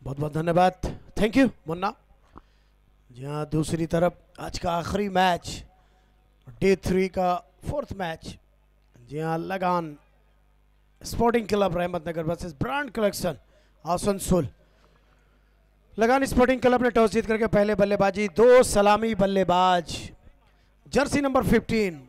बहुत बहुत धन्यवाद, थैंक यू मुन्ना। जी हाँ, दूसरी तरफ आज का आखिरी मैच, डे 3 का 4th मैच। जी हाँ, लगान sporting club Rahmat Nagar versus brand collection Asansol. लगान स्पोर्टिंग क्लब ने टॉस जीत करके पहले बल्लेबाजी, 2 सलामी बल्लेबाज, जर्सी नंबर 15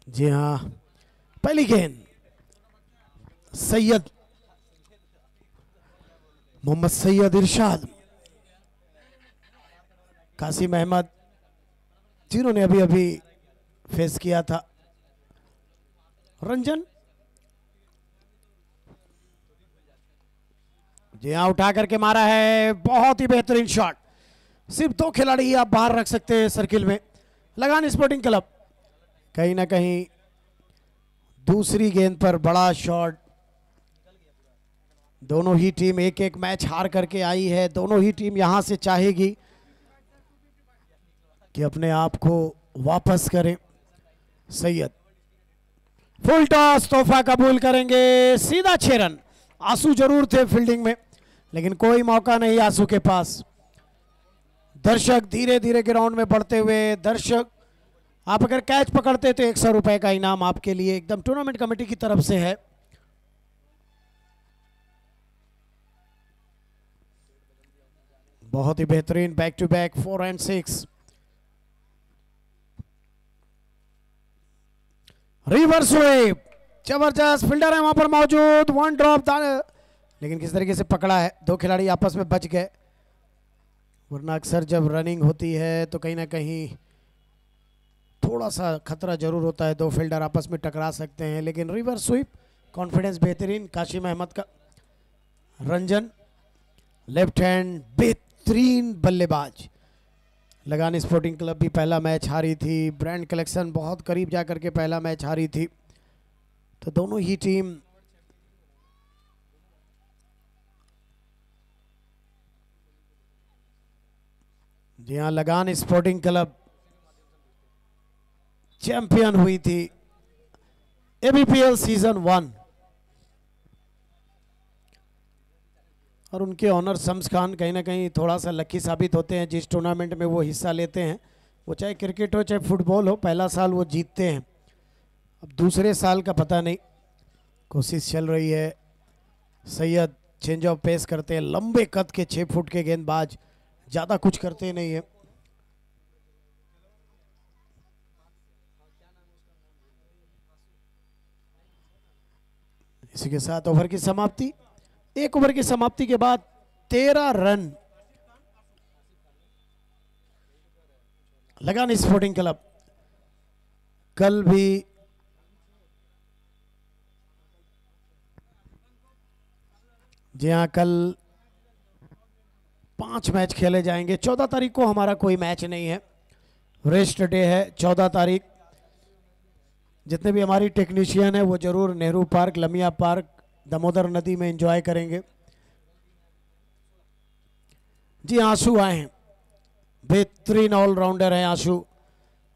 जी हाँ, पहली गेंद सैयद मोहम्मद सैयद इरशाद, कासिम अहमद, जिन्होंने अभी अभी फेस किया था रंजन। जी हाँ, उठा करके मारा है, बहुत ही बेहतरीन शॉट। सिर्फ 2 खिलाड़ी ही आप बाहर रख सकते हैं सर्किल में। लगान स्पोर्टिंग क्लब कहीं ना कहीं दूसरी गेंद पर बड़ा शॉट। दोनों ही टीम एक एक मैच हार करके आई है। दोनों ही टीम यहां से चाहेगी कि अपने आप को वापस करें। सैयद फुल टॉस, तोहफा कबूल करेंगे, सीधा 6 रन। आंसू जरूर थे फील्डिंग में, लेकिन कोई मौका नहीं आंसू के पास। दर्शक धीरे धीरे ग्राउंड में बढ़ते हुए, दर्शक आप अगर कैच पकड़ते तो 100 रुपए का इनाम आपके लिए एकदम टूर्नामेंट कमेटी की तरफ से है। बहुत ही बेहतरीन back to back 4 and 6। Reverse sweep, जबरदस्त फील्डर है वहां पर मौजूद, 1 ड्रॉप, लेकिन किस तरीके से पकड़ा है। 2 खिलाड़ी आपस में बच गए, वरना अक्सर जब रनिंग होती है तो कहीं ना कहीं थोड़ा सा खतरा जरूर होता है, 2 फील्डर आपस में टकरा सकते हैं। लेकिन रिवर्स स्वीप, कॉन्फिडेंस बेहतरीन कासिम अहमद का। रंजन लेफ्ट हैंड बेहतरीन बल्लेबाज। लगान स्पोर्टिंग क्लब भी पहला मैच हारी थी, ब्रांड कलेक्शन बहुत करीब जाकर के पहला मैच हारी थी। तो दोनों ही टीम जी हाँ, लगान स्पोर्टिंग क्लब चैंपियन हुई थी एबीपीएल सीजन 1, और उनके ऑनर शम्स खान कहीं ना कहीं थोड़ा सा लकी साबित होते हैं। जिस टूर्नामेंट में वो हिस्सा लेते हैं, वो चाहे क्रिकेट हो चाहे फुटबॉल हो, पहला साल वो जीतते हैं। अब दूसरे साल का पता नहीं, कोशिश चल रही है। सैयद चेंज ऑफ पेस करते हैं, लंबे कद के 6 फुट के गेंदबाज, ज़्यादा कुछ करते नहीं है। इसी के साथ ओवर की समाप्ति। 1 ओवर की समाप्ति के बाद 13 रन लगान स्पोर्टिंग क्लब। कल भी जी हाँ, कल 5 मैच खेले जाएंगे। 14 तारीख को हमारा कोई मैच नहीं है, रेस्ट डे है 14 तारीख। जितने भी हमारी टेक्नीशियन है वो जरूर नेहरू पार्क, लमिया पार्क, दामोदर नदी में एंजॉय करेंगे। जी आंसू आए हैं, बेहतरीन ऑलराउंडर हैं आंसू,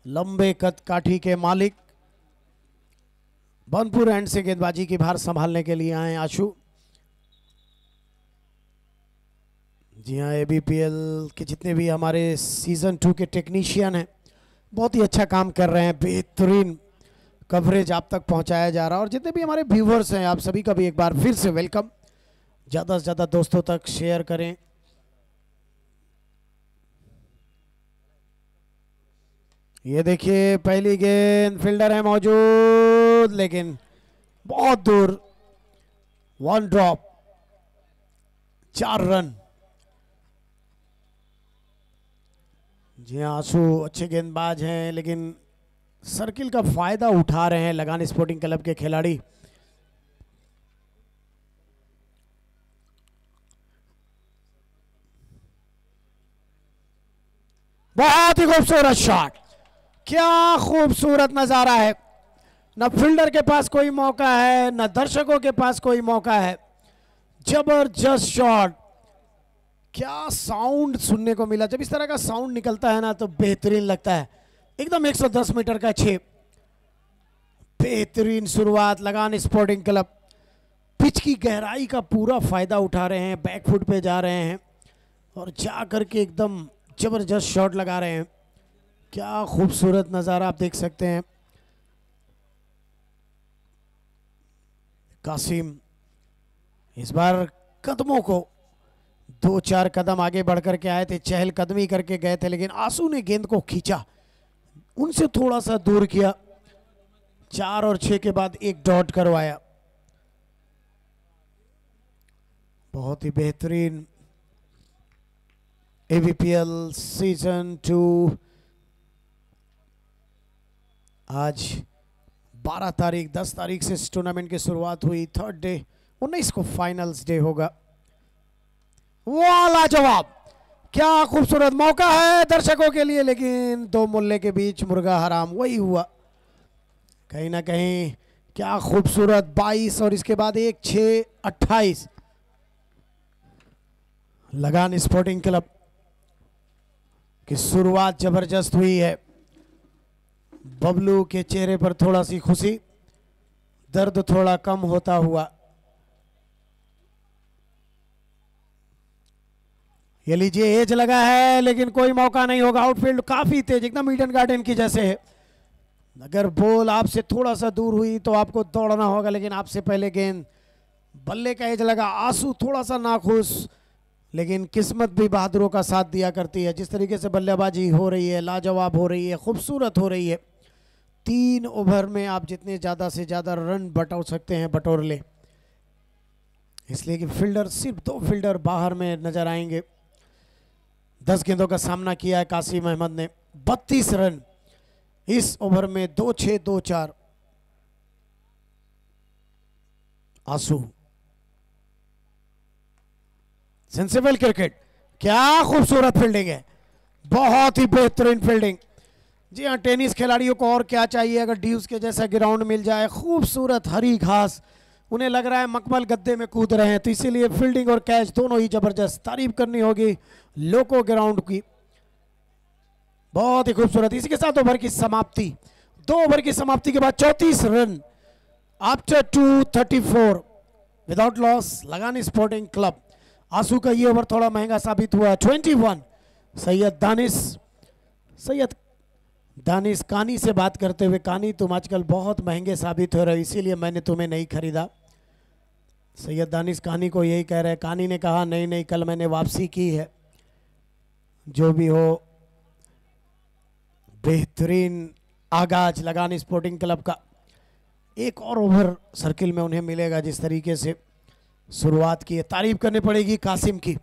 लंबे कद काठी के मालिक। बनपुर एंड से गेंदबाजी की भार संभालने के लिए आए आशु। जी हाँ, एबीपीएल के जितने भी हमारे सीजन 2 के टेक्नीशियन हैं बहुत ही अच्छा काम कर रहे हैं, बेहतरीन कवरेज आप तक पहुंचाया जा रहा है। और जितने भी हमारे व्यूवर्स हैं आप सभी का भी एक बार फिर से वेलकम। ज़्यादा से ज़्यादा दोस्तों तक शेयर करें। ये देखिए पहली गेंद, फील्डर है मौजूद लेकिन बहुत दूर, 1 ड्रॉप, 4 रन। जी हाँ, आंसू अच्छे गेंदबाज हैं लेकिन सर्किल का फायदा उठा रहे हैं लगान स्पोर्टिंग क्लब के खिलाड़ी। बहुत ही खूबसूरत शॉट, क्या खूबसूरत नजारा है। न फील्डर के पास कोई मौका है, न दर्शकों के पास कोई मौका है। जबरदस्त शॉट, क्या साउंड सुनने को मिला। जब इस तरह का साउंड निकलता है ना तो बेहतरीन लगता है। एकदम 110 मीटर का छेद, बेहतरीन शुरुआत लगान स्पोर्टिंग क्लब। पिच की गहराई का पूरा फायदा उठा रहे हैं, बैकफुट पे जा रहे हैं और जा करके एकदम जबरदस्त शॉट लगा रहे हैं। क्या खूबसूरत नज़ारा आप देख सकते हैं। कासिम इस बार कदमों को 2-4 कदम आगे बढ़कर के आए थे, चहलकदमी करके गए थे लेकिन आंसू ने गेंद को खींचा, उनसे थोड़ा सा दूर किया। 4 और 6 के बाद 1 डॉट करवाया। बहुत ही बेहतरीन एबीपीएल सीजन 2। आज 12 तारीख, 10 तारीख से इस टूर्नामेंट की शुरुआत हुई। 3rd डे 19 को फाइनल्स डे होगा। वाह लाजवाब, क्या खूबसूरत मौका है दर्शकों के लिए लेकिन 2 मुल्ले के बीच मुर्गा हराम, वही हुआ कहीं ना कहीं। क्या खूबसूरत 22 और इसके बाद 1-6 28। लगान स्पोर्टिंग क्लब की शुरुआत जबरदस्त हुई है। बबलू के चेहरे पर थोड़ा सी खुशी, दर्द थोड़ा कम होता हुआ। ये लीजिए एज लगा है लेकिन कोई मौका नहीं होगा। आउटफील्ड काफी तेज, एकदम ईडन गार्डन की जैसे है। अगर बॉल आपसे थोड़ा सा दूर हुई तो आपको दौड़ना होगा लेकिन आपसे पहले गेंद, बल्ले का एज लगा। आंसू थोड़ा सा नाखुश लेकिन किस्मत भी बहादुरों का साथ दिया करती है। जिस तरीके से बल्लेबाजी हो रही है, लाजवाब हो रही है, खूबसूरत हो रही है। 3 ओवर में आप जितने ज़्यादा से ज़्यादा रन बटोर सकते हैं बटोर ले, इसलिए कि फील्डर, सिर्फ 2 फील्डर बाहर में नजर आएंगे। 10 गेंदों का सामना किया है कासिम अहमद ने, 32 रन इस ओवर में, 2-6 2-4। आंसू सेंसिबल क्रिकेट, क्या खूबसूरत फील्डिंग है, बहुत ही बेहतरीन फील्डिंग। जी हाँ, टेनिस खिलाड़ियों को और क्या चाहिए। अगर ड्यूज के जैसा ग्राउंड मिल जाए, खूबसूरत हरी घास, उन्हें लग रहा है मखमल गद्दे में कूद रहे हैं, तो इसीलिए फील्डिंग और कैच दोनों ही जबरदस्त। तारीफ करनी होगी लोको ग्राउंड की, बहुत ही खूबसूरत। इसी के साथ ओवर की समाप्ति, 2 ओवर की समाप्ति के बाद 34 रन आफ्टर 234 विदाउट लॉस, लगान स्पोर्टिंग क्लब। आंसू का ये ओवर थोड़ा महंगा साबित हुआ। 21 सैयद दानिश कानी से बात करते हुए, कानी तुम आजकल बहुत महंगे साबित हो रहे हो इसीलिए मैंने तुम्हें नहीं खरीदा। सैयद दानिश कानी को यही कह रहे हैं। कानी ने कहा नहीं नहीं, कल मैंने वापसी की है। जो भी हो, बेहतरीन आगाज लगान स्पोर्टिंग क्लब का। 1 और ओवर सर्किल में उन्हें मिलेगा। जिस तरीके से शुरुआत की है, तारीफ करनी पड़ेगी कासिम की,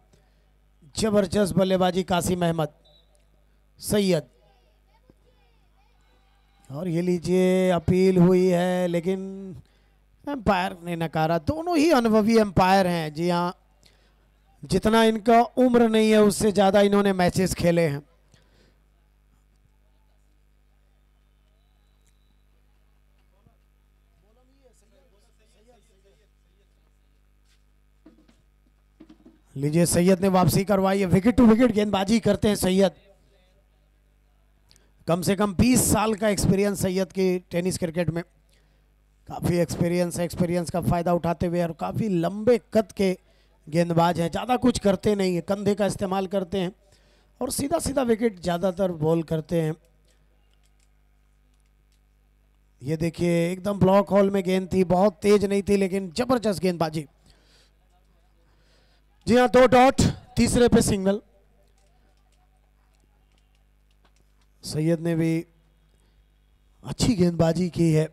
जबरदस्त बल्लेबाजी कासिम अहमद, सैयद। और ये लीजिए अपील हुई है लेकिन एम्पायर ने नकारा। दोनों ही अनुभवी एम्पायर हैं। जी हाँ, जितना इनका उम्र नहीं है उससे ज़्यादा इन्होंने मैचेस खेले हैं। लीजिए सैयद ने वापसी करवाई है। विकेट टू विकेट गेंदबाजी करते हैं सैयद। कम से कम 20 साल का एक्सपीरियंस सैयद की टेनिस क्रिकेट में। काफ़ी एक्सपीरियंस है, एक्सपीरियंस का फ़ायदा उठाते हुए, और काफ़ी लंबे कद के गेंदबाज हैं। ज़्यादा कुछ करते नहीं है, कंधे का इस्तेमाल करते हैं और सीधा सीधा विकेट ज़्यादातर बॉल करते हैं। ये देखिए एकदम ब्लॉक हॉल में गेंद थी, बहुत तेज नहीं थी लेकिन जबरदस्त गेंदबाजी। जी हाँ, 2 डॉट, तीसरे पे सिंगल। सैयद ने भी अच्छी गेंदबाजी की है।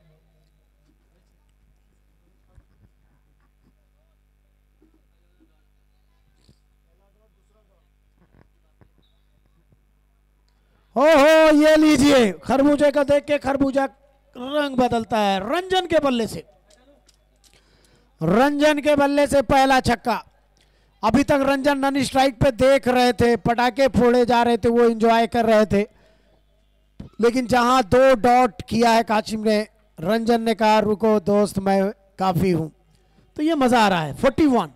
ओहो, ये लीजिए, खरबूजे का देख के खरबूजा रंग बदलता है। रंजन के बल्ले से, रंजन के बल्ले से पहला छक्का। अभी तक रंजन नन स्ट्राइक पे देख रहे थे, पटाखे फोड़े जा रहे थे, वो एंजॉय कर रहे थे। लेकिन जहां 2 डॉट किया है कासिम ने, रंजन ने कहा रुको दोस्त मैं काफी हूं। तो ये मजा आ रहा है। 41।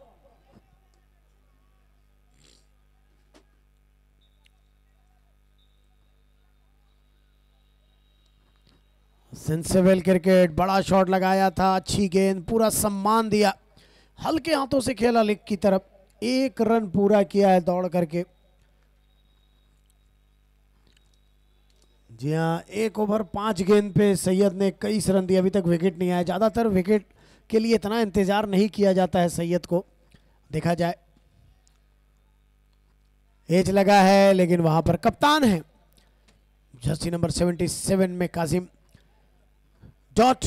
सेंसेबल क्रिकेट, बड़ा शॉट लगाया था, अच्छी गेंद, पूरा सम्मान दिया, हल्के हाथों से खेला लेग की तरफ। 1 रन पूरा किया है दौड़ करके। जी हाँ, 1 ओवर 5 गेंद पे सैयद ने 21 रन दिए। अभी तक विकेट नहीं आया। ज़्यादातर विकेट के लिए इतना इंतजार नहीं किया जाता है सैयद को, देखा जाए। एज लगा है लेकिन वहां पर कप्तान है जर्सी नंबर 77 में कासिम। डॉट।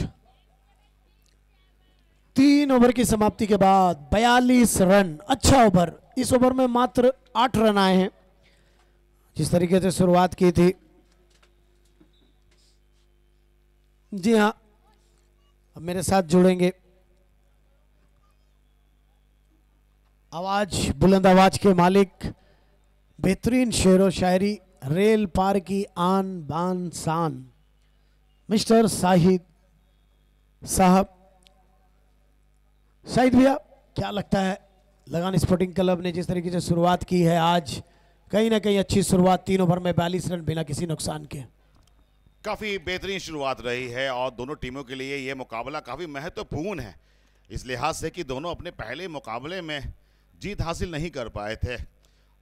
3 ओवर की समाप्ति के बाद 42 रन, अच्छा ओवर। इस ओवर में मात्र 8 रन आए हैं। जिस तरीके से शुरुआत की थी, जी हाँ, अब मेरे साथ जुड़ेंगे आवाज, बुलंद आवाज के मालिक, बेहतरीन शेर व शायरी, रेल पार की आन बान शान, मिस्टर शाहिद साहब। शाहिद भैया, क्या लगता है लगान स्पोर्टिंग क्लब ने जिस तरीके से शुरुआत की है आज, कहीं ना कहीं अच्छी शुरुआत, 3 ओवर में 42 रन बिना किसी नुकसान के। काफ़ी बेहतरीन शुरुआत रही है और दोनों टीमों के लिए ये मुकाबला काफ़ी महत्वपूर्ण है इस लिहाज से कि दोनों अपने पहले मुकाबले में जीत हासिल नहीं कर पाए थे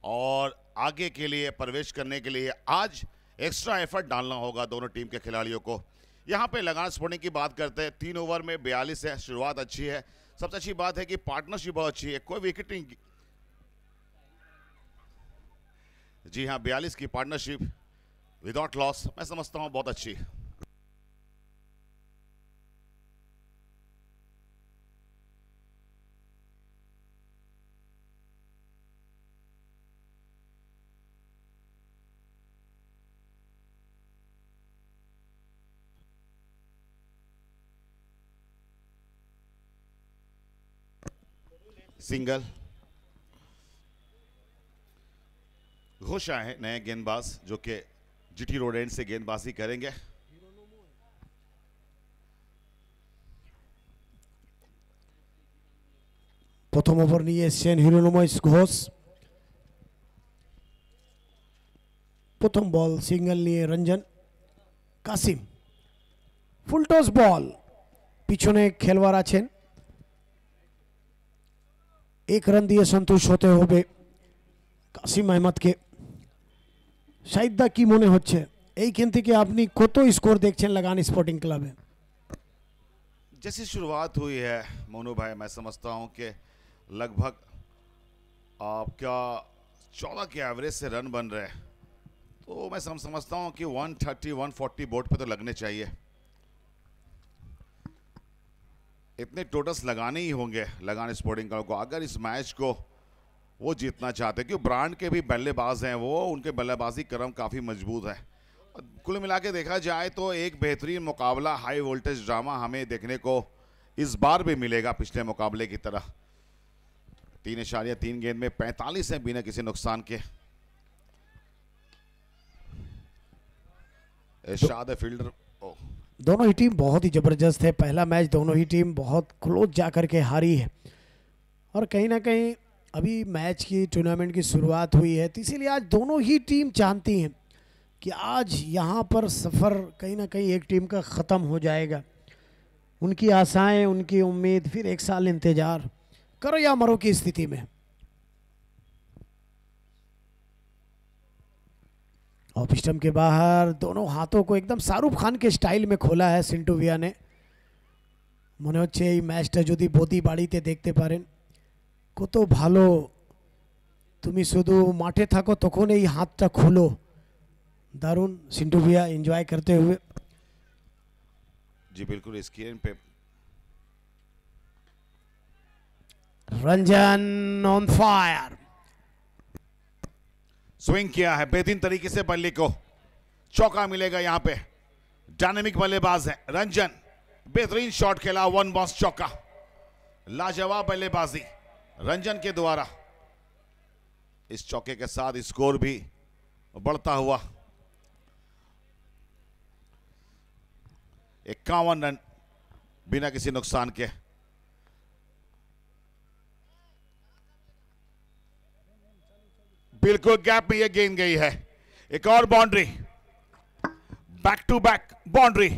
और आगे के लिए प्रवेश करने के लिए आज एक्स्ट्रा एफर्ट डालना होगा दोनों टीम के खिलाड़ियों को। यहाँ पे लगान स्पोर्टिंग की बात करते हैं, 3 ओवर में 42 है, शुरुआत अच्छी है। सबसे अच्छी बात है कि पार्टनरशिप बहुत अच्छी है, कोई विकेट नहीं। जी हाँ, 42 की पार्टनरशिप विदाउट लॉस मैं समझता हूँ बहुत अच्छी। सिंगल। घोष आए हैं नए गेंदबाज जो कि जीटी रोड एंड से गेंदबाजी करेंगे। प्रथम ओवर নিয়েছেন হিরোনোমস ঘোষ। প্রথম বল সিঙ্গেল নিয়ে রঞ্জন। কাসিম ফুল টস বল, পিছনে খেলোয়াড় আছেন, 1 রান দিয়ে সন্তুষ্ট হতে হবে কাসিম আহমেদকে। শাহিদা কি মনে হচ্ছে এইখান থেকে আপনি কত স্কোর দেখছেন লাগান স্পোর্टिंग क्लब? जैसी शुरुआत हुई है मोनू भाई, मैं समझता हूं कि लगभग आपका 14 के एवरेज से रन बन रहे हैं, तो मैं समझता हूं कि 130-140 बोर्ड पे तो लगने चाहिए। इतने टोटल्स लगाने ही होंगे लगान स्पोर्टिंग क्लब को अगर इस मैच को वो जीतना चाहते हैं, क्योंकि ब्रांड के भी बल्लेबाज हैं वो, उनके बल्लेबाजी क्रम काफ़ी मजबूत है। कुल मिला के देखा जाए तो एक बेहतरीन मुकाबला, हाई वोल्टेज ड्रामा हमें देखने को इस बार भी मिलेगा पिछले मुकाबले की तरह। 3.3 गेंद में 45 है बिना किसी नुकसान के। इरशाद फील्डर। दोनों ही टीम बहुत ही जबरदस्त है। पहला मैच दोनों ही टीम बहुत क्लोज जाकर के हारी है और कहीं ना कहीं अभी मैच की टूर्नामेंट की शुरुआत हुई है, तो इसीलिए आज दोनों ही टीम चाहती हैं कि आज यहाँ पर सफ़र कहीं ना कहीं एक टीम का ख़त्म हो जाएगा। उनकी आशाएं, उनकी उम्मीद, फिर एक साल इंतज़ार, करो या मरो की स्थिति में। ऑफ स्टंप के बाहर दोनों हाथों को एकदम शाहरुख खान के स्टाइल में खोला है सिंटू विया ने। মনে হচ্ছে এই ম্যাচটা যদি বদি বাড়িতে দেখতে পারেন, কত ভালো। তুমি শুধু মাঠে থাকো তখন এই হাতটা খুলো। दारुण सिंटू भैया एंजॉय करते हुए। जी बिल्कुल, स्क्रीन पे रंजन ऑन फायर, स्विंग किया है बेहतरीन तरीके से, बल्ले को चौका मिलेगा। यहां पे डायनेमिक बल्लेबाज है रंजन, बेहतरीन शॉट खेला, वन बॉस चौका, लाजवाब बल्लेबाजी रंजन के द्वारा। इस चौके के साथ स्कोर भी बढ़ता हुआ 51 रन बिना किसी नुकसान के। बिल्कुल गैप में यह गेंद गई है। एक और boundary, back to back boundary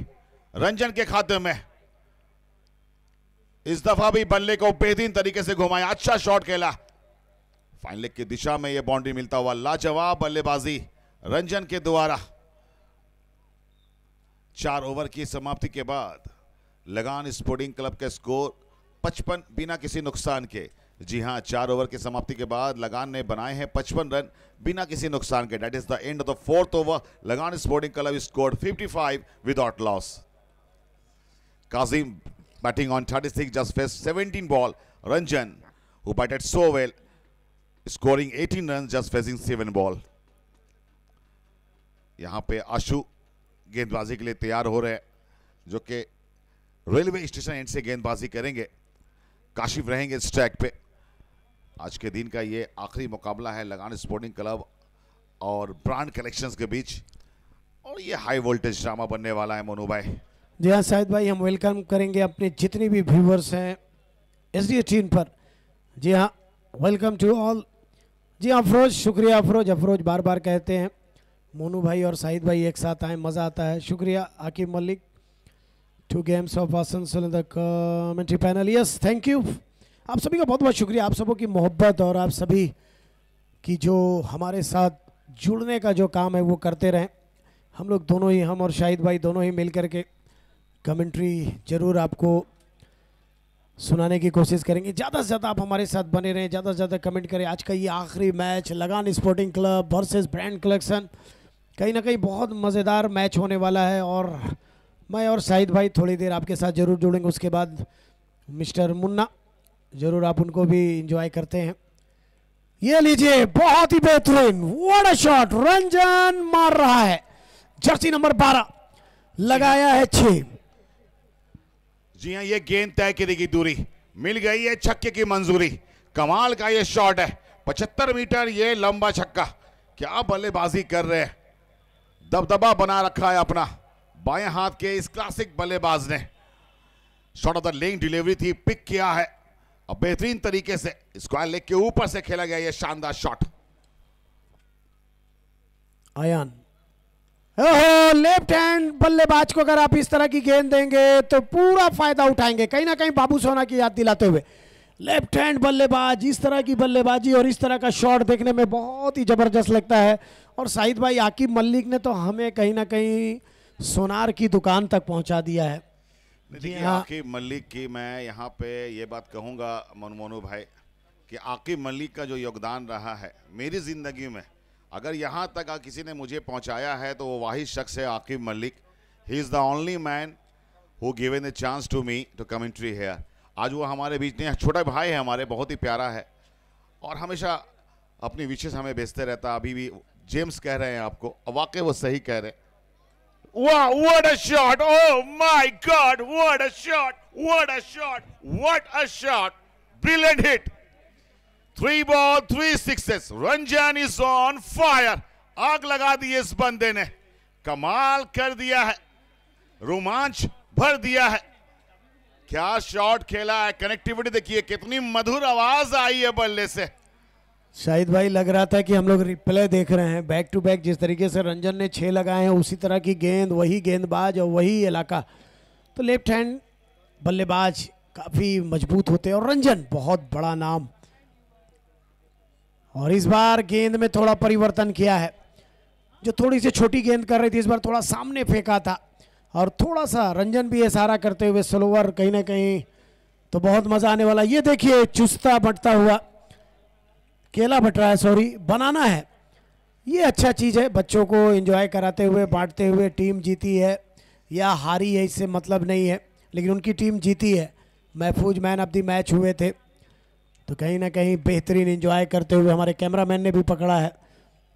Ranjan के खाते में। इस दफा भी बल्ले को बेहतरीन तरीके से घुमाया, अच्छा शॉट खेला, फाइन लेग की दिशा में यह बाउंड्री मिलता हुआ। लाजवाब बल्लेबाजी रंजन के द्वारा। 4 ओवर की समाप्ति के बाद लगान स्पोर्टिंग क्लब का स्कोर 55 बिना किसी नुकसान के। जी हां, 4 ओवर की समाप्ति के बाद लगान ने बनाए हैं 55 रन बिना किसी नुकसान के। That is the end of the 4th over. Lagaan sporting club scored 55 without loss. Kazim batting on 36, just faced 17 ball. Ranjan, who batted so well, scoring 18 runs, just facing 7 ball. यहां पे आशु गेंदबाजी के लिए तैयार हो रहे हैं, जो कि रेलवे स्टेशन एंड से गेंदबाजी करेंगे। काशिफ रहेंगे इस ट्रैक पे। आज के दिन का ये आखिरी मुकाबला है लगान स्पोर्टिंग क्लब और ब्रांड कलेक्शंस के बीच, और ये हाई वोल्टेज ड्रामा बनने वाला है मोनू भाई। जी हाँ शाहिद भाई, हम वेलकम करेंगे अपने जितने भी व्यूवर्स हैं SD18 पर। जी हाँ, वेलकम टू ऑल। जी हाँ अफरोज, शुक्रिया अफरोज। अफरोज बार बार कहते हैं मोनू भाई और शाहिद भाई एक साथ आए, मज़ा आता है। शुक्रिया Aqib Malik, 2 games of Asansol in the commentary panel. Yes, thank you. आप सभी का बहुत बहुत शुक्रिया, आप सबों की मोहब्बत और आप सभी की जो हमारे साथ जुड़ने का जो काम है वो करते रहें। हम लोग दोनों ही, हम और शाहिद भाई दोनों ही मिल करके कमेंट्री ज़रूर आपको सुनाने की कोशिश करेंगे। ज़्यादा से ज़्यादा आप हमारे साथ बने रहें, ज़्यादा से ज़्यादा कमेंट करें। आज का ये आखिरी मैच लगान sporting club versus brand collection, कहीं ना कहीं बहुत मज़ेदार मैच होने वाला है। और मैं और शाहिद भाई थोड़ी देर आपके साथ ज़रूर जुड़ेंगे। उसके बाद मिस्टर मुन्ना, ज़रूर आप उनको भी इंजॉय करते हैं। ये लीजिए, बहुत ही बेहतरीन, व्हाट अ शॉट, रंजन मार रहा है। जर्सी नंबर 12 लगाया है 6। जी हां, ये गेंद तय करेगी दूरी, मिल गई है छक्के की मंजूरी। कमाल का ये शॉट है, 75 मीटर ये लंबा छक्का। क्या बल्लेबाजी कर रहे हैं, दबदबा बना रखा है अपना बाएं हाथ के इस क्लासिक बल्लेबाज ने। Shot of the leg delivery थी, पिक किया है और बेहतरीन तरीके से स्क्वायर लेग के ऊपर से खेला गया ये शानदार शॉट। आयान, ओहो, लेफ्ट हैंड बल्लेबाज को अगर आप इस तरह की गेंद देंगे तो पूरा फायदा उठाएंगे, कहीं ना कहीं बाबू सोना की याद दिलाते हुए। लेफ्ट हैंड बल्लेबाज, इस तरह की बल्लेबाजी और इस तरह का शॉट देखने में बहुत ही जबरदस्त लगता है। और शाहिद भाई, आकिब मलिक ने तो हमें कहीं ना कहीं सोनार की दुकान तक पहुंचा दिया है। देखिए, आकिब मलिक की मैं यहाँ पे ये बात कहूँगा मोनू भाई कि आकिब मलिक का जो योगदान रहा है मेरी ज़िंदगी में, अगर यहाँ तक किसी ने मुझे पहुँचाया है तो वो वही शख्स है Aqib Malik. He is the only man who given a chance to me to commentary here. आज वो हमारे बीच में, छोटा भाई है हमारे, बहुत ही प्यारा है और हमेशा अपनी विशेष हमें भेजते रहता है। अभी भी जेम्स कह रहे हैं आपको, वाकई वो सही कह रहे हैं। वाह, what a shot, oh my God, what a shot, what a shot, what a shot, brilliant hit. 3 ball 3 sixes, Ranjan is on fire. आग लगा दी इस बंदे ने, कमाल कर दिया है, रोमांच भर दिया है। क्या शॉट खेला है, कनेक्टिविटी देखिए, कितनी मधुर आवाज आई है बल्ले से। शाहिद भाई लग रहा था कि हम लोग रिप्ले देख रहे हैं, बैक टू बैक जिस तरीके से रंजन ने 6 लगाए हैं उसी तरह की गेंद, वही गेंदबाज और वही इलाका। तो लेफ्ट हैंड बल्लेबाज काफ़ी मजबूत होते हैं और रंजन बहुत बड़ा नाम। और इस बार गेंद में थोड़ा परिवर्तन किया है, जो थोड़ी सी छोटी गेंद कर रही थी इस बार थोड़ा सामने फेंका था और थोड़ा सा रंजन भी इशारा करते हुए स्लोवर कहीं ना कहीं, तो बहुत मज़ा आने वाला। ये देखिए चुस्ता बटता हुआ, केला बट रहा है, सॉरी बनाना है। ये अच्छा चीज़ है, बच्चों को एंजॉय कराते हुए बांटते हुए। टीम जीती है या हारी है इससे मतलब नहीं है, लेकिन उनकी टीम जीती है, महफूज मैन ऑफ द मैच हुए थे, तो कहीं ना कहीं बेहतरीन एंजॉय करते हुए हमारे कैमरामैन ने भी पकड़ा है।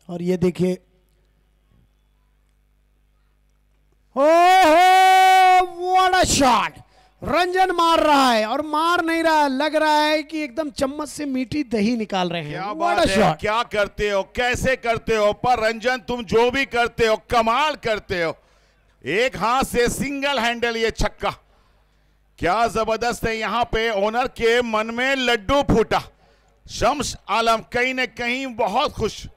और ये देखिए, व्हाट अ शॉट! रंजन मार रहा है और मार नहीं रहा, लग रहा है कि एकदम चम्मच से मीठी दही निकाल रहे हैं। क्या बात है, क्या करते हो, कैसे करते हो, पर रंजन तुम जो भी करते हो कमाल करते हो। एक हाथ से सिंगल हैंडल ये छक्का, क्या जबरदस्त है। यहां पे ओनर के मन में लड्डू फूटा। शम्स आलम कहीं न कहीं बहुत खुश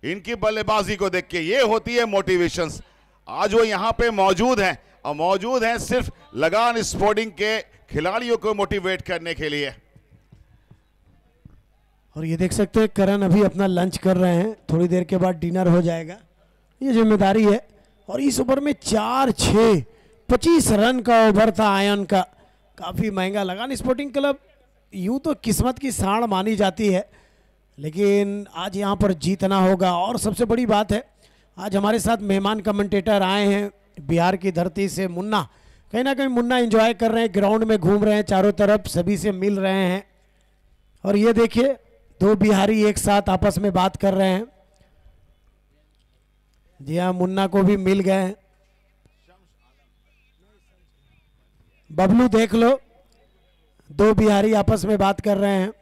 इनकी बल्लेबाजी को देख के। ये होती है मोटिवेशंस। आज वो यहां पे मौजूद हैं और मौजूद हैं सिर्फ लगान स्पोर्टिंग के खिलाड़ियों को मोटिवेट करने के लिए। और ये देख सकते हैं करण अभी अपना लंच कर रहे हैं, थोड़ी देर के बाद डिनर हो जाएगा, ये जिम्मेदारी है। और इस ओवर में 4-6 25 रन का ओवर था आयन का, काफ़ी महंगा। लगान स्पोर्टिंग क्लब यूं तो किस्मत की साड़ मानी जाती है, लेकिन आज यहाँ पर जीतना होगा। और सबसे बड़ी बात है, आज हमारे साथ मेहमान कमेंटेटर आए हैं बिहार की धरती से, मुन्ना। कहीं ना कहीं मुन्ना एंजॉय कर रहे हैं, ग्राउंड में घूम रहे हैं, चारों तरफ सभी से मिल रहे हैं। और ये देखिए 2 बिहारी एक साथ आपस में बात कर रहे हैं। जी हाँ, मुन्ना को भी मिल गए हैं। बबलू देख लो, 2 बिहारी आपस में बात कर रहे हैं।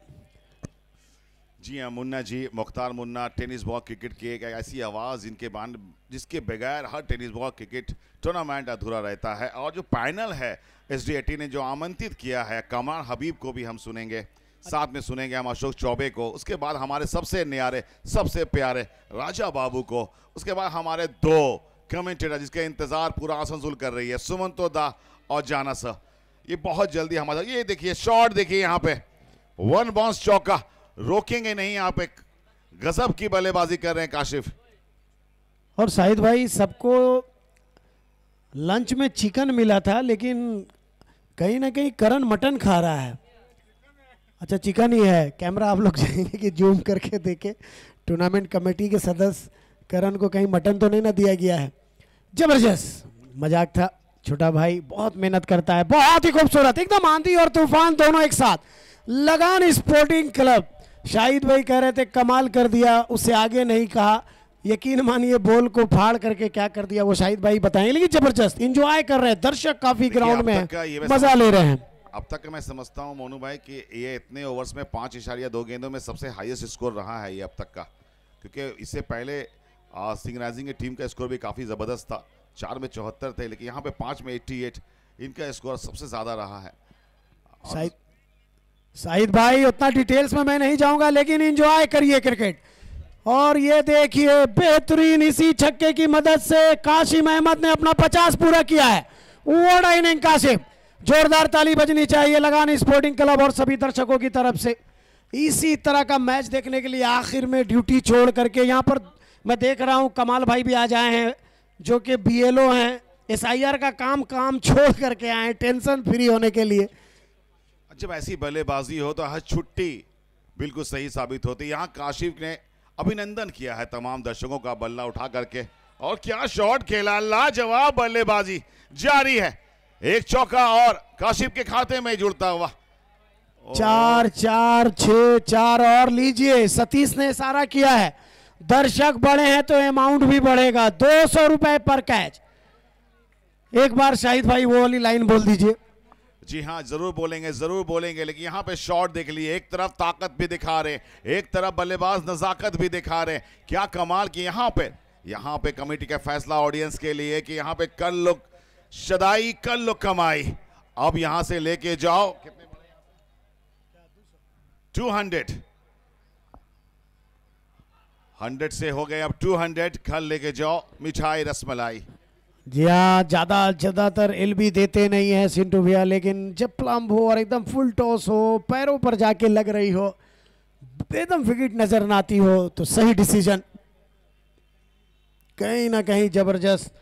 जी हाँ, Munna ji, Mukhtar Munna, tennis ball cricket की एक ऐसी आवाज़ इनके बान जिसके बगैर हर टेनिस बॉल क्रिकेट टूर्नामेंट अधूरा रहता है। और जो पैनल है SDAT ने जो आमंत्रित किया है, कमरान हबीब को भी हम सुनेंगे, साथ में सुनेंगे हम अशोक चौबे को, उसके बाद हमारे सबसे न्यारे सबसे प्यारे राजा बाबू को, उसके बाद हमारे 2 कमेंटेटर जिसका इंतजार पूरा आसनसोल कर रही है, सुमंतो दा और जाना सर। ये बहुत जल्दी हमारा, ये देखिए शॉट देखिए, यहाँ पे 1 बाउंस चौका, रोकेंगे नहीं, यहाँ पे गजब की बल्लेबाजी कर रहे हैं काशिफ। और शाहिद भाई, सबको लंच में चिकन मिला था, लेकिन कहीं ना कहीं करण मटन खा रहा है। अच्छा चिकन ही है, कैमरा आप लोग जाएंगे कि जूम करके देखे, टूर्नामेंट कमेटी के सदस्य करण को कहीं मटन तो नहीं ना दिया गया है। जबरदस्त मजाक था, छोटा भाई बहुत मेहनत करता है, बहुत ही खूबसूरत, एकदम आंधी और तूफान दोनों एक साथ। लगान स्पोर्टिंग क्लब, शाहिद भाई कह रहे थे कमाल कर दिया, उससे आगे नहीं कहा। यकीन मानिए बॉल को फाड़ करके क्या कर दिया वो शाहिद भाई बताएंगे, लेकिन जबरदस्त एंजॉय कर रहे हैं, दर्शक काफी ग्राउंड में मजा ले रहे हैं। अब तक मैं समझता हूं मोनू भाई कि ये इतने ओवर्स में 5.2 गेंदों में सबसे हाईएस्ट स्कोर रहा है ये अब तक का, क्योंकि इससे पहले सिंगराइजिंग की टीम का स्कोर भी काफ़ी ज़बरदस्त था, 4 में 74 थे, लेकिन यहाँ पे 5 में 88, इनका स्कोर सबसे ज़्यादा रहा है। शाहिद भाई उतना डिटेल्स में मैं नहीं जाऊंगा, लेकिन एंजॉय करिए क्रिकेट। और ये देखिए बेहतरीन इसी छक्के की मदद से काशिम अहमद ने अपना 50 पूरा किया है। व्हाट अ इनिंग काशिम, जोरदार ताली बजनी चाहिए लगान स्पोर्टिंग क्लब और सभी दर्शकों की तरफ से। इसी तरह का मैच देखने के लिए आखिर में ड्यूटी छोड़ करके यहाँ पर मैं देख रहा हूँ कमाल भाई भी आ जाए हैं, जो कि BLO हैं, SIR का काम छोड़ करके आए हैं टेंशन फ्री होने के लिए। जब ऐसी बल्लेबाजी हो तो हर छुट्टी बिल्कुल सही साबित होती है। यहाँ काशिफ ने अभिनंदन किया है तमाम दर्शकों का बल्ला उठा करके, और क्या शॉट खेला, लाजवाब बल्लेबाजी जारी है। एक चौका और काशिफ के खाते में जुड़ता हुआ। 4-4-6-4 और लीजिए, सतीश ने इशारा किया है, दर्शक बढ़े हैं तो अमाउंट भी बढ़ेगा, 200 रुपए पर कैच। एक बार शाहिद भाई वो वाली लाइन बोल दीजिए। जी हाँ, जरूर बोलेंगे, लेकिन यहाँ पे शॉट देख लिए, एक तरफ ताकत भी दिखा रहे, एक तरफ बल्लेबाज नजाकत भी दिखा रहे, क्या कमाल की। यहाँ पे कमेटी का फैसला ऑडियंस के लिए कि यहाँ पे कल लोग शदाई कल लोग कमाई, अब यहाँ से लेके जाओ 200। 100 से हो गए अब 200। घर लेके जाओ मिठाई रसमलाई। जी हाँ, ज्यादातर एलबी देते नहीं है सिंटू भैया, लेकिन जब प्लम्ब हो और एकदम फुल टॉस हो, पैरों पर जाके लग रही हो, एकदम विकेट नजर ना आती हो, तो सही डिसीजन। कहीं ना कहीं जबरदस्त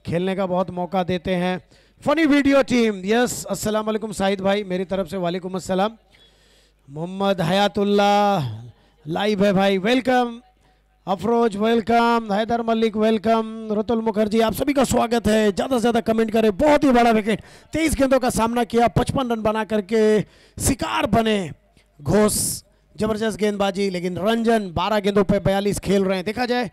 खेलने का बहुत मौका देते हैं फनी वीडियो टीम। यस, अस्सलाम वालेकुम साहिद भाई, मेरी तरफ से वालेकुम अस्सलाम। मोहम्मद हयातुल्लाह लाइव है भाई, welcome. Afroz welcome, Haider Malik welcome, Ratul Mukherjee, आप सभी का स्वागत है। ज़्यादा से ज़्यादा कमेंट करें। बहुत ही बड़ा विकेट, 23 गेंदों का सामना किया, 55 रन बना करके शिकार बने घोष। जबरदस्त गेंदबाजी, लेकिन रंजन 12 गेंदों पे 42 खेल रहे हैं। देखा जाए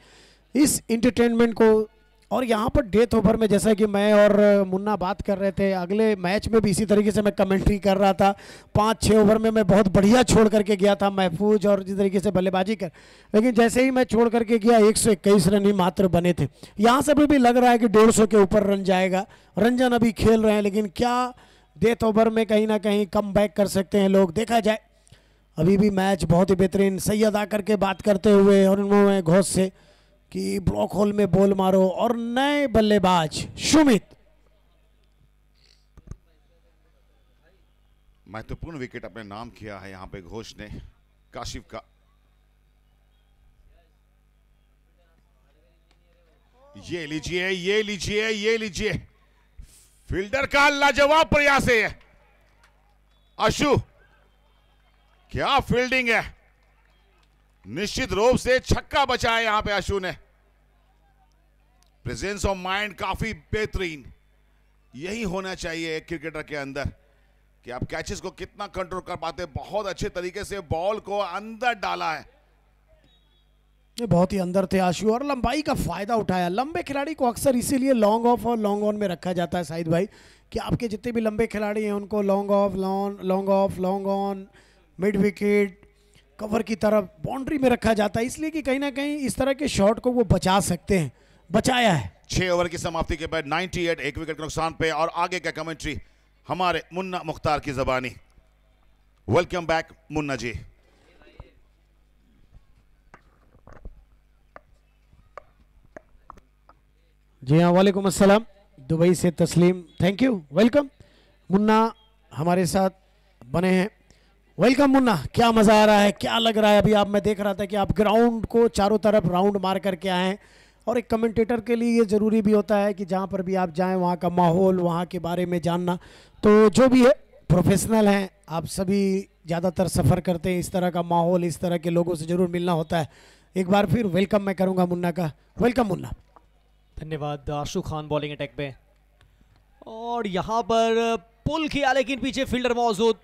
इस इंटरटेनमेंट को, और यहाँ पर डेथ ओवर में जैसा कि मैं और मुन्ना बात कर रहे थे, अगले मैच में भी इसी तरीके से मैं कमेंट्री कर रहा था। 5-6 ओवर में मैं बहुत बढ़िया छोड़ करके गया था महफूज और जिस तरीके से बल्लेबाजी कर, लेकिन जैसे ही मैं छोड़ करके गया 121 रन ही मात्र बने थे। यहाँ से भी लग रहा है कि 150 के ऊपर रन जाएगा। रंजन अभी खेल रहे हैं, लेकिन क्या डेथ ओवर में कहीं ना कहीं कम बैक कर सकते हैं लोग। देखा जाए अभी भी मैच बहुत ही बेहतरीन। सैयद आकर के बात करते हुए और उन्होंने घोष से कि ब्लॉक होल में बॉल मारो, और नए बल्लेबाज सुमित। महत्वपूर्ण विकेट अपने नाम किया है यहां पे घोष ने काशिफ का। ये लीजिए, ये लीजिए, ये लीजिए, फील्डर का लाजवाब प्रयास है। अशु, क्या फील्डिंग है, निश्चित रूप से छक्का बचाया यहां पे अशु ने। प्रेजेंस ऑफ माइंड काफी बेहतरीन। यही होना चाहिए एक क्रिकेटर के अंदर कि आप कैचेस को कितना कंट्रोल कर पाते। बहुत अच्छे तरीके से बॉल को अंदर डाला है। ये बहुत ही अंदर थे आशु, और लंबाई का फायदा उठाया। लंबे खिलाड़ी को अक्सर इसीलिए लॉन्ग ऑफ और लॉन्ग ऑन में रखा जाता है शाहिद भाई, कि आपके जितने भी लंबे खिलाड़ी हैं उनको long off, long on, mid wicket, cover की तरफ, बाउंड्री में रखा जाता है, इसलिए कि कहीं ना कहीं इस तरह के शॉट को वो बचा सकते हैं। बचाया है। 6 ओवर की समाप्ति के बाद 98, एक विकेट के नुकसान पे। और आगे का कमेंट्री हमारे मुन्ना मुख्तार की जबानी। Welcome back Munna ji. जी हाँ, वालेकुम अस्सलाम, दुबई से तस्लीम, थैंक यू, वेलकम। मुन्ना हमारे साथ बने हैं, वेलकम मुन्ना। क्या मज़ा आ रहा है, क्या लग रहा है? अभी आप, मैं देख रहा था कि आप ग्राउंड को चारों तरफ राउंड मार करके आए हैं, और एक कमेंटेटर के लिए ये ज़रूरी भी होता है कि जहाँ पर भी आप जाएं वहाँ का माहौल, वहाँ के बारे में जानना। तो जो भी है, प्रोफेशनल हैं आप सभी, ज़्यादातर सफ़र करते हैं, इस तरह का माहौल, इस तरह के लोगों से ज़रूर मिलना होता है। एक बार फिर वेलकम मैं करूँगा मुन्ना का। वेलकम मुन्ना। धन्यवाद। आशु खान बॉलिंग अटैक पे, और यहाँ पर पुल किया, लेकिन पीछे फील्डर मौजूद।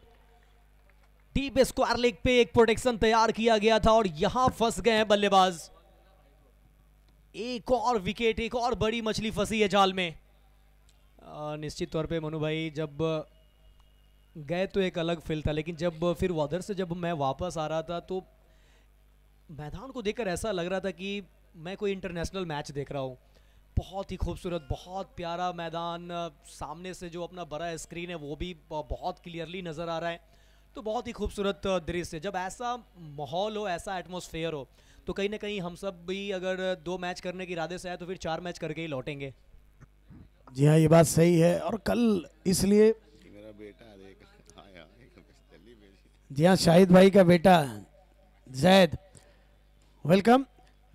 डीप स्क्वायर लेग पे एक प्रोटेक्शन तैयार किया गया था, और यहां फंस गए हैं बल्लेबाज। एक और विकेट, एक और बड़ी मछली फंसी है जाल में। निश्चित तौर पे मनु भाई, जब गए तो एक अलग फील था, लेकिन जब फिर उधर से जब मैं वापस आ रहा था तो मैदान को देखकर ऐसा लग रहा था कि मैं कोई इंटरनेशनल मैच देख रहा हूँ। बहुत ही खूबसूरत, बहुत प्यारा मैदान, सामने से जो अपना बड़ा स्क्रीन है वो भी बहुत क्लियरली नज़र आ रहा है। तो बहुत ही खूबसूरत दृश्य। जब ऐसा माहौल हो, ऐसा एटमॉस्फेयर हो, तो कहीं ना कहीं हम सब भी अगर 2 मैच करने के इरादे से आए तो फिर 4 मैच करके ही लौटेंगे। जी हाँ, ये बात सही है। और कल इसलिए मेरा बेटा आया, जी हाँ, शाहिद भाई का बेटा जैद, वेलकम।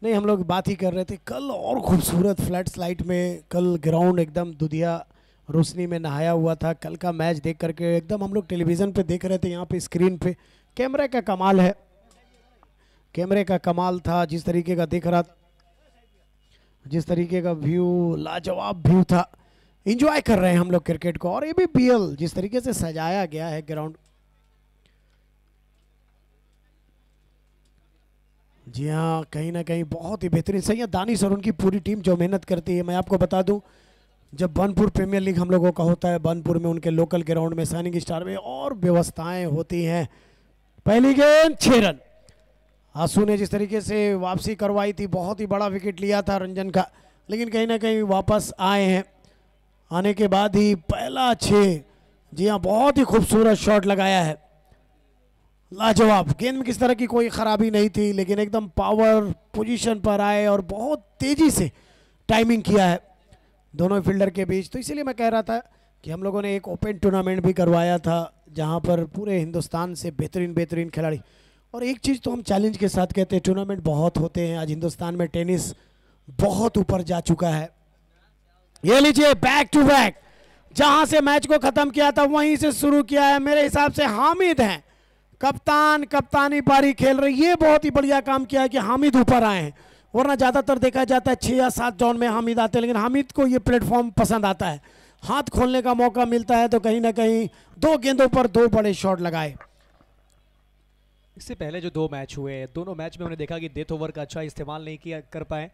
नहीं, हम लोग बात ही कर रहे थे कल, और खूबसूरत फ्लैट्स लाइट में कल ग्राउंड एकदम दुधिया रोशनी में नहाया हुआ था। कल का मैच देख करके एकदम हम लोग टेलीविज़न पे देख रहे थे, यहाँ पे स्क्रीन पे। कैमरे का कमाल है, कैमरे का कमाल था। जिस तरीके का दिख रहा, जिस तरीके का व्यू, लाजवाब व्यू था। एंजॉय कर रहे हैं हम लोग क्रिकेट को। और ABPL जिस तरीके से सजाया गया है ग्राउंड, जी हाँ, कहीं ना कहीं बहुत ही बेहतरीन। सैयद दानिश और उनकी पूरी टीम जो मेहनत करती है। मैं आपको बता दूं, जब बनपुर प्रीमियर लीग हम लोगों का होता है, बनपुर में उनके लोकल ग्राउंड में, शाइनिंग स्टार में, और व्यवस्थाएं होती हैं। पहली गेंद 6 रन। आंसू ने जिस तरीके से वापसी करवाई थी, बहुत ही बड़ा विकेट लिया था रंजन का, लेकिन कहीं ना कहीं वापस आए हैं। आने के बाद ही पहला 6, जी हाँ, बहुत ही खूबसूरत शॉट लगाया है। लाजवाब गेंद में किस तरह की कोई खराबी नहीं थी, लेकिन एकदम पावर पोजीशन पर आए और बहुत तेजी से टाइमिंग किया है दोनों फील्डर के बीच। तो इसीलिए मैं कह रहा था कि हम लोगों ने एक ओपन टूर्नामेंट भी करवाया था जहां पर पूरे हिंदुस्तान से बेहतरीन खिलाड़ी, और एक चीज़ तो हम चैलेंज के साथ कहते हैं, टूर्नामेंट बहुत होते हैं, आज हिंदुस्तान में टेनिस बहुत ऊपर जा चुका है। ये लीजिए बैक टू बैक, जहां से मैच को खत्म किया था वहीं से शुरू किया है। मेरे हिसाब से हामिद हैं कप्तान, कप्तानी पारी खेल रही, ये बहुत ही बढ़िया काम किया है कि हामिद ऊपर आए हैं, वरना ज़्यादातर देखा जाता है 6 या 7 जोन में हामिद आते हैं, लेकिन हामिद को ये प्लेटफॉर्म पसंद आता है, हाथ खोलने का मौका मिलता है तो कहीं ना कहीं 2 गेंदों पर 2 बड़े शॉट लगाए। इससे पहले जो 2 मैच हुए, दोनों मैच में हमने देखा कि डेथ ओवर का अच्छा इस्तेमाल नहीं किया कर पाए।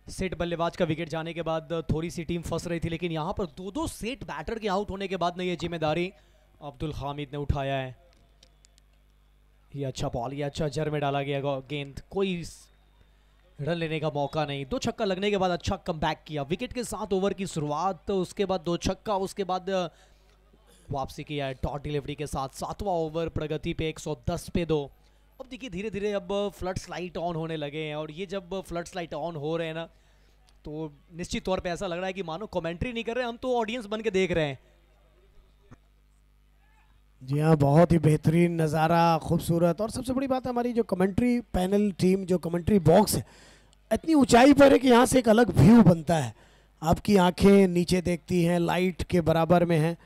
सेट बल्लेबाज का विकेट जाने के बाद थोड़ी सी टीम फंस रही थी, लेकिन यहाँ पर 2-2 सेट बैटर के आउट होने के बाद ये जिम्मेदारी अब्दुल हामिद ने उठाया है। ये अच्छा बॉल, ये अच्छा जर में डाला गया गेंद, कोई रन लेने का मौका नहीं। 2 छक्का लगने के बाद अच्छा कमबैक किया, विकेट के साथ ओवर की शुरुआत, तो उसके बाद 2 छक्का, उसके बाद वापसी किया है डॉट डिलीवरी के साथ। 7वां ओवर प्रगति पे 110 पे 2। अब देखिए धीरे धीरे अब फ्लड्स लाइट ऑन होने लगे हैं, और ये जब फ्लड्स लाइट ऑन हो रहे हैं ना, तो निश्चित तौर पे ऐसा लग रहा है कि मानो कमेंट्री नहीं कर रहे, हम तो ऑडियंस बन के देख रहे हैं। जी हाँ, बहुत ही बेहतरीन नज़ारा, खूबसूरत, और सबसे बड़ी बात हमारी जो कमेंट्री पैनल टीम, जो कमेंट्री बॉक्स है इतनी ऊंचाई पर है कि यहाँ से एक अलग व्यू बनता है, आपकी आंखें नीचे देखती हैं, लाइट के बराबर में हैं।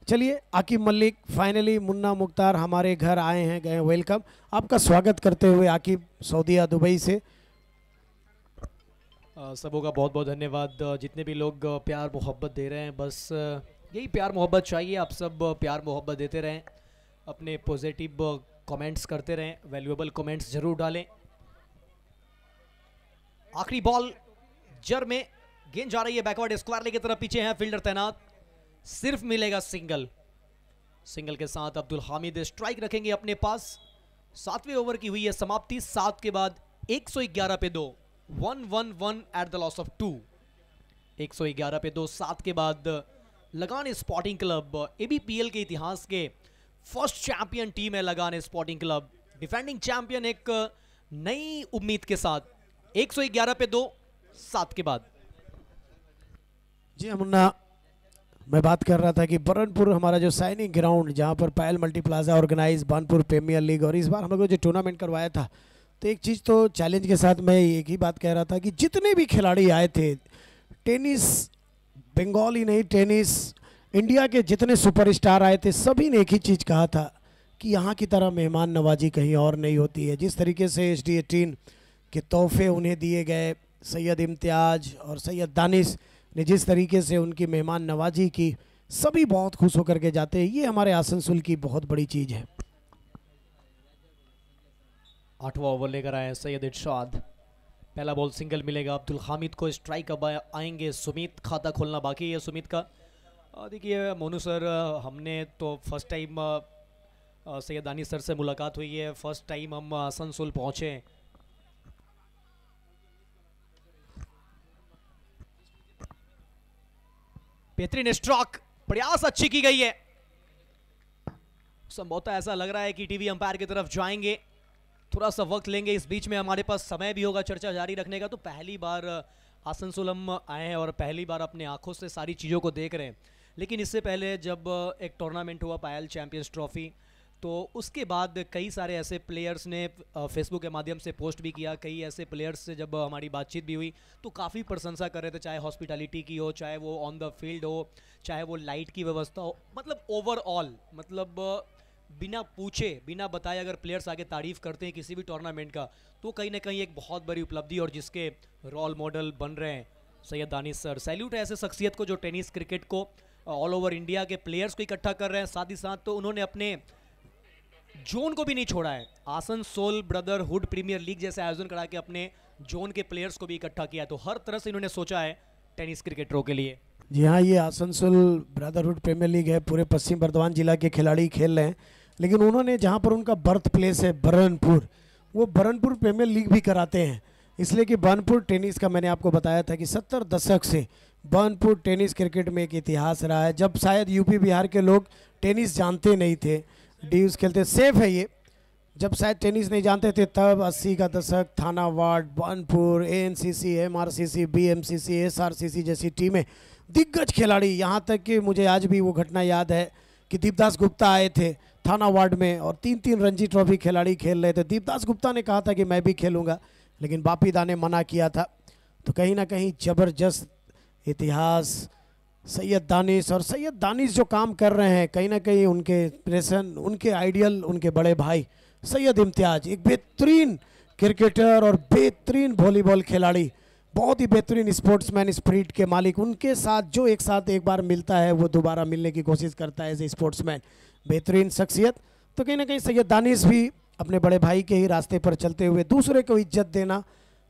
चलिए आकिब मलिक, फाइनली मुन्ना मुख्तार हमारे घर आए हैं, गए, वेलकम, आपका स्वागत करते हुए आकिब सऊदीया दुबई से। सबों का बहुत बहुत धन्यवाद, जितने भी लोग प्यार मोहब्बत दे रहे हैं, बस यही प्यार मोहब्बत चाहिए, आप सब प्यार मोहब्बत देते रहें, अपने पॉजिटिव कमेंट्स करते रहें, वैल्यूएबल कमेंट्स जरूर डालें। आखिरी बॉल जर में, गेंद जा रही है बैकवर्ड स्क्वायर की तरफ, पीछे हैं फील्डर तैनात, सिर्फ मिलेगा सिंगल। सिंगल के साथ अब्दुल हामिद स्ट्राइक रखेंगे अपने पास। 7वें ओवर की हुई है समाप्ति, 7 के बाद 111 पे 2, 1-1-1 एट द लॉस ऑफ 2। 111 पे 2, 7 के बाद लगान स्पोर्टिंग क्लब, एबीपीएल के इतिहास के फर्स्ट चैंपियन टीम है लगान स्पोर्टिंग क्लब, डिफेंडिंग चैंपियन, एक नई उम्मीद के साथ। 111 पे 2, 7 के बाद। जी मुन्ना, मैं बात कर रहा था कि बरनपुर हमारा जो साइनिंग ग्राउंड, जहाँ पर पायल मल्टीप्लाजा ऑर्गेनाइज बानपुर प्रीमियर लीग, और इस बार हम लोगों ने जो टूर्नामेंट करवाया था, तो एक चीज़ तो चैलेंज के साथ मैं एक ही बात कह रहा था कि जितने भी खिलाड़ी आए थे, टेनिस बंगाली नहीं, टेनिस इंडिया के जितने सुपरस्टार आए थे, सभी ने एक ही चीज़ कहा था कि यहाँ की तरह मेहमान नवाजी कहीं और नहीं होती है। जिस तरीके से SD18 के तोहफे उन्हें दिए गए, सैयद इम्तियाज और सैयद दानिश ने जिस तरीके से उनकी मेहमान नवाजी की, सभी बहुत खुश होकर के जाते हैं। ये हमारे आसनसोल की बहुत बड़ी चीज़ है। 8वां ओवर लेकर आए सैयद इरशाद, पहला बॉल सिंगल मिलेगा अब्दुल हामिद को, स्ट्राइक अब आएंगे सुमित, खाता खोलना बाकी है सुमित का। देखिए मोनू सर, हमने तो first time Syed Danish sir से मुलाकात हुई है, फर्स्ट टाइम हम आसनसोल पहुँचे। बेहतरीन स्ट्रोक, प्रयास अच्छी की गई है, संभवतः ऐसा लग रहा है कि टीवी अंपायर की तरफ जाएंगे, थोड़ा सा वक्त लेंगे, इस बीच में हमारे पास समय भी होगा चर्चा जारी रखने का। तो पहली बार आसनसोल हम आए हैं और पहली बार अपने आंखों से सारी चीज़ों को देख रहे हैं, लेकिन इससे पहले जब एक टूर्नामेंट हुआ पायल चैंपियंस ट्रॉफी, तो उसके बाद कई सारे ऐसे प्लेयर्स ने फेसबुक के माध्यम से पोस्ट भी किया, कई ऐसे प्लेयर्स से जब हमारी बातचीत भी हुई तो काफ़ी प्रशंसा कर रहे थे, चाहे हॉस्पिटैलिटी की हो, चाहे वो ऑन द फील्ड हो, चाहे वो लाइट की व्यवस्था हो, मतलब ओवरऑल, मतलब बिना पूछे बिना बताए अगर प्लेयर्स आगे तारीफ़ करते हैं किसी भी टूर्नामेंट का, तो कहीं ना कहीं एक बहुत बड़ी उपलब्धि और जिसके रोल मॉडल बन रहे हैं सैयद दानिश सर। सैल्यूट है ऐसे शख्सियत को जो टेनिस क्रिकेट को ऑल ओवर इंडिया के प्लेयर्स को इकट्ठा कर रहे हैं, साथ ही साथ तो उन्होंने अपने जोन को भी नहीं छोड़ा है, आसनसोल ब्रदरहुड प्रीमियर लीग जैसे आयोजन करा के अपने जोन के प्लेयर्स को भी इकट्ठा किया है, तो हर तरह से इन्होंने सोचा है टेनिस क्रिकेटरों के लिए। जी हाँ, ये आसनसोल ब्रदरहुड प्रीमियर लीग है, पूरे पश्चिम बर्धमान जिला के खिलाड़ी खेल रहे हैं, लेकिन उन्होंने जहाँ पर उनका बर्थ प्लेस है बरनपुर, वो बरनपुर प्रीमियर लीग भी कराते हैं, इसलिए कि बर्नपुर टेनिस का मैंने आपको बताया था कि 70 दशक से बर्नपुर टेनिस क्रिकेट में एक इतिहास रहा है, जब शायद यूपी बिहार के लोग टेनिस जानते नहीं थे, ड्यूज खेलते। सेफ है ये, जब शायद टेनिस नहीं जानते थे तब 80 का दशक थाना ward, Banpur, ANCC, MRCC, BMCC, SRCC जैसी टीमें, दिग्गज खिलाड़ी, यहाँ तक कि मुझे आज भी वो घटना याद है कि दीपदास गुप्ता आए थे थाना वार्ड में और 3-3 रणजी ट्रॉफी खिलाड़ी खेल रहे थे। दीपदास गुप्ता ने कहा था कि मैं भी खेलूँगा, लेकिन बापीदा ने मना किया था। तो कहीं ना कहीं ज़बरदस्त इतिहास सैयद दानिश, और सैयद दानिश जो काम कर रहे हैं कहीं ना कहीं उनके इंस्पिरेशन, उनके आइडियल, उनके बड़े भाई सैयद इम्तियाज, एक बेहतरीन क्रिकेटर और बेहतरीन वॉलीबॉल खिलाड़ी, बहुत ही बेहतरीन स्पोर्ट्समैन स्पिरिट के मालिक, उनके साथ जो एक साथ एक बार मिलता है वो दोबारा मिलने की कोशिश करता है एज ए स्पोर्ट्समैन, बेहतरीन शख्सियत। तो कहीं ना कहीं सैयद दानिश भी अपने बड़े भाई के ही रास्ते पर चलते हुए दूसरे को इज्जत देना,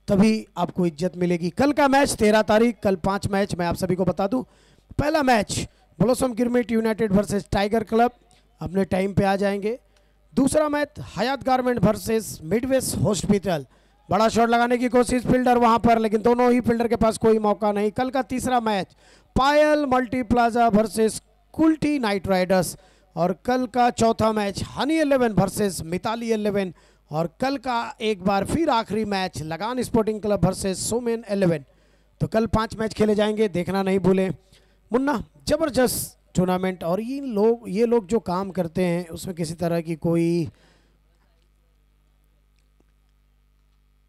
तभी आपको इज्जत मिलेगी। कल का मैच 13 तारीख, कल 5 मैच मैं आप सभी को बता दूं। पहला match blossom girmit United versus tiger club, अपने टाइम पे आ जाएंगे। दूसरा मैच हयात गारमेंट वर्सेस मिडवेस्ट हॉस्पिटल, बड़ा शॉट लगाने की कोशिश फील्डर वहां पर, लेकिन दोनों ही फील्डर के पास कोई मौका नहीं। कल का तीसरा match Payal multi plaza versus Kulti knight riders, और कल का चौथा मैच हनी 11 वर्सेस मिताली 11, और कल का एक बार फिर आखिरी मैच लगान स्पोर्टिंग क्लब वर्सेस सोमेन 11। तो कल 5 मैच खेले जाएंगे, देखना नहीं भूलें। मुन्ना, जबरदस्त टूर्नामेंट, और ये लोग जो काम करते हैं उसमें किसी तरह की कोई,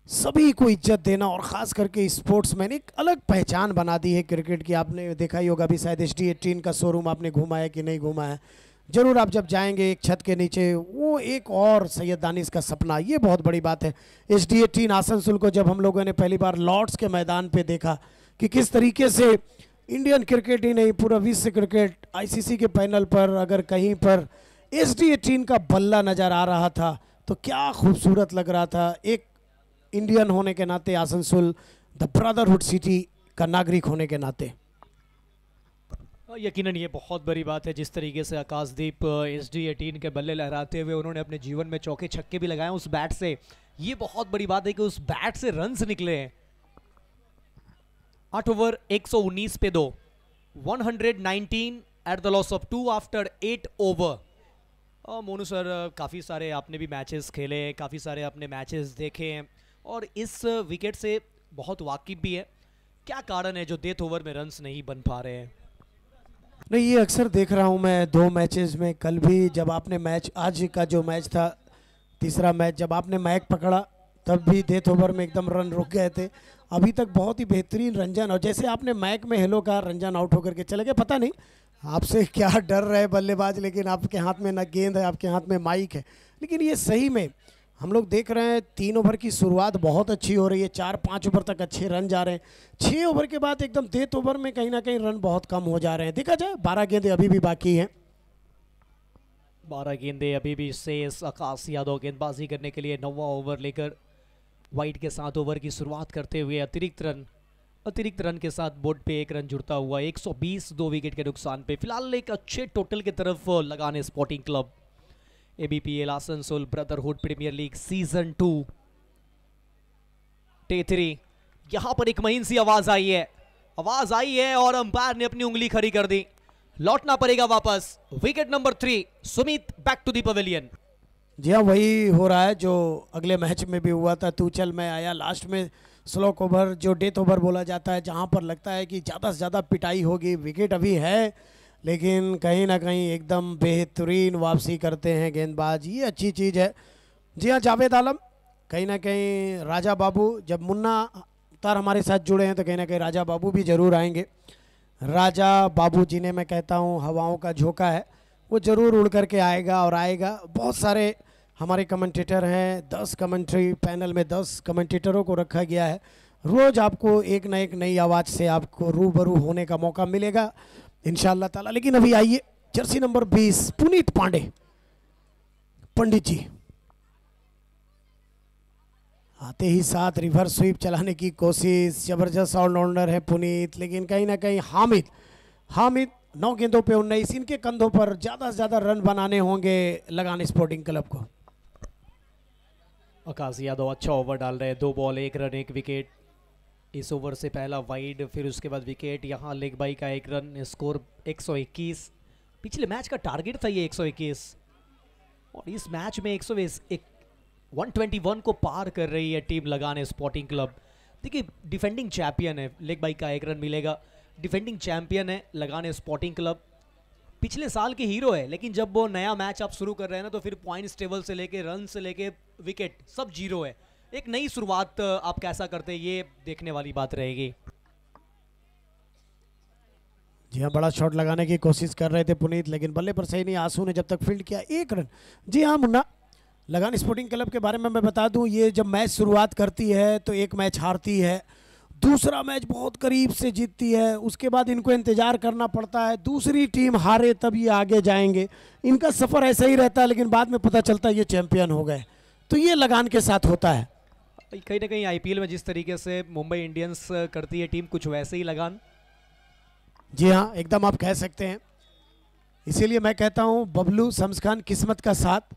सभी को इज्जत देना, और ख़ास करके स्पोर्ट्समैन एक अलग पहचान बना दी है क्रिकेट की। आपने देखा ही होगा अभी शायद SD18 का शोरूम आपने घूमा है कि नहीं घूमा है, जरूर आप जब जाएंगे एक छत के नीचे, वो एक और सैयद दानिश का सपना, ये बहुत बड़ी बात है। SD18 आसनसोल को जब हम लोगों ने पहली बार लॉर्ड्स के मैदान पे देखा कि किस तरीके से इंडियन क्रिकेट ही नहीं पूरा विश्व क्रिकेट ICC के पैनल पर अगर कहीं पर SD18 का बल्ला नज़र आ रहा था तो क्या खूबसूरत लग रहा था। एक इंडियन होने के नाते, आसनसोल द ब्रदरहुड सिटी का नागरिक होने के नाते, यकीनन ये बहुत बड़ी बात है। जिस तरीके से आकाशदीप SD18 के बल्ले लहराते हुए उन्होंने अपने जीवन में चौके छक्के भी लगाए उस बैट से, ये बहुत बड़ी बात है कि उस बैट से रन्स निकले हैं। 8 ओवर 119 पे 2, 119 at the loss of 2 after 8 over. Monu sir, काफ़ी सारे आपने भी मैचेस खेले, काफ़ी सारे आपने मैचेस देखे हैं और इस विकेट से बहुत वाकिफ भी है। क्या कारण है जो डेथ ओवर में रन्स नहीं बन पा रहे हैं? नहीं, ये अक्सर देख रहा हूँ मैं 2 मैचेस में। कल भी जब आपने मैच, आज का जो मैच था तीसरा मैच, जब आपने मैक पकड़ा तब भी डेथ ओवर में एकदम रन रुक गए थे। अभी तक बहुत ही बेहतरीन रंजन, और जैसे आपने मैक में हेलो कहा, रंजन आउट होकर के चले गए। पता नहीं आपसे क्या डर रहे बल्लेबाज, लेकिन आपके हाथ में ना गेंद है, आपके हाथ में माइक है। लेकिन ये सही में हम लोग देख रहे हैं 3 ओवर की शुरुआत बहुत अच्छी हो रही है, 4-5 ओवर तक अच्छे रन जा रहे हैं। 6 ओवर के बाद एकदम डेथ ओवर में कहीं ना कहीं रन बहुत कम हो जा रहे हैं। देखा जाए 12 गेंदें अभी भी बाकी हैं, 12 गेंदें अभी भी शेष। आकाश यादव गेंदबाजी करने के लिए 9वां ओवर लेकर वाइट के 7 ओवर की शुरुआत करते हुए अतिरिक्त रन के साथ बोर्ड पे 1 रन जुड़ता हुआ 120 2 विकेट के नुकसान पे फिलहाल एक अच्छे टोटल की तरफ लगाने sporting club. ABPL Asansol brotherhood premier league season 2 day 3। यहां पर एक महीन सी आवाज आई है और अंपायर ने अपनी उंगली खड़ी कर दी। लौटना पड़ेगा वापस। Wicket number 3, Sumit back to the pavilion. जी हाँ, वही हो रहा है जो अगले मैच में भी हुआ था। तू चल मैं आया, लास्ट में स्लोक ओवर जो डेथ ओवर बोला जाता है, जहां पर लगता है कि ज़्यादा से ज़्यादा पिटाई होगी। विकेट अभी है लेकिन कहीं ना कहीं एकदम बेहतरीन वापसी करते हैं गेंदबाज, ये अच्छी चीज़ है। जी हाँ, जावेद आलम, कहीं ना कहीं राजा बाबू, जब मुन्ना तार हमारे साथ जुड़े हैं तो कहीं ना कहीं राजा बाबू भी ज़रूर आएंगे। राजा बाबू जिन्हें मैं कहता हूँ हवाओं का झोंका है, वो ज़रूर उड़ करके आएगा और आएगा। बहुत सारे हमारे कमेंटेटर हैं, 10 कमेंट्री पैनल में 10 कमेंटेटरों को रखा गया है। रोज़ आपको एक न एक नई आवाज़ से आपको रूबरू होने का मौका मिलेगा इंशाअल्लाह ताला। लेकिन अभी आइए जर्सी नंबर 20 पुनीत पांडे, पंडित जी आते ही साथ रिवर्स स्वीप चलाने की कोशिश। जबरदस्त ऑलराउंडर है पुनीत, लेकिन कहीं ना कहीं हामिद 9 गेंदों पे 19, इनके कंधों पर ज़्यादा से ज़्यादा रन बनाने होंगे लगान स्पोर्टिंग क्लब को। आकाश यादव अच्छा ओवर डाल रहे हैं, 2 बॉल 1 रन 1 विकेट। इस ओवर से पहला वाइड, फिर उसके बाद विकेट। यहाँ लेग बाई का 1 रन, स्कोर 121। पिछले मैच का टारगेट था ये 121 और इस मैच में 121 को पार कर रही है टीम लगान स्पोर्टिंग क्लब। देखिए डिफेंडिंग चैंपियन है, लेग बाई का 1 रन मिलेगा। डिफेंडिंग चैंपियन है लगान स्पोर्टिंग क्लब, पिछले साल के हीरो है, लेकिन जब वो नया मैच आप शुरू कर रहे हैं ना तो फिर पॉइंट्स टेबल से लेके रन से लेके विकेट सब जीरो है। एक नई शुरुआत आप कैसा करते हैं ये देखने वाली बात रहेगी। जी हाँ, बड़ा शॉट लगाने की कोशिश कर रहे थे पुनीत, लेकिन बल्ले पर सही नहीं। आंसू ने जब तक फील्ड किया 1 रन। जी हाँ मुन्ना, लगान स्पोर्टिंग क्लब के बारे में मैं बता दूं, ये जब मैच शुरुआत करती है तो एक मैच हारती है, दूसरा मैच बहुत करीब से जीतती है, उसके बाद इनको इंतजार करना पड़ता है दूसरी टीम हारे तब ये आगे जाएंगे। इनका सफ़र ऐसा ही रहता है, लेकिन बाद में पता चलता है ये चैंपियन हो गए। तो ये लगान के साथ होता है। कहीं ना कहीं आईपीएल में जिस तरीके से मुंबई इंडियंस करती है टीम, कुछ वैसे ही लगान। जी हाँ, एकदम आप कह सकते हैं। इसीलिए मैं कहता हूँ बबलू शम्स खान किस्मत का साथ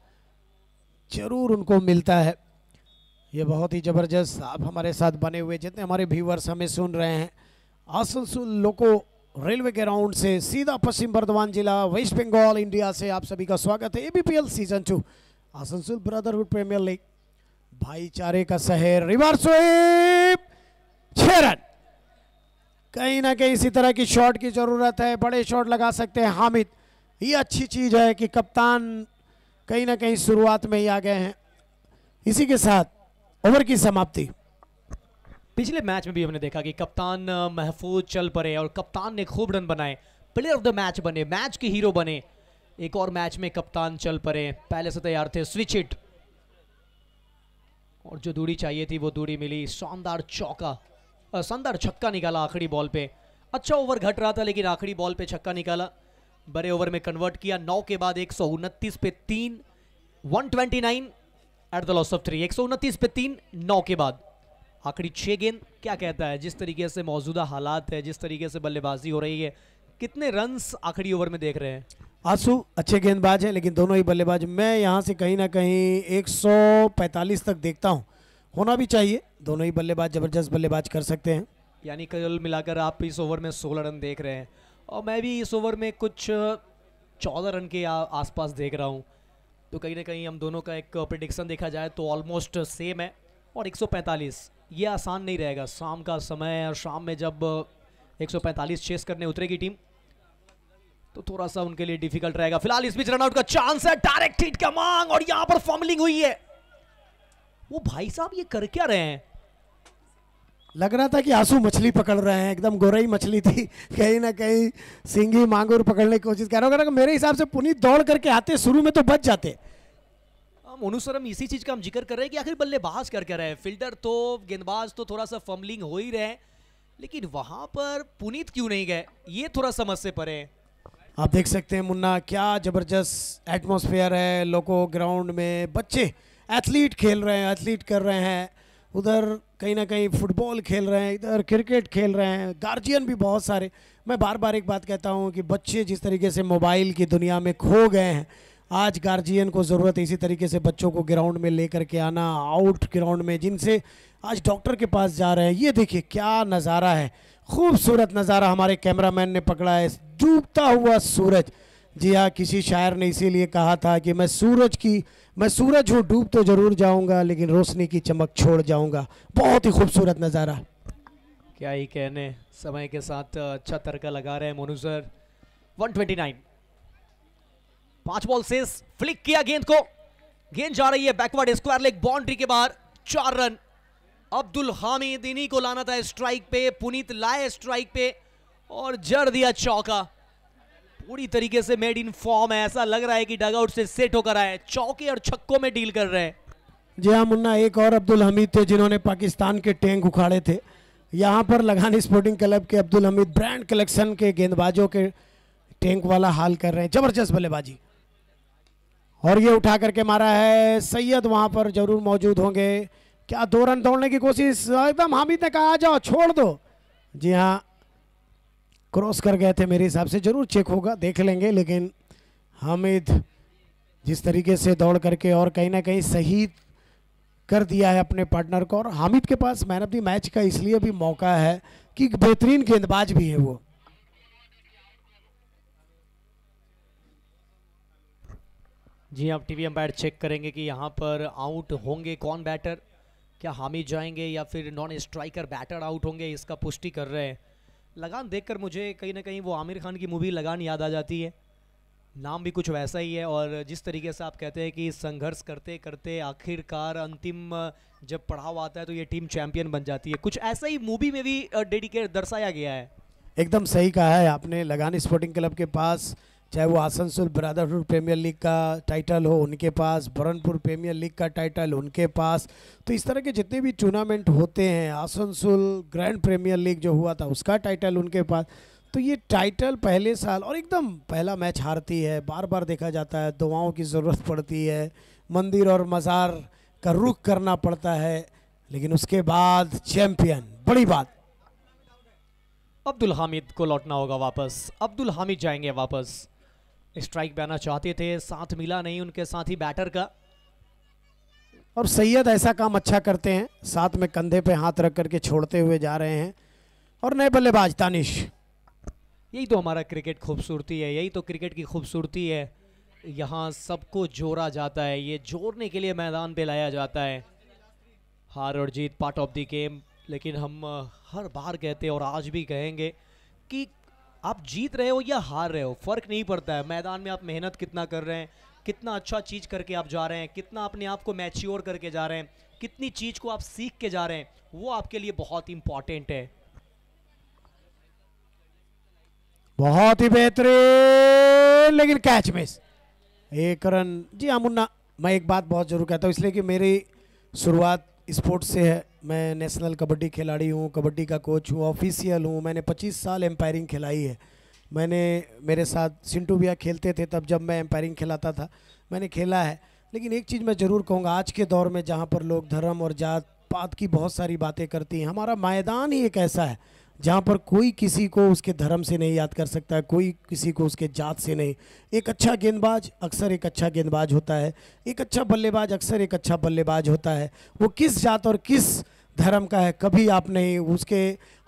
जरूर उनको मिलता है। ये बहुत ही ज़बरदस्त आप हमारे साथ बने हुए, जितने हमारे व्यूवर्स हमें सुन रहे हैं, आसनसोल लोको रेलवे ग्राउंड से सीधा पश्चिम बर्धमान जिला वेस्ट बंगाल इंडिया से आप सभी का स्वागत है। ABPL season 2 Asansol brotherhood premier league, भाईचारे का शहर। रिवर्स स्वीप, 6 रन। कहीं ना कहीं इसी तरह की शॉट की जरूरत है, बड़े शॉट लगा सकते हैं हामिद। ये अच्छी चीज है कि कप्तान कहीं ना कहीं शुरुआत में ही आ गए हैं। इसी के साथ ओवर की समाप्ति। पिछले मैच में भी हमने देखा कि कप्तान महफूज चल पड़े और कप्तान ने खूब रन बनाए, प्लेयर ऑफ द मैच बने, मैच के हीरो बने। एक और मैच में कप्तान चल पड़े, पहले से तैयार थे, स्विच हिट और जो दूरी चाहिए थी वो दूरी मिली। शानदार चौका, शानदार छक्का निकाला आखिरी बॉल पे। अच्छा ओवर घट रहा था लेकिन आखिरी बॉल पे छक्का निकाला, बड़े ओवर में कन्वर्ट किया। 9 के बाद 129 पे 3, 129 एट द लॉस ऑफ 3। 129 पे 3 9 के बाद आखिरी 6 गेंद। क्या कहता है, जिस तरीके से मौजूदा हालात है, जिस तरीके से बल्लेबाजी हो रही है, कितने रन्स आखिरी ओवर में देख रहे हैं? आंसू अच्छे गेंदबाज हैं, लेकिन दोनों ही बल्लेबाज, मैं यहाँ से कहीं ना कहीं 145 तक देखता हूँ, होना भी चाहिए। दोनों ही बल्लेबाज जबरदस्त बल्लेबाज कर सकते हैं। यानी कुल मिलाकर आप इस ओवर में 16 रन देख रहे हैं और मैं भी इस ओवर में कुछ 14 रन के आसपास देख रहा हूँ। तो कहीं ना कहीं हम दोनों का एक प्रेडिक्शन देखा जाए तो ऑलमोस्ट सेम है। और 145 ये आसान नहीं रहेगा, शाम का समय है और शाम में जब 145 चेस करने उतरेगी टीम तो थोड़ा सा उनके लिए डिफिकल्ट रहेगा। फिलहाल इस बीच रनआउट का चांस है, डायरेक्ट हिट का मांग और यहां पर फॉर्मलिंग हुई है। वो भाई साहब ये कर क्या रहे हैं? लग रहा था कि आंसू मछली पकड़ रहे हैं, एकदम गोरई मछली थी, कहीं ना कहीं सिंगी मांगुर पकड़ने की कोशिश कर रहा हूँ। मेरे हिसाब से पुनीत दौड़ करके आते शुरू में तो बच जाते। मोनू सर, हम इसी चीज का हम जिक्र कर रहे हैं कि आखिर बल्लेबाज कर क्या रहे हैं। फील्डर तो, गेंदबाज तो थोड़ा सा फंबलिंग हो ही रहे हैं, लेकिन वहां पर पुनीत क्यों नहीं गए, ये थोड़ा समझ से परे है। आप देख सकते हैं मुन्ना, क्या जबरदस्त एटमॉस्फेयर है लोको ग्राउंड में। बच्चे एथलीट खेल रहे हैं, एथलीट कर रहे हैं, उधर कहीं ना कहीं फुटबॉल खेल रहे हैं, इधर क्रिकेट खेल रहे हैं, गार्जियन भी बहुत सारे। मैं बार बार एक बात कहता हूं कि बच्चे जिस तरीके से मोबाइल की दुनिया में खो गए हैं, आज गार्जियन को ज़रूरत है इसी तरीके से बच्चों को ग्राउंड में लेकर के आना, आउट ग्राउंड में, जिनसे आज डॉक्टर के पास जा रहे हैं। ये देखिए क्या नज़ारा है, खूबसूरत नज़ारा हमारे कैमरामैन ने पकड़ा है, डूबता हुआ सूरज। जी हाँ, किसी शायर ने इसीलिए कहा था कि मैं सूरज हूँ, डूब तो जरूर जाऊंगा लेकिन रोशनी की चमक छोड़ जाऊंगा। बहुत ही खूबसूरत नज़ारा। क्या ही कहने, समय के साथ अच्छा तड़का लगा रहे हैं मोनू सर। 129, 5 बॉल से फ्लिक किया गेंद को, गेंद जा रही है बैकवर्ड स्क्वायर लेग बाउंड्री के बाहर। 4 रन। अब्दुल हामिद इन्हीं को लाना था स्ट्राइक पे, पुनीत लाए स्ट्राइक पे और जड़ दिया चौका। पूरी तरीके से मेड इन फॉर्म है, ऐसा लग रहा है कि डगआउट से सेट होकर आए, चौके और छक्कों में डील कर रहे हैं। जी हाँ मुन्ना, एक और अब्दुल हमीद थे जिन्होंने पाकिस्तान के टैंक उखाड़े थे। यहाँ पर लगान स्पोर्टिंग क्लब के अब्दुल हमीद ब्रांड कलेक्शन के गेंदबाजों के टैंक वाला हाल कर रहे हैं। जबरदस्त बल्लेबाजी, और ये उठा करके मारा है। सैयद वहां पर जरूर मौजूद होंगे। क्या 2 रन दौड़ने की कोशिश, एकदम हामिद ने कहा आ जाओ छोड़ दो। जी हाँ, क्रॉस कर गए थे, मेरे हिसाब से जरूर चेक होगा, देख लेंगे। लेकिन हामिद जिस तरीके से दौड़ करके और कहीं ना कहीं सही कर दिया है अपने पार्टनर को, और हामिद के पास मैन ऑफ द मैच का इसलिए भी मौका है कि बेहतरीन गेंदबाज भी है वो। जी, आप टीवी अंपायर चेक करेंगे कि यहाँ पर आउट होंगे कौन बैटर, क्या हामिद जाएंगे या फिर नॉन स्ट्राइकर बैटर आउट होंगे, इसका पुष्टि कर रहे हैं। लगान देखकर मुझे कहीं ना कहीं वो आमिर खान की मूवी लगान याद आ जाती है। नाम भी कुछ वैसा ही है, और जिस तरीके से आप कहते हैं कि संघर्ष करते करते आखिरकार अंतिम जब पड़ाव आता है तो ये टीम चैंपियन बन जाती है, कुछ ऐसा ही मूवी में भी डेडिकेट दर्शाया गया है। एकदम सही कहा है आपने। लगान स्पोर्टिंग क्लब के पास चाहे वो आसनसोल ब्रदरहुड प्रीमियर लीग का टाइटल हो उनके पास, बरनपुर प्रीमियर लीग का टाइटल उनके पास, तो इस तरह के जितने भी टूर्नामेंट होते हैं, आसनसोल ग्रैंड प्रीमियर लीग जो हुआ था उसका टाइटल उनके पास, तो ये टाइटल पहले साल और एकदम पहला मैच हारती है, बार बार देखा जाता है, दुआओं की ज़रूरत पड़ती है, मंदिर और मज़ार का रुख करना पड़ता है, लेकिन उसके बाद चैंपियन, बड़ी बात। अब्दुल हामिद को लौटना होगा वापस, अब्दुल हामिद जाएंगे वापस। स्ट्राइक पे आना चाहते थे, साथ मिला नहीं उनके साथ ही बैटर का। और सैयद ऐसा काम अच्छा करते हैं, साथ में कंधे पे हाथ रख करके छोड़ते हुए जा रहे हैं। और नए बल्लेबाज तानिश। यही तो हमारा क्रिकेट खूबसूरती है, यही तो क्रिकेट की खूबसूरती है। यहाँ सबको जोड़ा जाता है, ये जोड़ने के लिए मैदान पे लाया जाता है। हार और जीत पार्ट ऑफ द गेम, लेकिन हम हर बार कहते हैं और आज भी कहेंगे कि आप जीत रहे हो या हार रहे हो फ़र्क नहीं पड़ता है। मैदान में आप मेहनत कितना कर रहे हैं, कितना अच्छा चीज़ करके आप जा रहे हैं, कितना अपने आप को मैच्योर करके जा रहे हैं, कितनी चीज़ को आप सीख के जा रहे हैं, वो आपके लिए बहुत इंपॉर्टेंट है। बहुत ही बेहतरीन, लेकिन कैच मिस, एक रन। जी हाँ मुन्ना, मैं एक बात बहुत जरूर कहता हूँ, इसलिए कि मेरी शुरुआत स्पोर्ट्स से है। मैं नेशनल कबड्डी खिलाड़ी हूँ, कबड्डी का कोच हूँ, ऑफिशियल हूँ। मैंने 25 साल एम्पायरिंग खिलाई है। मैंने, मेरे साथ सिंटू भैया खेलते थे तब जब मैं एम्पायरिंग खिलाता था, मैंने खेला है। लेकिन एक चीज़ मैं ज़रूर कहूँगा, आज के दौर में जहाँ पर लोग धर्म और जात पात की बहुत सारी बातें करती हैं, हमारा मैदान ही एक ऐसा है जहाँ पर कोई किसी को उसके धर्म से नहीं याद कर सकता है, कोई किसी को उसके जात से नहीं। एक अच्छा गेंदबाज अक्सर एक अच्छा गेंदबाज होता है, एक अच्छा बल्लेबाज अक्सर एक अच्छा बल्लेबाज होता है। वो किस जात और किस धर्म का है कभी आप नहीं उसके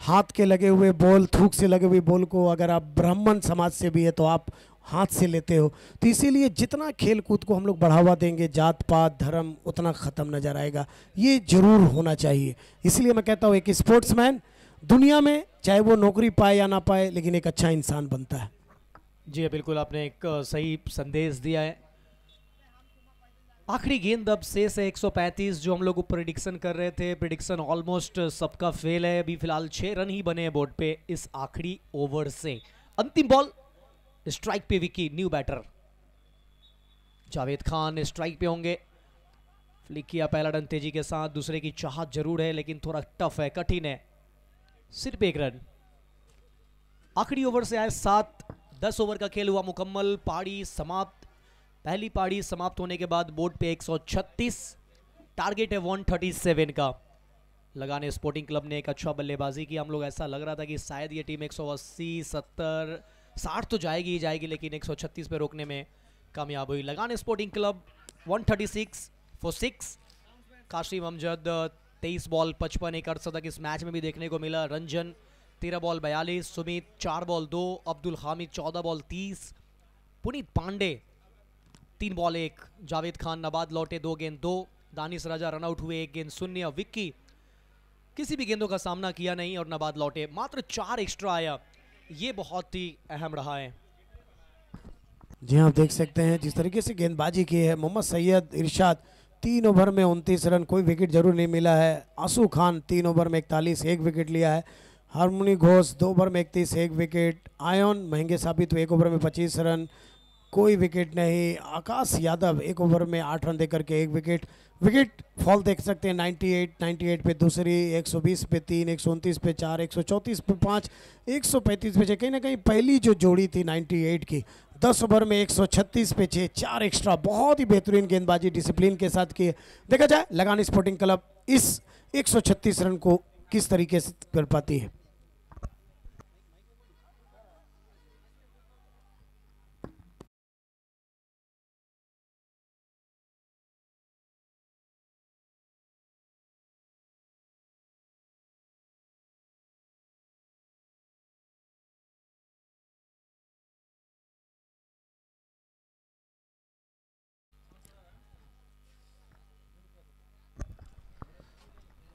हाथ के लगे हुए बॉल, थूक से लगे हुए बॉल को अगर आप ब्राह्मण समाज से भी है तो आप हाथ से लेते हो। तो इसीलिए जितना खेल कूद को हम लोग बढ़ावा देंगे, जात पात धर्म उतना ख़त्म नज़र आएगा। ये ज़रूर होना चाहिए। इसलिए मैं कहता हूँ एक स्पोर्ट्समैन दुनिया में चाहे वो नौकरी पाए या ना पाए, लेकिन एक अच्छा इंसान बनता है। जी बिल्कुल, आपने एक सही संदेश दिया है। आखिरी गेंद अब शेष है 135, जो हम लोग प्रेडिक्शन कर रहे थे, प्रेडिक्शन ऑलमोस्ट सबका फेल है। अभी फिलहाल 6 रन ही बने हैं बोर्ड पे इस आखिरी ओवर से। अंतिम बॉल, स्ट्राइक पे Vicky, new batter Javed Khan strike पे होंगे। फ्लिक किया पहला रन तेजी के साथ, दूसरे की चाहत जरूर है लेकिन थोड़ा टफ है, कठिन है। सिर्फ एक रन। आखिरी ओवर से आए 7, 10 ओवर का खेल हुआ मुकम्मल, पारी समाप्त। पहली पारी समाप्त होने के बाद बोर्ड पे 136, टारगेट है 137 का। लगाने स्पोर्टिंग क्लब ने एक अच्छा बल्लेबाजी की, हम लोग ऐसा लग रहा था कि शायद ये टीम 180, 70, 60 तो जाएगी ही जाएगी, लेकिन 136 पे रोकने में कामयाब हुई। लगाने sporting club 136 for 6। Kasim Amjad 23 ball 55, एक अर्धशतक इस मैच में भी देखने को मिला। Ranjan 13 ball 42, Sumit 4 ball 2, Abdul Hamid 14 ball 30, Puneet Pandey 3 ball 1, Javed Khan नबाद लौटे 2 गेंद 2, दानिश राजा रनआउट हुए 1 गेंद 0, विक्की किसी भी गेंदों का सामना किया नहीं और नबाद लौटे, मात्र 4 एक्स्ट्रा आया। ये बहुत ही अहम रहा है। जी हाँ, आप देख सकते हैं जिस तरीके से गेंदबाजी की है मोहम्मद सैयद इरशाद। 3 ओवर में 29 रन, कोई विकेट जरूर नहीं मिला है। आंसू खान 3 ओवर में 41, 1 विकेट लिया है। हारमोनी घोष 2 ओवर में 31, 1 विकेट। आयन महंगे साबित हुए 1 ओवर में 25 रन, कोई विकेट नहीं। आकाश यादव 1 ओवर में 8 रन देकर के 1 विकेट। विकेट फॉल देख सकते हैं 98 पे दूसरी, 120 पे 3, 129 पे 4, 134 पे 5, 135 पे 6। कहीं ना कहीं पहली जो जोड़ी थी 98 की, 10 ओवर में 136 पे 6, 4 एक्स्ट्रा। बहुत ही बेहतरीन गेंदबाजी डिसिप्लिन के साथ की। देखा जाए लगान स्पोर्टिंग क्लब इस 136 रन को किस तरीके से कर पाती है।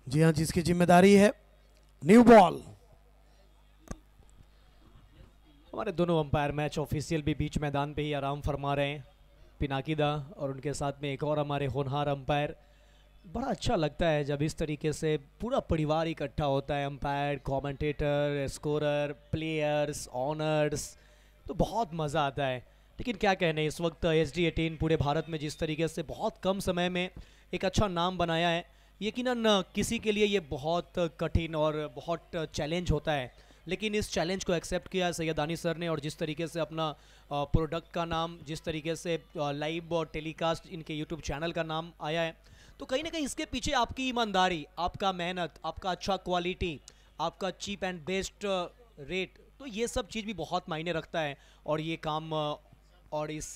जी हाँ, जिसकी जिम्मेदारी है न्यू बॉल। हमारे दोनों अंपायर मैच ऑफिशियल भी बीच मैदान पे ही आराम फरमा रहे हैं, पिनाकीदा और उनके साथ में एक और हमारे होनहार अंपायर। बड़ा अच्छा लगता है जब इस तरीके से पूरा परिवार इकट्ठा होता है, umpire, commentator, scorer, players, honours, तो बहुत मज़ा आता है। लेकिन क्या कहने, इस वक्त SD18 पूरे भारत में जिस तरीके से बहुत कम समय में एक अच्छा नाम बनाया है, यकीनन किसी के लिए ये बहुत कठिन और बहुत चैलेंज होता है, लेकिन इस चैलेंज को एक्सेप्ट किया सैयदानी सर ने, और जिस तरीके से अपना प्रोडक्ट का नाम, जिस तरीके से लाइव और टेलीकास्ट इनके यूट्यूब चैनल का नाम आया है, तो कहीं ना कहीं इसके पीछे आपकी ईमानदारी, आपका मेहनत, आपका अच्छा क्वालिटी, आपका चीप एंड बेस्ट रेट, तो ये सब चीज़ भी बहुत मायने रखता है। और ये काम और इस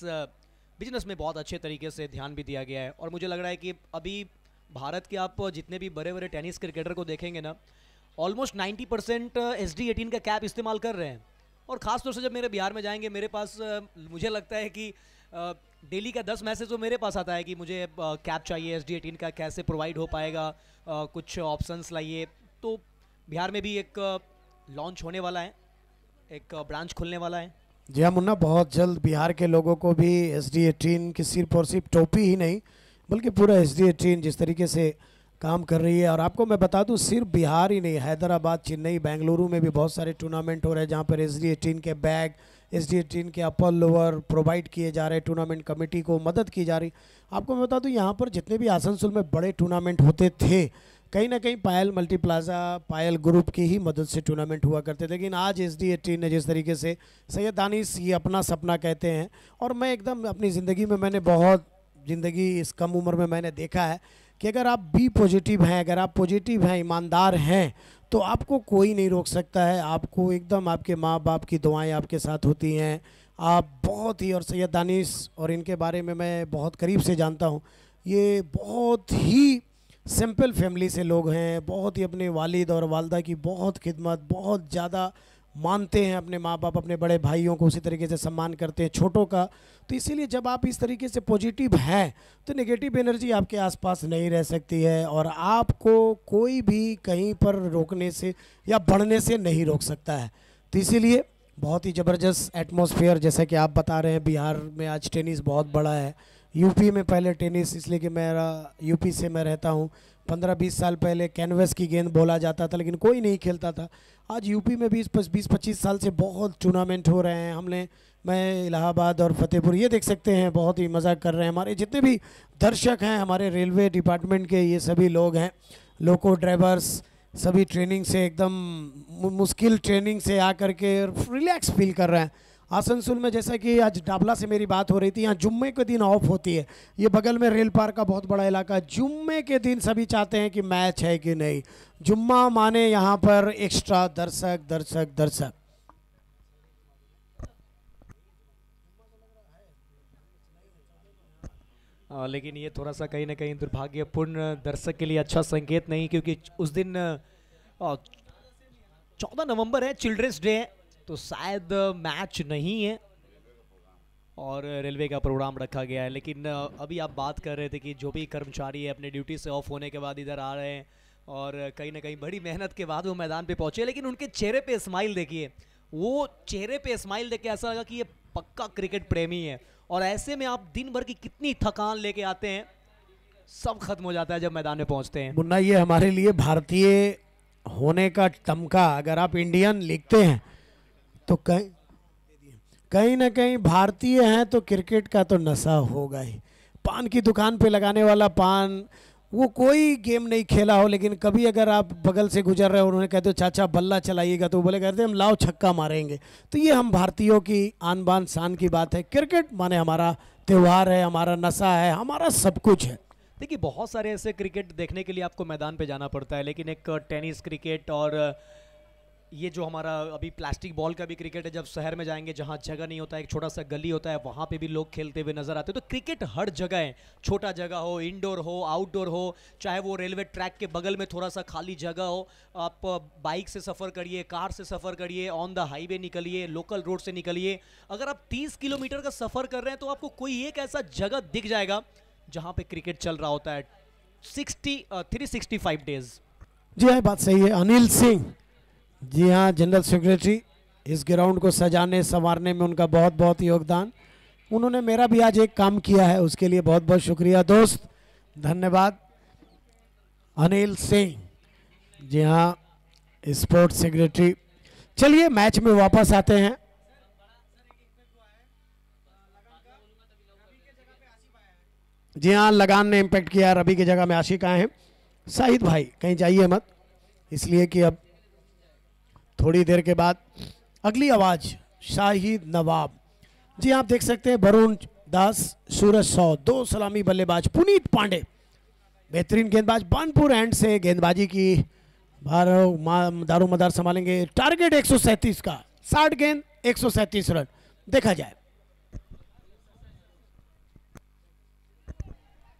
बिजनेस में बहुत अच्छे तरीके से ध्यान भी दिया गया है। और मुझे लग रहा है कि अभी भारत के आप जितने भी बड़े बड़े टेनिस क्रिकेटर को देखेंगे ना, ऑलमोस्ट 90% SD18 का कैप इस्तेमाल कर रहे हैं। और ख़ास तौर से जब मेरे बिहार में जाएंगे, मेरे पास मुझे लगता है कि डेली का 10 मैसेज तो मेरे पास आता है कि मुझे कैप चाहिए SD18 का, कैसे प्रोवाइड हो पाएगा, कुछ ऑप्शंस लाइए। तो बिहार में भी एक लॉन्च होने वाला है, एक ब्रांच खुलने वाला है। जी हाँ मुन्ना, बहुत जल्द बिहार के लोगों को भी SD18 की सिर्फ और सिर्फ टोपी ही नहीं बल्कि पूरा SD18 जिस तरीके से काम कर रही है। और आपको मैं बता दूं, सिर्फ बिहार ही नहीं, हैदराबाद, चेन्नई, बेंगलुरु में भी बहुत सारे टूर्नामेंट हो रहे हैं जहां पर SD18 के बैग, SD18 के अपर लोअर प्रोवाइड किए जा रहे हैं, टूर्नामेंट कमेटी को मदद की जा रही। आपको मैं बता दूं, यहाँ पर जितने भी आसनसोल में बड़े टूर्नामेंट होते थे, कहीं ना कहीं पायल मल्टीप्लाजा, पायल ग्रुप की ही मदद से टूर्नामेंट हुआ करते थे। लेकिन आज SD18 ने जिस तरीके से, सैयद दानिश ये अपना सपना कहते हैं, और मैं एकदम अपनी ज़िंदगी में, मैंने बहुत ज़िंदगी इस कम उम्र में मैंने देखा है कि अगर आप बी पॉजिटिव हैं, अगर आप पॉजिटिव हैं, ईमानदार हैं, तो आपको कोई नहीं रोक सकता है। आपको एकदम आपके माँ बाप की दुआएं आपके साथ होती हैं। आप बहुत ही, और सैयद दानिश और इनके बारे में मैं बहुत करीब से जानता हूँ, ये बहुत ही सिंपल फैमिली से लोग हैं, बहुत ही अपने वालिद और वालदा की बहुत खिदमत, बहुत ज़्यादा मानते हैं अपने माँ बाप, अपने बड़े भाइयों को उसी तरीके से सम्मान करते हैं, छोटों का। तो इसीलिए जब आप इस तरीके से पॉजिटिव हैं तो नेगेटिव एनर्जी आपके आसपास नहीं रह सकती है, और आपको कोई भी कहीं पर रोकने से या बढ़ने से नहीं रोक सकता है। तो इसीलिए बहुत ही ज़बरदस्त एटमॉस्फेयर, जैसा कि आप बता रहे हैं, बिहार में आज टेनिस बहुत बड़ा है। यूपी में पहले टेनिस, इसलिए कि मेरा यूपी से मैं रहता हूँ, 15-20 साल पहले कैनवस की गेंद बोला जाता था लेकिन कोई नहीं खेलता था। आज यूपी में 20-25 साल से बहुत टूर्नामेंट हो रहे हैं। मैं इलाहाबाद और फतेहपुर, ये देख सकते हैं, बहुत ही मज़ा कर रहे हैं। हमारे जितने भी दर्शक हैं, हमारे रेलवे डिपार्टमेंट के ये सभी लोग हैं, लोको ड्राइवर्स, सभी ट्रेनिंग से एकदम मुश्किल ट्रेनिंग से आकर के रिलैक्स फील कर रहे हैं। आसनसोल में, जैसा कि आज डाबला से मेरी बात हो रही थी, यहाँ जुम्मे के दिन ऑफ होती है। ये बगल में रेल पार का बहुत बड़ा इलाका, जुम्मे के दिन सभी चाहते हैं कि मैच है कि नहीं। जुम्मा माने यहाँ पर एक्स्ट्रा दर्शक दर्शक दर्शक। लेकिन ये थोड़ा सा कहीं ना कहीं दुर्भाग्यपूर्ण दर्शक के लिए अच्छा संकेत नहीं, क्योंकि उस दिन 14 नवंबर है, चिल्ड्रंस डे है, तो शायद मैच नहीं है और रेलवे का प्रोग्राम रखा गया है। लेकिन अभी आप बात कर रहे थे कि जो भी कर्मचारी है अपने ड्यूटी से ऑफ होने के बाद इधर आ रहे हैं और कहीं ना कहीं बड़ी मेहनत के बाद वो मैदान पे पहुंचे, लेकिन उनके चेहरे पे स्माइल देखिए, वो चेहरे पे स्माइल देख के ऐसा लगा कि ये पक्का क्रिकेट प्रेमी है। और ऐसे में आप दिन भर की कितनी थकान लेके आते हैं, सब खत्म हो जाता है जब मैदान में पहुंचते हैं। मुन्ना, ये हमारे लिए भारतीय होने का तमका, अगर आप इंडियन लिखते हैं तो कहीं ना कहीं भारतीय हैं तो क्रिकेट का तो नशा होगा ही। पान की दुकान पे लगाने वाला पान, वो कोई गेम नहीं खेला हो, लेकिन कभी अगर आप बगल से गुजर रहे हो, उन्होंने कहते हो चाचा बल्ला चलाइएगा, तो वो बोले कहते हम लाओ छक्का मारेंगे। तो ये हम भारतीयों की आन बान शान की बात है। क्रिकेट माने हमारा त्यौहार है, हमारा नशा है, हमारा सब कुछ है। देखिए, बहुत सारे ऐसे क्रिकेट देखने के लिए आपको मैदान पे जाना पड़ता है, लेकिन एक टेनिस क्रिकेट और ये जो हमारा अभी प्लास्टिक बॉल का भी क्रिकेट है, जब शहर में जाएंगे जहाँ जगह नहीं होता है, एक छोटा सा गली होता है, वहाँ पे भी लोग खेलते हुए नजर आते हैं। तो क्रिकेट हर जगह है, छोटा जगह हो, इंडोर हो, आउटडोर हो, चाहे वो रेलवे ट्रैक के बगल में थोड़ा सा खाली जगह हो, आप बाइक से सफ़र करिए, कार से सफ़र करिए, ऑन द हाईवे निकलिए, लोकल रोड से निकलिए, अगर आप 30 किलोमीटर का सफ़र कर रहे हैं तो आपको कोई एक ऐसा जगह दिख जाएगा जहाँ पे क्रिकेट चल रहा होता है 365 डेज। जी हाँ, बात सही है। अनिल सिंह, जी हाँ, जनरल सेक्रेटरी, इस ग्राउंड को सजाने संवारने में उनका बहुत बहुत योगदान। उन्होंने मेरा भी आज एक काम किया है, उसके लिए बहुत बहुत शुक्रिया दोस्त, धन्यवाद। अनिल सिंह, जी हाँ, स्पोर्ट्स सेक्रेटरी। चलिए मैच में वापस आते हैं। जी हाँ, लगान ने इम्पैक्ट किया, रवि की जगह में आशिक आए हैं। शाहिद भाई कहीं जाइए मत, इसलिए कि अब थोड़ी देर के बाद अगली आवाज शाहिद नवाब। जी आप देख सकते हैं वरुण दास, सूरज सौ, दो सलामी बल्लेबाज, पुनीत पांडे बेहतरीन गेंदबाज, बानपुर एंड से गेंदबाजी की दारो मदार संभालेंगे। टारगेट 137 का, 60 गेंद 137 रन। देखा जाए।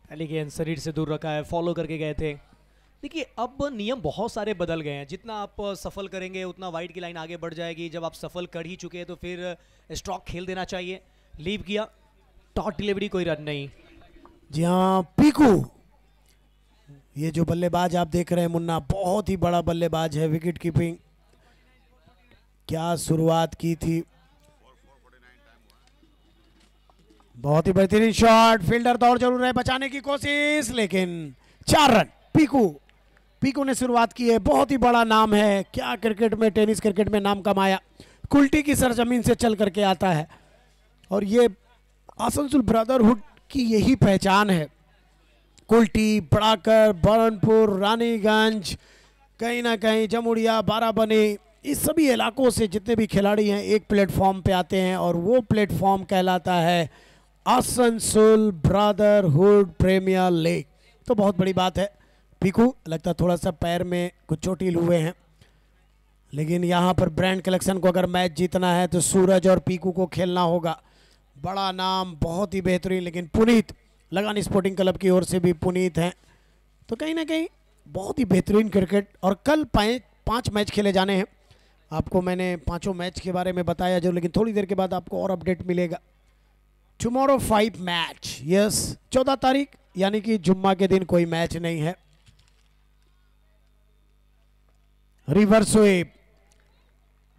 पहली गेंद शरीर से दूर रखा है, फॉलो करके गए थे। देखिए अब नियम बहुत सारे बदल गए हैं, जितना आप सफल करेंगे उतना वाइड की लाइन आगे बढ़ जाएगी। जब आप सफल कर ही चुके हैं तो फिर स्ट्रोक खेल देना चाहिए। लीव किया, टॉट डिलीवरी, कोई रन नहीं। जी हाँ, पीकू, ये जो बल्लेबाज आप देख रहे हैं मुन्ना, बहुत ही बड़ा बल्लेबाज है, विकेट कीपिंग। क्या शुरुआत की थी, बहुत ही बेहतरीन शॉट। फील्डर दौड़ जरूर है, बचाने की कोशिश, लेकिन 4 रन। पीकू ने शुरुआत की है, बहुत ही बड़ा नाम है, क्या क्रिकेट में, टेनिस क्रिकेट में नाम कमाया। कुल्टी की सरजमीन से चल करके आता है और ये आसनसोल ब्रदरहुड की यही पहचान है। कुल्टी, बड़ाकर, बरनपुर, रानीगंज, कहीं ना कहीं जमुड़िया, बाराबनी, इस सभी इलाकों से जितने भी खिलाड़ी हैं एक प्लेटफॉर्म पे आते हैं और वो प्लेटफॉर्म कहलाता है आसनसोल ब्रदरहुड प्रीमियर लीग। तो बहुत बड़ी बात है। पीकू लगता थोड़ा सा पैर में कुछ चोटिल हुए हैं, लेकिन यहाँ पर ब्रांड कलेक्शन को अगर मैच जीतना है तो सूरज और पीकू को खेलना होगा। बड़ा नाम, बहुत ही बेहतरीन। लेकिन पुनीत, लगान स्पोर्टिंग क्लब की ओर से भी पुनीत हैं, तो कहीं ना कहीं बहुत ही बेहतरीन क्रिकेट। और कल 5 मैच खेले जाने हैं। आपको मैंने 5 मैच के बारे में बताया जो, लेकिन थोड़ी देर के बाद आपको और अपडेट मिलेगा। टुमारो 5 मैच, यस, 14 तारीख यानी कि जुम्मा के दिन कोई मैच नहीं है। रिवर्स स्वीप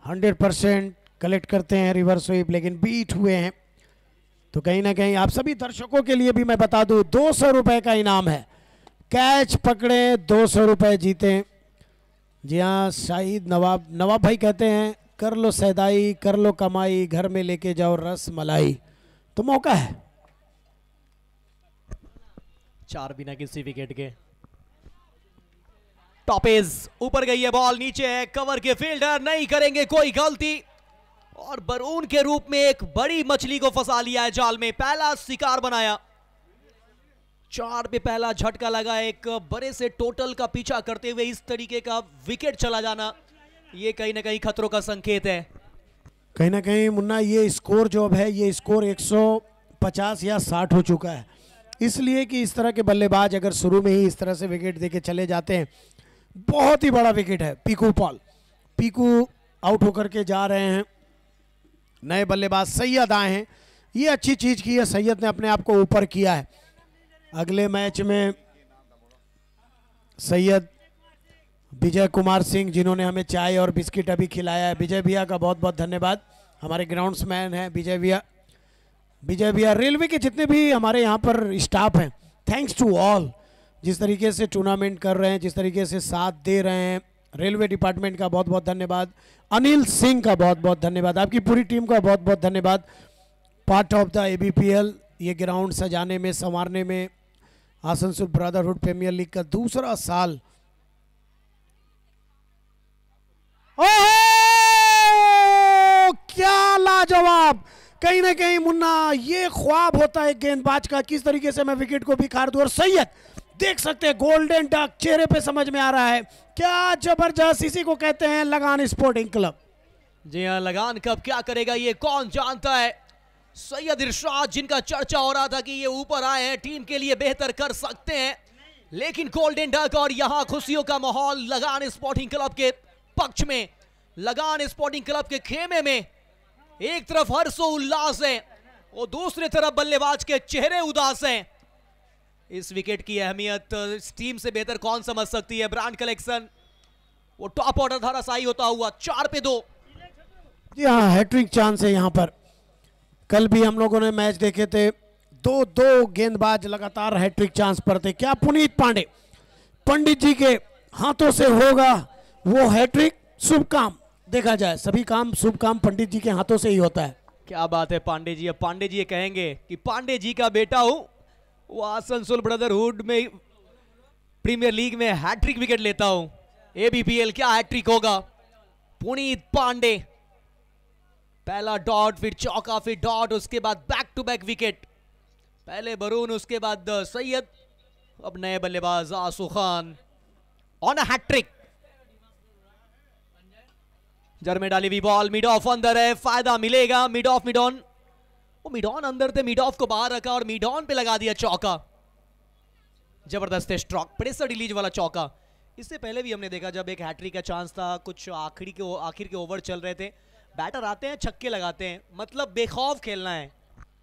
100% कलेक्ट करते हैं रिवर्स स्वीप, लेकिन बीट हुए हैं। तो कहीं ना कहीं आप सभी दर्शकों के लिए भी मैं बता दूं, 200 रुपए का इनाम है। कैच पकड़े 200 रुपए जीते। जी हाँ, शाहिद नवाब भाई कहते हैं कर लो सैदाई, कर लो कमाई, घर में लेके जाओ रस मलाई। तो मौका है। 4 बिना किसी विकेट के। टॉपेज ऊपर गई है, बॉल नीचे है, कवर के फील्डर नहीं करेंगे कोई गलती और बरून के रूप में एक बड़ी मछली को फंसा लिया है जाल में। पहला शिकार बनाया, 4 पे पहला झटका लगा। एक बड़े से टोटल का पीछा करते हुए इस तरीके का विकेट चला जाना, ये कहीं ना कहीं खतरों का संकेत है। कहीं ना कहीं मुन्ना ये स्कोर जो अब है, ये स्कोर 150 या 60 हो चुका है, इसलिए कि इस तरह के बल्लेबाज अगर शुरू में ही इस तरह से विकेट देके चले जाते हैं। बहुत ही बड़ा विकेट है। पीकू आउट होकर के जा रहे हैं। नए बल्लेबाज सैयद आए हैं, ये अच्छी चीज की है, सैयद ने अपने आप को ऊपर किया है। अगले मैच में सैयद विजय कुमार सिंह, जिन्होंने हमें चाय और बिस्किट अभी खिलाया है, विजय भैया का बहुत बहुत धन्यवाद। हमारे ग्राउंड्समैन हैं विजय भैया। रेलवे के जितने भी हमारे यहाँ पर स्टाफ हैं, थैंक्स टू ऑल। जिस तरीके से टूर्नामेंट कर रहे हैं, जिस तरीके से साथ दे रहे हैं, रेलवे डिपार्टमेंट का बहुत बहुत धन्यवाद। अनिल सिंह का बहुत बहुत धन्यवाद। आपकी पूरी टीम का बहुत बहुत धन्यवाद। पार्ट ऑफ द ABPL, ये ग्राउंड सजाने में, संवारने में, आसनसोल ब्रदरहुड प्रीमियर लीग का दूसरा साल। क्या लाजवाब। कहीं ना कहीं मुन्ना ये ख्वाब होता है गेंदबाज का, किस तरीके से मैं विकेट को बिखार दूं। और सैयद देख सकते हैं, गोल्डन डक चेहरे पे समझ में आ रहा है। क्या जबरदस्त, इसी को कहते हैं लगान स्पोर्टिंग क्लब। जी हाँ, लगान कब क्या करेगा ये कौन जानता है। सैयद इरशाद, जिनका चर्चा हो रहा था कि ये ऊपर आए हैं, टीम के लिए बेहतर कर सकते हैं, लेकिन गोल्डन डक और यहां खुशियों का माहौल लगान स्पोर्टिंग क्लब के पक्ष में। लगान स्पोर्टिंग क्लब के खेमे में एक तरफ हर्षो उल्लास है और दूसरी तरफ बल्लेबाज के चेहरे उदास हैं। इस विकेट की अहमियत इस टीम से बेहतर कौन समझ सकती है। ब्रांड कलेक्शन वो टॉप ऑर्डर धराशायी होता हुआ 4 पे 2। जी हाँ, हैट्रिक चांस है यहाँ पर। कल भी हम लोगों ने मैच देखे थे, दो गेंदबाज लगातार हैट्रिक चांस पर थे। क्या पुनीत पांडे पंडित जी के हाथों से होगा वो हैट्रिक? शुभ काम, देखा जाए सभी काम शुभ काम पंडित जी के हाथों से ही होता है। क्या बात है पांडे जी। अब पांडे जी ये कहेंगे कि पांडे जी का बेटा हूं, वो आसनसोल ब्रदरहुड में प्रीमियर लीग में हैट्रिक विकेट लेता हूं। एबीपीएल क्या हैट्रिक होगा। पुनीत पांडे, पहला डॉट, फिर चौका, फिर डॉट, उसके बाद बैक टू बैक विकेट। पहले बरून, उसके बाद सैयद, अब नए बल्लेबाज आसू खान ऑन अ हैट्रिक। जर में डाली हुई बॉल, मिड ऑफ अंदर है, फायदा मिलेगा। मिड ऑफ, मिड ऑन, वो मिड ऑन अंदर थे, मिड ऑफ को बाहर रखा और मिड ऑन पे लगा दिया चौका। जबरदस्त स्ट्रोक, प्रेशर रिलीज वाला चौका। इससे पहले भी हमने देखा जब एक हैट्रिक का चांस था, कुछ आखिर के ओवर चल रहे थे, बैटर आते हैं छक्के लगाते हैं, मतलब बेखौफ खेलना है।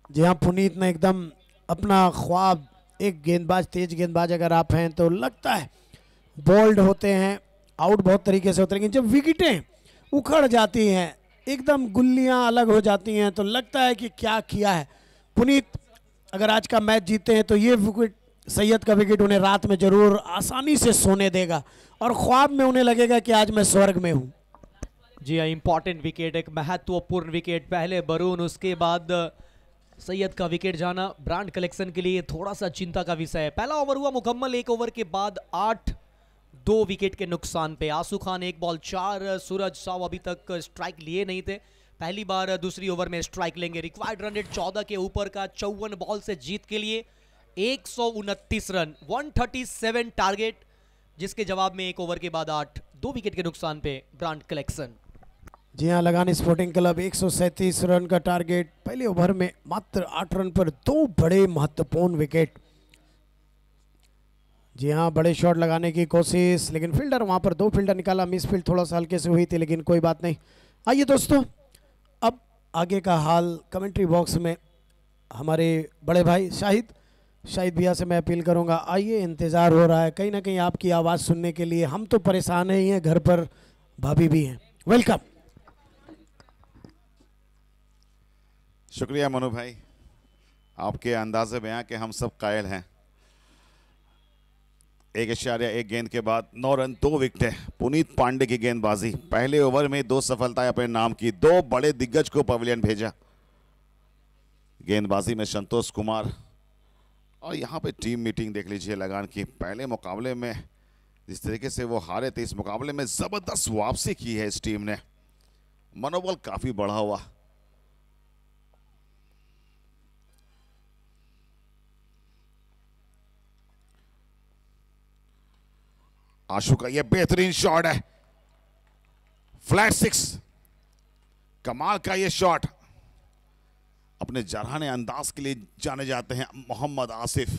जी हाँ, पुनीत ने एकदम अपना ख्वाब, एक गेंदबाज, तेज गेंदबाज अगर आप हैं तो लगता है बोल्ड होते हैं, आउट बहुत तरीके से होते हैं, लेकिन जब विकेटें उखड़ जाती हैं, एकदम गुल्लियां अलग हो जाती हैं, तो लगता है कि क्या किया है। पुनीत अगर आज का मैच जीते हैं तो ये विकेट, सैयद का विकेट, उन्हें रात में जरूर आसानी से सोने देगा और ख्वाब में उन्हें लगेगा कि आज मैं स्वर्ग में हूं। जी हाँ, इंपॉर्टेंट विकेट, एक महत्वपूर्ण विकेट। पहले बरून, उसके बाद सैयद का विकेट जाना ब्रांड कलेक्शन के लिए थोड़ा सा चिंता का विषय है। पहला ओवर हुआ मुकम्मल, एक ओवर के बाद 8-2 विकेट के नुकसान पे। आसू खान 1 बॉल 4, सूरज साव अभी तक स्ट्राइक लिए नहीं थे, पहली बार दूसरी ओवर में स्ट्राइक लेंगे। रिक्वायर्ड रन रेट 14 के ऊपर का, 54 बॉल से जीत के लिए 129 रन, 137 टारगेट, जिसके जवाब में एक ओवर के बाद 8-2 विकेट के नुकसान पे ब्रांड कलेक्शन। जी हाँ, लगान स्पोर्टिंग क्लब 137 रन का टारगेट, पहले ओवर में मात्र 8 रन पर 2 बड़े महत्वपूर्ण विकेट। जी हाँ, बड़े शॉट लगाने की कोशिश, लेकिन फील्डर वहां पर 2 फील्डर निकाला, मिस फील्ड थोड़ा सा हल्के से हुई थी, लेकिन कोई बात नहीं। आइए दोस्तों, अब आगे का हाल कमेंट्री बॉक्स में हमारे बड़े भाई शाहिद भैया से मैं अपील करूंगा। आइए, इंतज़ार हो रहा है कहीं ना कहीं आपकी आवाज़ सुनने के लिए। हम तो परेशान ही हैं, घर पर भाभी भी हैं। वेलकम। शुक्रिया मनु भाई, आपके अंदाजे बयां के हम सब कायल हैं। 1.1 गेंद के बाद 9 रन 2 विकेट। पुनीत पांडे की गेंदबाजी, पहले ओवर में 2 सफलताएं अपने नाम की, 2 बड़े दिग्गज को पवेलियन भेजा। गेंदबाजी में संतोष कुमार, और यहाँ पे टीम मीटिंग देख लीजिए लगान की। पहले मुकाबले में जिस तरीके से वो हारे थे, इस मुकाबले में जबरदस्त वापसी की है इस टीम ने, मनोबल काफी बढ़ा हुआ। आशु का ये बेहतरीन शॉट है, फ्लैट 6, कमाल का ये शॉट। अपने जरहाने अंदाज के लिए जाने जाते हैं मोहम्मद आसिफ,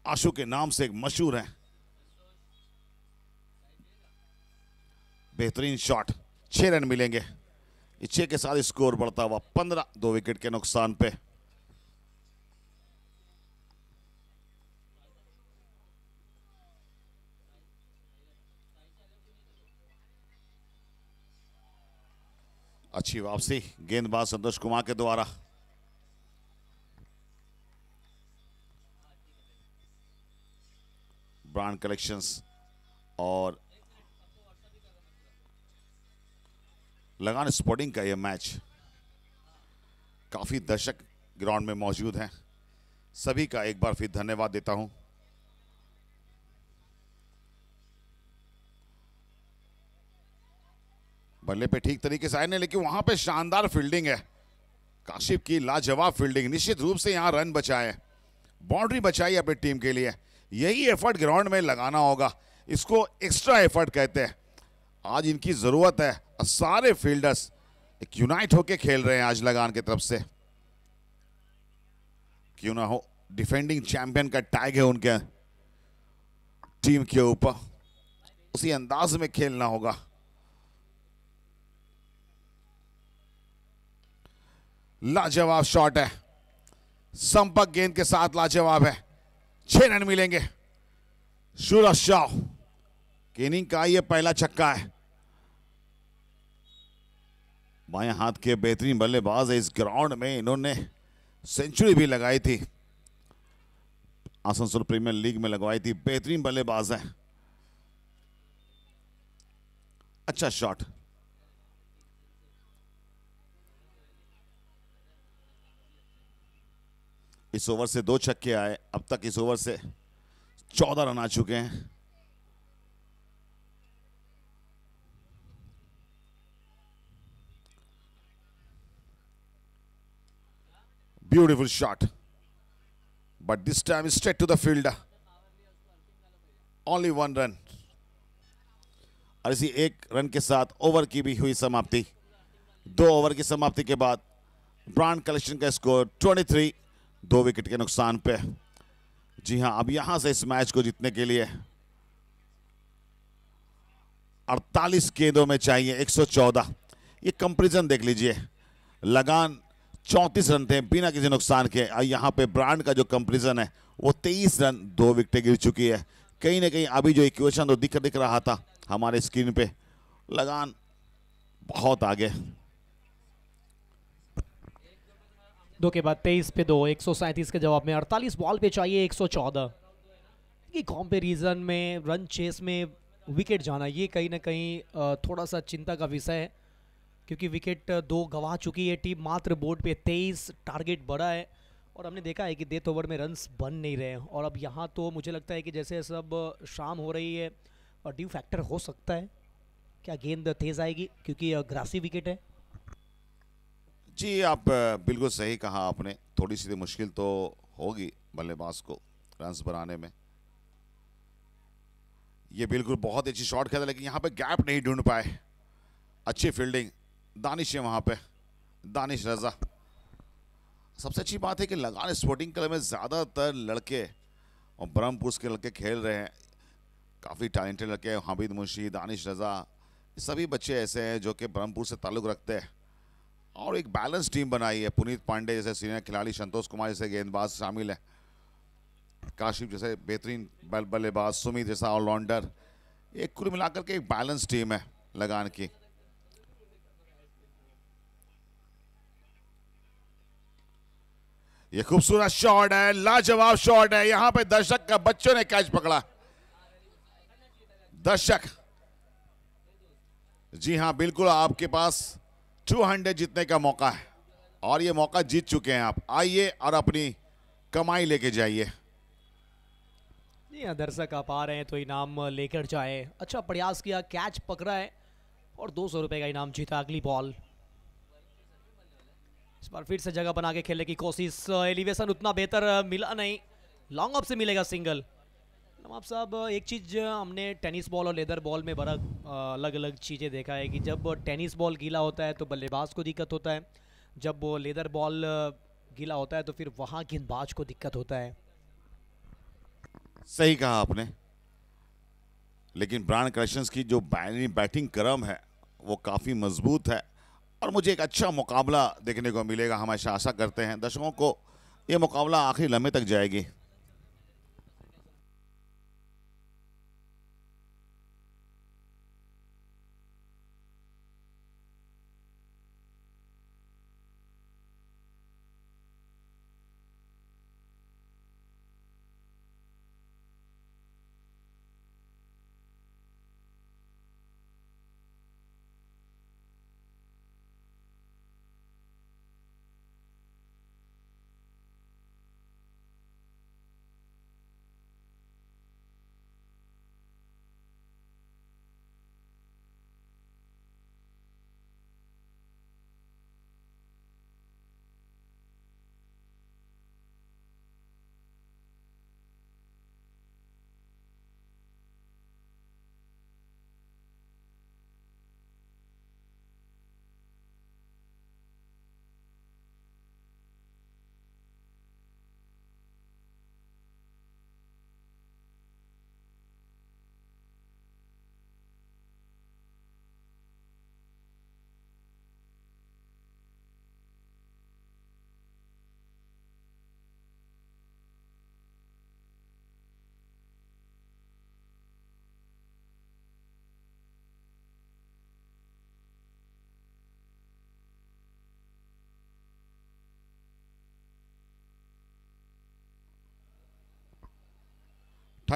आशु के नाम से एक मशहूर है। बेहतरीन शॉट, 6 रन मिलेंगे। 6 के साथ स्कोर बढ़ता हुआ 15, 2 विकेट के नुकसान पे। अच्छी वापसी गेंदबाज संतोष कुमार के द्वारा। ब्रांड कलेक्शंस और लगान स्पोर्टिंग का यह मैच, काफी दर्शक ग्राउंड में मौजूद हैं, सभी का एक बार फिर धन्यवाद देता हूं। बल्ले पे ठीक तरीके से आए नहीं, लेकिन वहां पे शानदार फील्डिंग है काशिफ की, लाजवाब फील्डिंग। निश्चित रूप से यहां रन बचाए, बाउंड्री बचाई अपनी टीम के लिए। यही एफर्ट ग्राउंड में लगाना होगा, इसको एक्स्ट्रा एफर्ट कहते हैं। आज इनकी जरूरत है, सारे फील्डर्स एक यूनाइट होके खेल रहे हैं आज लगान की तरफ से। क्यों ना हो, डिफेंडिंग चैंपियन का टैग है उनके टीम के ऊपर, उसी अंदाज में खेलना होगा। लाजवाब शॉट है, संपर्क गेंद के साथ लाजवाब है। 6 रन मिलेंगे। सूरज शाह केनिंग का ये पहला छक्का है। बाएं हाथ के बेहतरीन बल्लेबाज है। इस ग्राउंड में इन्होंने सेंचुरी भी लगाई थी, आसनसोल प्रीमियर लीग में लगवाई थी। बेहतरीन बल्लेबाज है। अच्छा शॉट। इस ओवर से 2 छक्के आए। अब तक इस ओवर से 14 रन आ चुके हैं। Beautiful shot, but this time straight to the field. Only 1 run. और इसी 1 रन के साथ ओवर की भी हुई समाप्ति। 2 ओवर की समाप्ति के बाद ब्रांड कलेक्शन का स्कोर 23, 2 विकेट के नुकसान पे। जी हां, अब यहां से इस मैच को जीतने के लिए 48 गेंदों में चाहिए 114। ये कंपैरिजन देख लीजिए, लगान 34 रन थे बिना किसी नुकसान के, और यहां पे ब्रांड का जो कंपैरिजन है वो 23 रन, 2 विकेटें गिर चुकी है। कहीं ना कहीं अभी जो इक्वेशन तो दिख रहा था हमारे स्क्रीन पे, लगान बहुत आगे। 2 के बाद 23 पे 2, 137 के जवाब में 48 बॉल पे चाहिए 114। ये कंपैरिजन में रन चेस में विकेट जाना, ये कहीं ना कहीं थोड़ा सा चिंता का विषय है, क्योंकि विकेट 2 गंवा चुकी है टीम। मात्र बोर्ड पे 23, टारगेट बड़ा है, और हमने देखा है कि डेथ ओवर में रन्स बन नहीं रहे हैं। और अब यहाँ तो मुझे लगता है कि जैसे सब शाम हो रही है और ड्यू फैक्टर हो सकता है, क्या गेंद तेज आएगी क्योंकि ग्रासी विकेट है। जी आप बिल्कुल सही कहा आपने, थोड़ी सी मुश्किल तो होगी बल्लेबाज को रन्स बनाने में। ये बिल्कुल बहुत अच्छी शॉट खेला, लेकिन यहाँ पे गैप नहीं ढूंढ पाए। अच्छी फील्डिंग, दानिश है वहाँ पे, दानिश रजा। सबसे अच्छी बात है कि लगान स्पोर्टिंग क्लब में ज़्यादातर लड़के और ब्रह्मपुर के लड़के खेल रहे हैं। काफ़ी टैलेंटेड लड़के हैं, हामिद मुंशी, दानिश रजा, सभी बच्चे ऐसे हैं जो कि ब्रह्मपुर से ताल्लुक़ रखते हैं। और एक बैलेंस टीम बनाई है। पुनीत पांडे जैसे सीनियर खिलाड़ी, संतोष कुमार जैसे गेंदबाज शामिल है, काशिफ जैसे बेहतरीन बल्लेबाज, सुमित जैसा ऑलराउंडर। एक कुल मिलाकर के एक बैलेंस टीम है लगान की। ये खूबसूरत शॉट है, लाजवाब शॉट है। यहां पे दर्शक का बच्चों ने कैच पकड़ा। दर्शक, जी हां बिल्कुल, आपके पास 200 जीतने का मौका है, और ये मौका जीत चुके हैं आप। आइए और अपनी कमाई लेके जाइए। जी हाँ, दर्शक आप आ रहे हैं तो इनाम लेकर जाए। अच्छा प्रयास किया, कैच पकड़ा है और 200 रुपए का इनाम जीता। अगली बॉल, इस बार फिर से जगह बना के खेलने की कोशिश। एलिवेशन उतना बेहतर मिला नहीं, लॉन्ग ऑफ से मिलेगा सिंगल। नवाब साहब, एक चीज़ हमने टेनिस बॉल और लेदर बॉल में बड़ा अलग अलग चीज़ें देखा है कि जब टेनिस बॉल गीला होता है तो बल्लेबाज को दिक्कत होता है, जब वो लेदर बॉल गीला होता है तो फिर वहाँ गेंदबाज को दिक्कत होता है। सही कहा आपने, लेकिन ब्रांड कलेक्शंस की जो बैटिंग क्रम है वो काफ़ी मजबूत है, और मुझे एक अच्छा मुकाबला देखने को मिलेगा। हम ऐसा आशा करते हैं दर्शकों को ये मुकाबला आखिरी लम्हे तक जाएगी।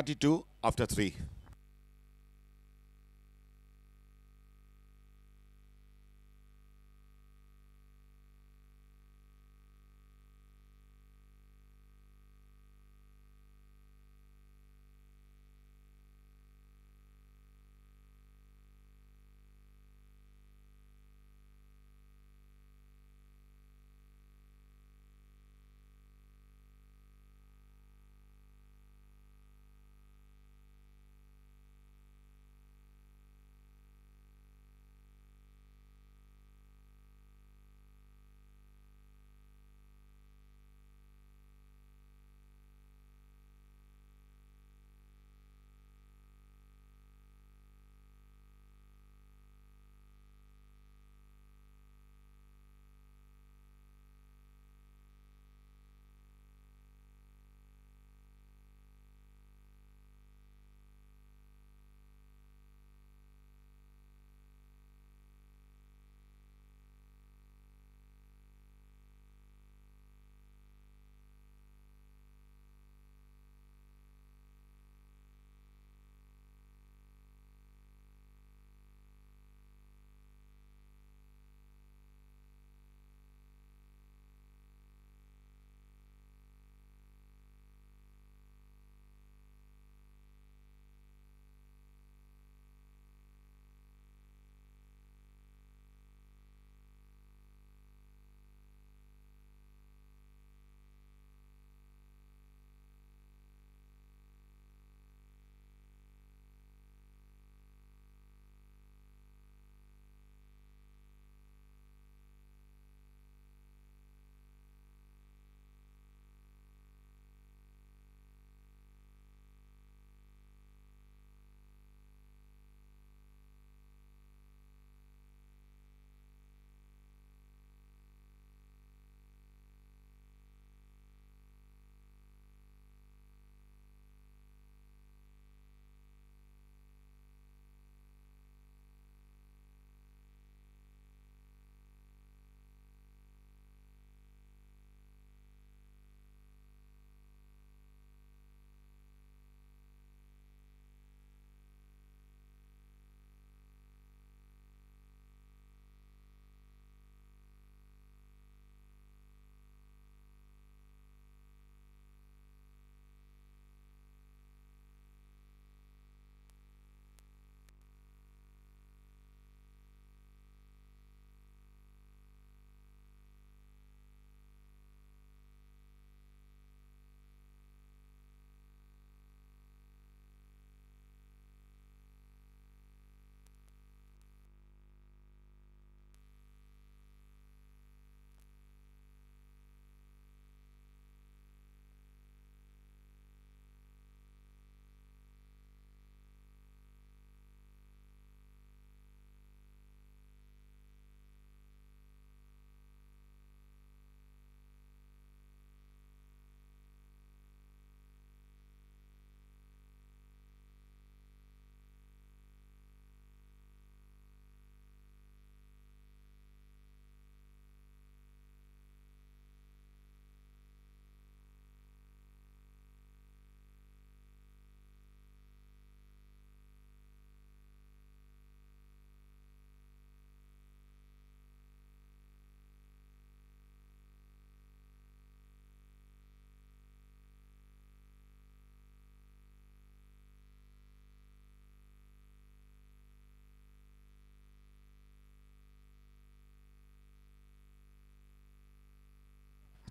32 after 3.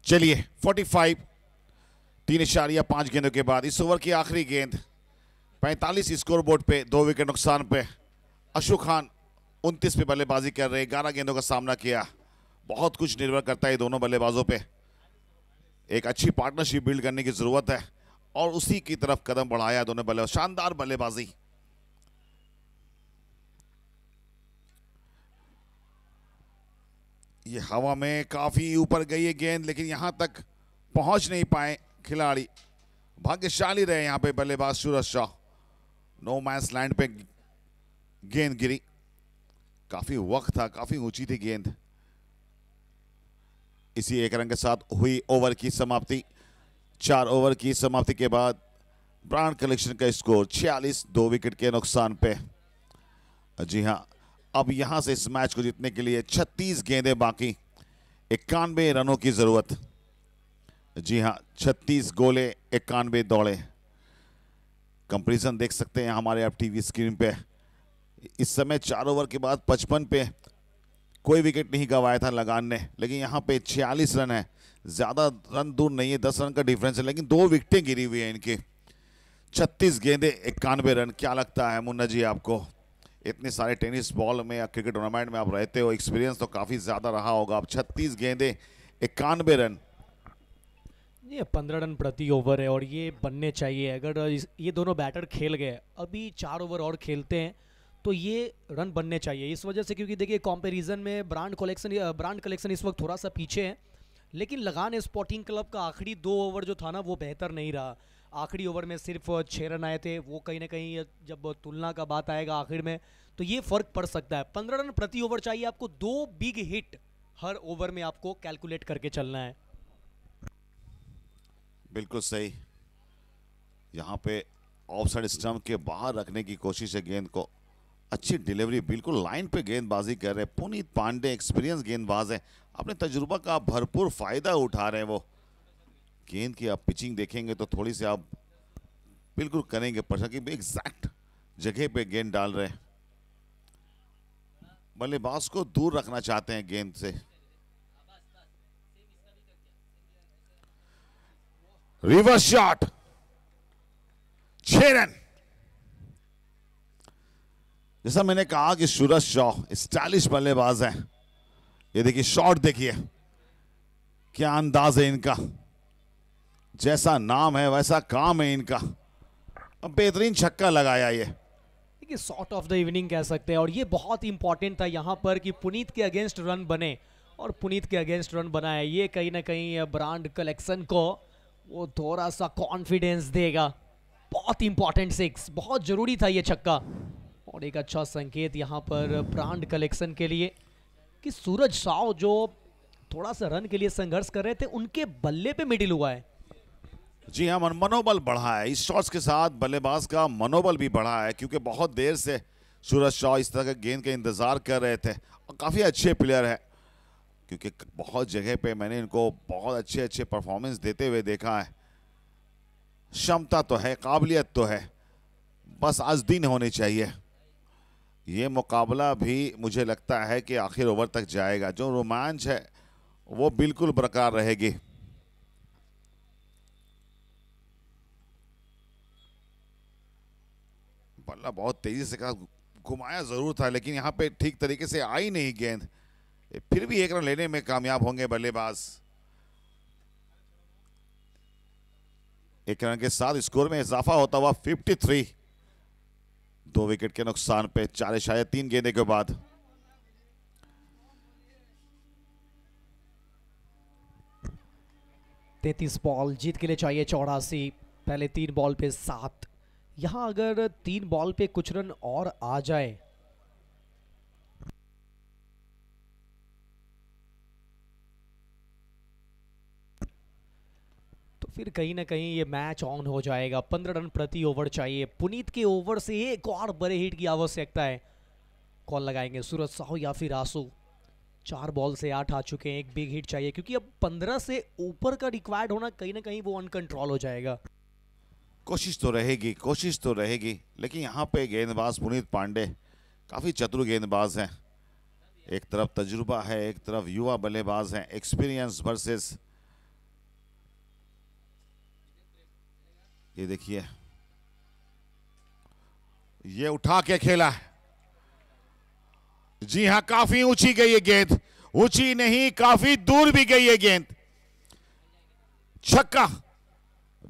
चलिए 45 3.5 गेंदों के बाद इस ओवर की आखिरी गेंद 45 स्कोर बोर्ड पे 2 विकेट नुकसान पे अशोक खान 29 पे बल्लेबाजी कर रहे, 11 गेंदों का सामना किया। बहुत कुछ निर्भर करता है दोनों बल्लेबाजों पे। एक अच्छी पार्टनरशिप बिल्ड करने की जरूरत है और उसी की तरफ कदम बढ़ाया दोनों बल्लेबाज। शानदार बल्लेबाजी। ये हवा में काफी ऊपर गई है गेंद, लेकिन यहां तक पहुंच नहीं पाए खिलाड़ी। भाग्यशाली रहे यहां पे बल्लेबाज सूरज शाह। नो मैच लैंड पे गेंद गिरी, काफी वक्त था, काफी ऊंची थी गेंद। इसी एक रन के साथ हुई ओवर की समाप्ति। 4 ओवर की समाप्ति के बाद ब्रांड कलेक्शन का स्कोर 46, 2 विकेट के नुकसान पे। जी हां, अब यहां से इस मैच को जीतने के लिए 36 गेंदें बाकी, 91 रनों की जरूरत। जी हां, 36 गोले, 91 दौड़े। कंपैरिजन देख सकते हैं हमारे आप टीवी स्क्रीन पे। इस समय 4 ओवर के बाद 55 पे कोई विकेट नहीं गंवाया था लगान ने, लेकिन यहाँ पे 46 रन है। ज्यादा रन दूर नहीं है, 10 रन का डिफरेंस है, लेकिन 2 विकेटें गिरी हुई है इनकी। 36 गेंदे, 91 रन। क्या लगता है मुन्ना जी आपको? इतने सारे टेनिस बॉल में या क्रिकेट टूर्नामेंट में आप रहते हो, एक्सपीरियंस तो काफी ज्यादा रहा होगा। अब 36 गेंदे, 91 रन। ये 15 रन प्रति ओवर है और ये बनने चाहिए। अगर ये दोनों बैटर खेल गए, अभी 4 ओवर और खेलते हैं तो ये रन बनने चाहिए। इस वजह से क्योंकि देखिए कंपैरिजन में ब्रांड कलेक्शन इस वक्त थोड़ा सा पीछे है, लेकिन लगान स्पोर्टिंग क्लब का आखिरी 2 ओवर जो था ना वो बेहतर नहीं रहा। आखिरी ओवर में सिर्फ 6 रन आए थे। वो कहीं ना कहीं जब तुलना का बात आएगा आखिर में तो ये फर्क पड़ सकता है। 15 रन प्रति ओवर चाहिए आपको, 2 बिग हिट हर ओवर में आपको कैलकुलेट करके चलना है। बिल्कुल सही। यहाँ पे ऑफ साइड स्टंप के बाहर रखने की कोशिश है गेंद को। अच्छी डिलीवरी, बिल्कुल लाइन पे गेंदबाजी कर रहे हैं पुनीत पांडे। एक्सपीरियंस गेंदबाज है, अपने तजुर्बा का भरपूर फायदा उठा रहे हैं वो। गेंद की आप पिचिंग देखेंगे तो थोड़ी सी आप बिल्कुल करेंगे पर कि एग्जैक्ट जगह पे गेंद डाल रहे हैं। बल्लेबाज को दूर रखना चाहते हैं गेंद से। Reverse shot, 6 run. जैसा मैंने कहा कि सूरज शॉ स्टाइलिश बल्लेबाज हैं। ये देखिए शॉट, देखिए क्या अंदाज है इनका। जैसा नाम है वैसा काम है इनका। अब बेहतरीन छक्का लगाया ये। देखिए शॉट ऑफ द इवनिंग कह सकते हैं और ये बहुत इंपॉर्टेंट था यहाँ पर कि पुनीत के अगेंस्ट रन बने और पुनीत के अगेंस्ट रन बना है। ये कहीं ना कहीं ब्रांड कलेक्शन को वो थोड़ा सा कॉन्फिडेंस देगा। बहुत इंपॉर्टेंट 6, बहुत जरूरी था ये छक्का और एक अच्छा संकेत यहाँ पर ब्रांड कलेक्शन के लिए कि सूरज शाह जो थोड़ा सा रन के लिए संघर्ष कर रहे थे उनके बल्ले पे मिडिल हुआ है। जी हाँ, मनोबल बढ़ा है इस शॉट्स के साथ। बल्लेबाज का मनोबल भी बढ़ा है क्योंकि बहुत देर से सूरज शाह इस तरह के गेंद का इंतजार कर रहे थे और काफी अच्छे प्लेयर है क्योंकि बहुत जगह पे मैंने इनको बहुत अच्छे परफॉर्मेंस देते हुए देखा है। क्षमता तो है, काबिलियत तो है, बस आज दिन होने चाहिए। ये मुकाबला भी मुझे लगता है कि आखिर ओवर तक जाएगा। जो रोमांच है वो बिल्कुल बरकरार रहेगी। बल्ला बहुत तेजी से घुमाया जरूर था लेकिन यहाँ पे ठीक तरीके से आई नहीं गेंद। फिर भी 1 रन लेने में कामयाब होंगे बल्लेबाज। 1 रन के साथ स्कोर में इजाफा होता हुआ 53, 2 विकेट के नुकसान पे 4.3 गेंदे के बाद। तैतीस बॉल, जीत के लिए चाहिए 84। पहले 3 बॉल पे 7। यहां अगर 3 बॉल पे कुछ रन और आ जाए तो फिर कहीं ना कहीं ये मैच ऑन हो जाएगा। 15 रन प्रति ओवर चाहिए। पुनीत के ओवर से एक और बड़े हिट की आवश्यकता है। कौन लगाएंगे, सूरज साहू या फिर आंसू? 4 बॉल से 8 आ चुके हैं, एक बिग हिट चाहिए क्योंकि अब 15 से ऊपर का रिक्वायर्ड होना कहीं ना कहीं वो अनकंट्रोल हो जाएगा। कोशिश तो रहेगी लेकिन यहाँ पे गेंदबाज पुनीत पांडे काफी चतुर गेंदबाज हैं। एक तरफ तजुर्बा है, एक तरफ युवा बल्लेबाज हैं। एक्सपीरियंस वर्सेस, ये देखिए ये उठा के खेला है। जी हां, काफी ऊंची गई है गेंद। ऊंची नहीं, काफी दूर भी गई है गेंद। छक्का।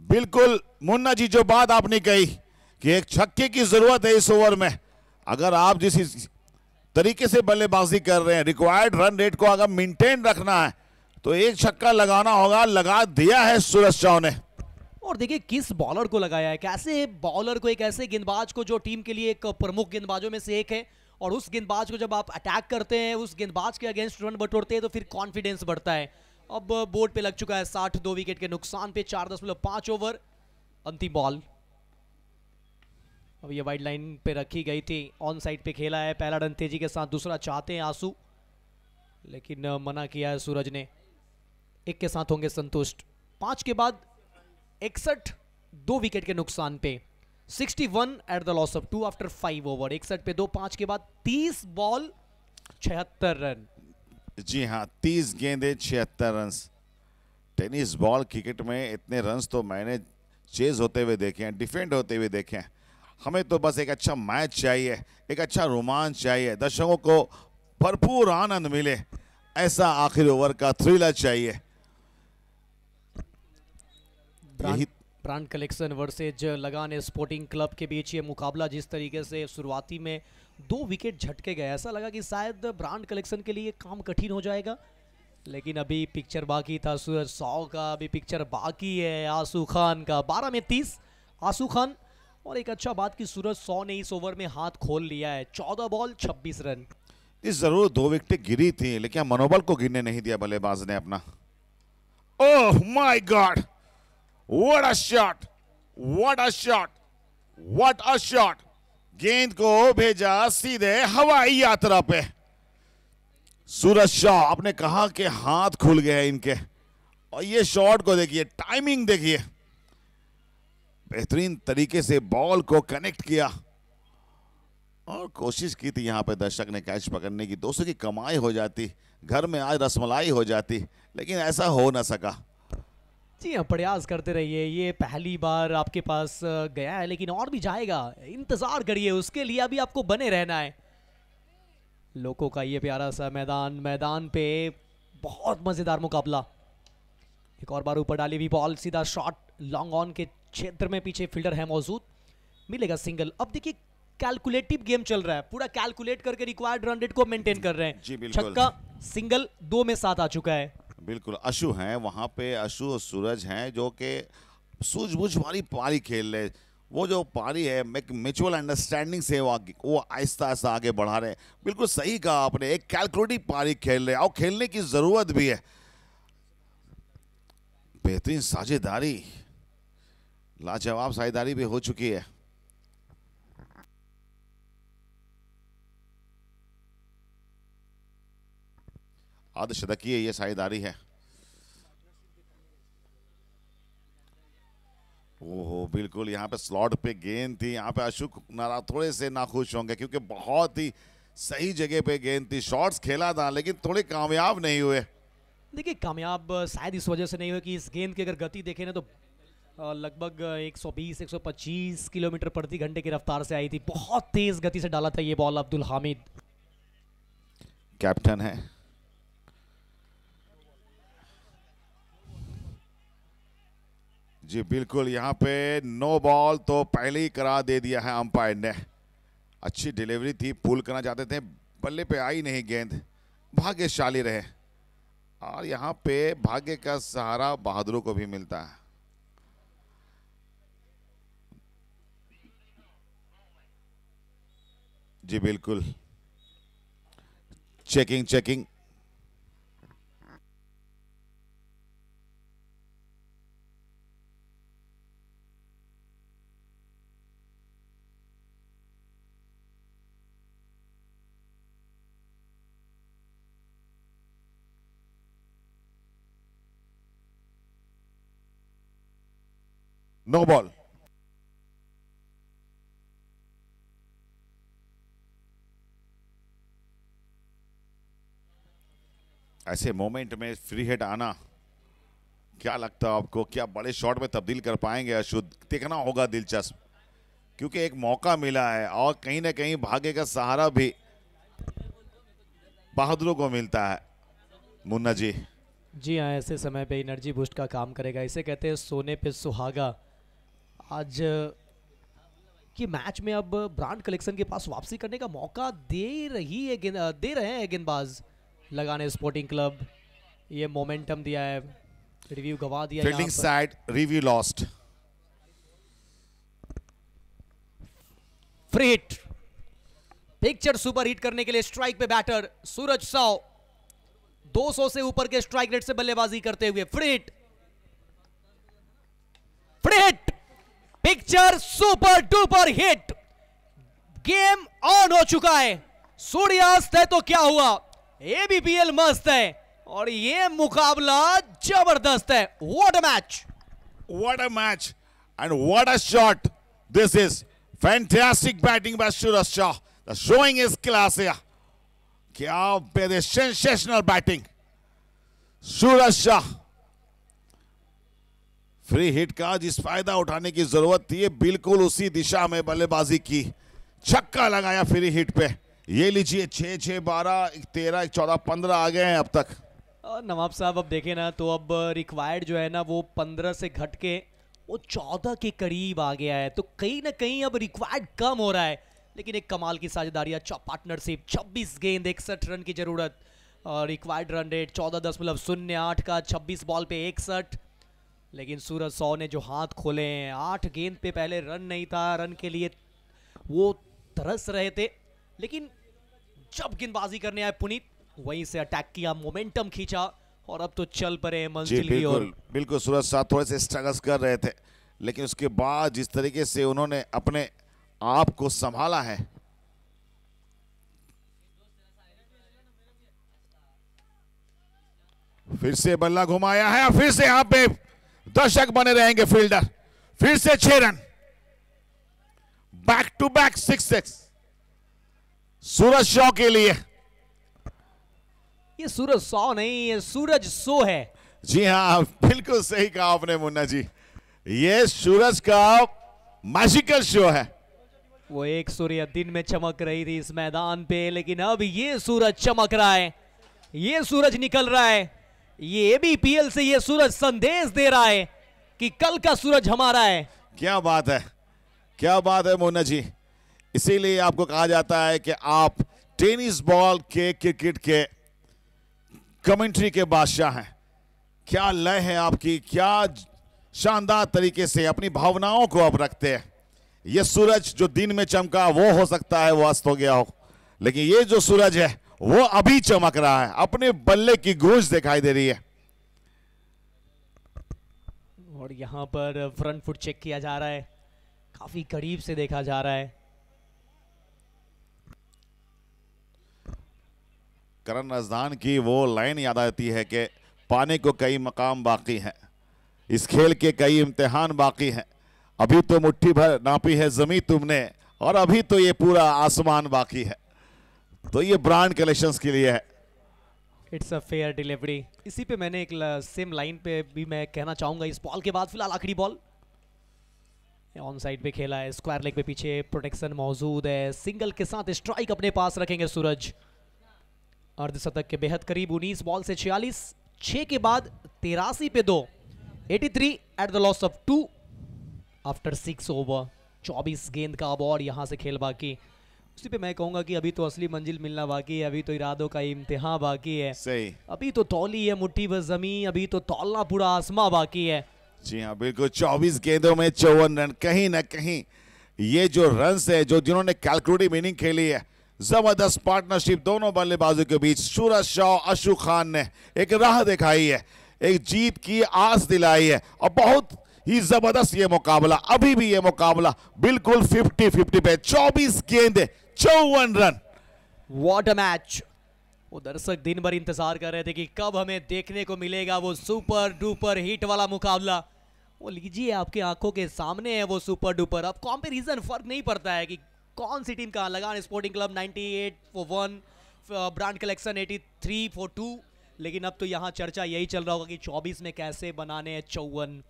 बिल्कुल मुन्ना जी, जो बात आपने कही कि एक छक्के की जरूरत है इस ओवर में। अगर आप जिस तरीके से बल्लेबाजी कर रहे हैं, रिक्वायर्ड रन रेट को अगर मेंटेन रखना है तो एक छक्का लगाना होगा। लगा दिया है सूरज शाह ने। और देखिए किस बॉलर को लगाया है, कैसे बॉलर को, एक ऐसे गेंदबाज को जो टीम के लिए एक प्रमुख गेंदबाजों में से एक है और उस गेंदबाज को जब आप अटैक करते हैं, उस गेंदबाज के अगेंस्ट रन बटोरते हैं तो फिर कॉन्फिडेंस बढ़ता है। अब बोर्ड पे लग चुका है 60, 2 विकेट के नुकसान पे 4.5 ओवर। अंतिम बॉल अब ये वाइड लाइन पे रखी गई थी, ऑन साइड पे खेला है, पहला रन तेजी के साथ, दूसरा चाहते हैं आंसू, लेकिन मना किया है सूरज ने। 1 के साथ होंगे संतुष्ट। 5 के बाद 61, 2 विकेट के नुकसान पे। 61 at the loss of 2 after 5 over. 61 पे 2, 5 के बाद 30 बॉल 76 रन। जी हाँ, 30 गेंदे 76 रन। टेनिस बॉल क्रिकेट में इतने रन्स तो मैंने चेज होते हुए देखे हैं, डिफेंड होते हुए देखे हैं। हमें तो बस एक अच्छा मैच चाहिए, एक अच्छा रोमांच चाहिए, दर्शकों को भरपूर आनंद मिले, ऐसा आखिरी ओवर का थ्रिलर चाहिए। ब्रांड कलेक्शन वर्सेज लगान स्पोर्टिंग क्लब के बीच ये मुकाबला जिस तरीके से शुरुआती में 2 विकेट झटके गए, ऐसा लगा कि शायद ब्रांड कलेक्शन के लिए काम कठिन हो जाएगा, लेकिन अभी पिक्चर बाकी था सूरज 100 का, अभी पिक्चर बाकी है आंसू खान का। 12 में 30 आंसू खान, और एक अच्छा बात कि सूरज 100 ने इस ओवर में हाथ खोल लिया है। 14 बॉल 26 रन। इस जरूर 2 विकेट गिरी थी, लेकिन मनोबल को गिरने नहीं दिया बल्लेबाज ने अपना। Oh my God, what a shot, what a shot, what a shot. गेंद को भेजा सीधे हवाई यात्रा पे। सूरज शाह, आपने कहा कि हाथ खुल गए इनके, और ये शॉट को देखिए, टाइमिंग देखिए, बेहतरीन तरीके से बॉल को कनेक्ट किया, और कोशिश की थी यहां पे दर्शक ने कैच पकड़ने की, 200 की कमाई हो जाती, घर में आज रसमलाई हो जाती, लेकिन ऐसा हो ना सका। जी हाँ, प्रयास करते रहिए, ये पहली बार आपके पास गया है, लेकिन और भी जाएगा, इंतजार करिए उसके लिए, अभी आपको बने रहना है। लोगों का ये प्यारा सा मैदान पे बहुत मजेदार मुकाबला। एक और बार ऊपर डाली हुई बॉल, सीधा शॉट लॉन्ग ऑन के क्षेत्र में, पीछे फील्डर है मौजूद, मिलेगा सिंगल। अब देखिए कैलकुलेटिव गेम चल रहा है, पूरा कैलकुलेट करके रिक्वायर्ड रन रेट को मेंटेन कर रहे हैं। जी बिल्कुल, छक्का सिंगल 2 में 7 आ चुका है। बिल्कुल, अशु हैं वहां पे, अशु और सूरज हैं जो कि सूझबूझ वाली पारी खेल रहे। वो जो पारी है म्यूचुअल अंडरस्टैंडिंग से वो आहिस्ता आहिस्ता आगे बढ़ा रहे हैं। बिल्कुल सही कहा आपने, एक कैलकुलेटिव पारी खेल रहे हैं, और खेलने की जरूरत भी है। बेहतरीन साझेदारी, लाजवाब साझेदारी भी हो चुकी है। अर्धशतकीय ये साझेदारी है। ओहो, बिल्कुल यहाँ पे स्लॉट पे गेंद थी, यहाँ पे अशोक थोड़े से नाखुश होंगे, क्योंकि बहुत ही सही जगह पे गेंद थी, शॉट्स खेला था, लेकिन थोड़े कामयाब नहीं हुए। देखिए कामयाब शायद इस वजह से नहीं हुए कि इस गेंद की अगर गति देखें ना तो लगभग 120-125 किलोमीटर प्रति घंटे की रफ्तार से आई थी। बहुत तेज गति से डाला था ये बॉल अब्दुल हामिद। कैप्टन है, जी बिल्कुल, यहाँ पे नो बॉल तो पहले ही करा दे दिया है अंपायर ने। अच्छी डिलीवरी थी, पुल करना चाहते थे, बल्ले पे आई नहीं गेंद, भाग्यशाली रहे, और यहाँ पे भाग्य का सहारा बहादुरों को भी मिलता है। जी बिल्कुल, चेकिंग। No ball. ऐसे मोमेंट में फ्री हिट आना, क्या लगता है आपको, क्या बड़े शॉट में तब्दील कर पाएंगे अशुद्ध? देखना होगा दिलचस्प, क्योंकि एक मौका मिला है, और कहीं ना कहीं भाग्य का सहारा भी बहादुरों को मिलता है। मुन्ना जी। जी हाँ, ऐसे समय पे एनर्जी बूस्ट का काम करेगा, इसे कहते हैं सोने पे सुहागा। आज के मैच में अब ब्रांड कलेक्शन के पास वापसी करने का मौका दे रहे हैं गेंदबाज लगान स्पोर्टिंग क्लब। ये मोमेंटम दिया है, रिव्यू गवा दिया, fielding side review lost. Free hit, picture super hit करने के लिए स्ट्राइक पे बैटर सूरज साव 200 से ऊपर के स्ट्राइक रेट से बल्लेबाजी करते हुए। Free hit, picture super duper hit, game on हो चुका है। सूर्यास्त है तो क्या हुआ, एबीपीएल मस्त है और ये मुकाबला जबरदस्त है। What a match, What a match and what a shot. This is fantastic batting by Suraj Shah. The showing is class here. क्या बेहद sensational batting. सूरज शाह फ्री हिट का जिस फायदा उठाने की जरूरत थी बिल्कुल उसी दिशा में बल्लेबाजी की, छक्का लगाया फ्री हिट पे। ये लीजिए 6 6 12 13 14 15 आ गए हैं अब तक। नवाब साहब अब देखें ना तो अब रिक्वायर्ड जो है ना वो 15 से घट के वो 14 के करीब आ गया है, तो कहीं ना कहीं अब रिक्वायर्ड कम हो रहा है। लेकिन एक कमाल की साझेदारी, पार्टनरशिप, 26 गेंद 61 रन की जरूरत और रिक्वायर्ड रन रेट 14.08 का, 26 बॉल पे 61। लेकिन सूरज सौ ने जो हाथ खोले हैं, 8 गेंद पे पहले रन नहीं था, रन के लिए वो तरस रहे थे, लेकिन जब गेंदबाजी करने आए पुनीत वहीं से अटैक किया, मोमेंटम खींचा और अब तो चल पड़े मंजिल की ओर। बिल्कुल सूरज शाह थोड़े से स्ट्रगल्स कर रहे थे, लेकिन उसके बाद जिस तरीके से उन्होंने अपने आप को संभाला है, फिर से बल्ला घुमाया है, फिर से यहां पे दर्शक बने रहेंगे फील्डर, फिर से 6 रन, बैक टू बैक 6 सूरज शॉ के लिए। ये सूरज सौ नहीं, ये सूरज सो है। जी हाँ, बिल्कुल सही कहा आपने मुन्ना जी, ये सूरज का मैजिकल शो है। वो एक सूर्य दिन में चमक रही थी इस मैदान पे, लेकिन अब ये सूरज चमक रहा है, ये सूरज निकल रहा है, ये एबीपीएल से ये सूरज संदेश दे रहा है कि कल का सूरज हमारा है। क्या बात है, क्या बात है मुन्ना जी, इसीलिए आपको कहा जाता है कि आप टेनिस बॉल के क्रिकेट के कमेंट्री के बादशाह हैं। क्या लय है आपकी, क्या शानदार तरीके से अपनी भावनाओं को आप रखते हैं। ये सूरज जो दिन में चमका वो हो सकता है वो अस्त हो गया हो, लेकिन ये जो सूरज है वो अभी चमक रहा है, अपने बल्ले की गूंज दिखाई दे रही है। और यहां पर फ्रंट फुट चेक किया जा रहा है, काफी करीब से देखा जा रहा है। करण रजदान की वो लाइन याद आती है कि पाने को कई मकाम बाकी हैं, इस खेल के कई इम्तिहान बाकी हैं, अभी तो मुट्ठी भर नापी है जमीन तुमने और अभी तो ये पूरा आसमान बाकी है। तो ये ब्रांड कलेक्शंस के लिए है। It's a fair delivery. इसी पे मैंने एक सेम लाइन पे भी मैं कहना चाहूंगा, इस बॉल के बाद फिलहाल आखिरी बॉल ऑन साइड पे खेला है, स्क्वायर लेग पे पीछे प्रोटेक्शन मौजूद है, सिंगल के साथ स्ट्राइक अपने पास रखेंगे सूरज। अर्धशतक के बेहद करीब, 19 बॉल से 46, 6 के बाद 83 पे 2, 83 at the loss of 2 after 6 over. 24 गेंद का अब और यहां से खेल बाकी। उसी पे मैं कहूंगा कि अभी तो असली मंजिल मिलना बाकी है, अभी तो इरादों का इम्तिहान बाकी है। सही, अभी तो तौली है मुट्ठी भर जमीन, अभी तो तौलना पूरा आसमां बाकी है। जी हाँ बिल्कुल, 24 गेंदों में 54 रन। कहीं ना कहीं ये जो रन है, जो जिन्होंने कैलकुलेटिव इनिंग खेली है, जबरदस्त पार्टनरशिप दोनों बल्लेबाजों के बीच, सूरज शाह अशु खान ने एक राह दिखाई है, एक जीत की आस दिलाई है और बहुत ही जबरदस्त ये मुकाबला। अभी भी ये मुकाबला बिल्कुल 50-50 पे, 24 गेंदे 54 रन। What a match. वो दर्शक दिन भर इंतजार कर रहे थे कि कब हमें देखने को मिलेगा वो सुपर डुपर हिट वाला मुकाबला। वो लीजिए आपके आंखों के सामने है वो सुपर डुपर। अब कंपैरिजन फर्क नहीं पड़ता है कि कौन सी टीम कहां। लगान sporting club 98 for 1, brand collection 83 for 2, लेकिन अब तो यहां चर्चा यही चल रहा होगा कि 24 में कैसे बनाने हैं 54।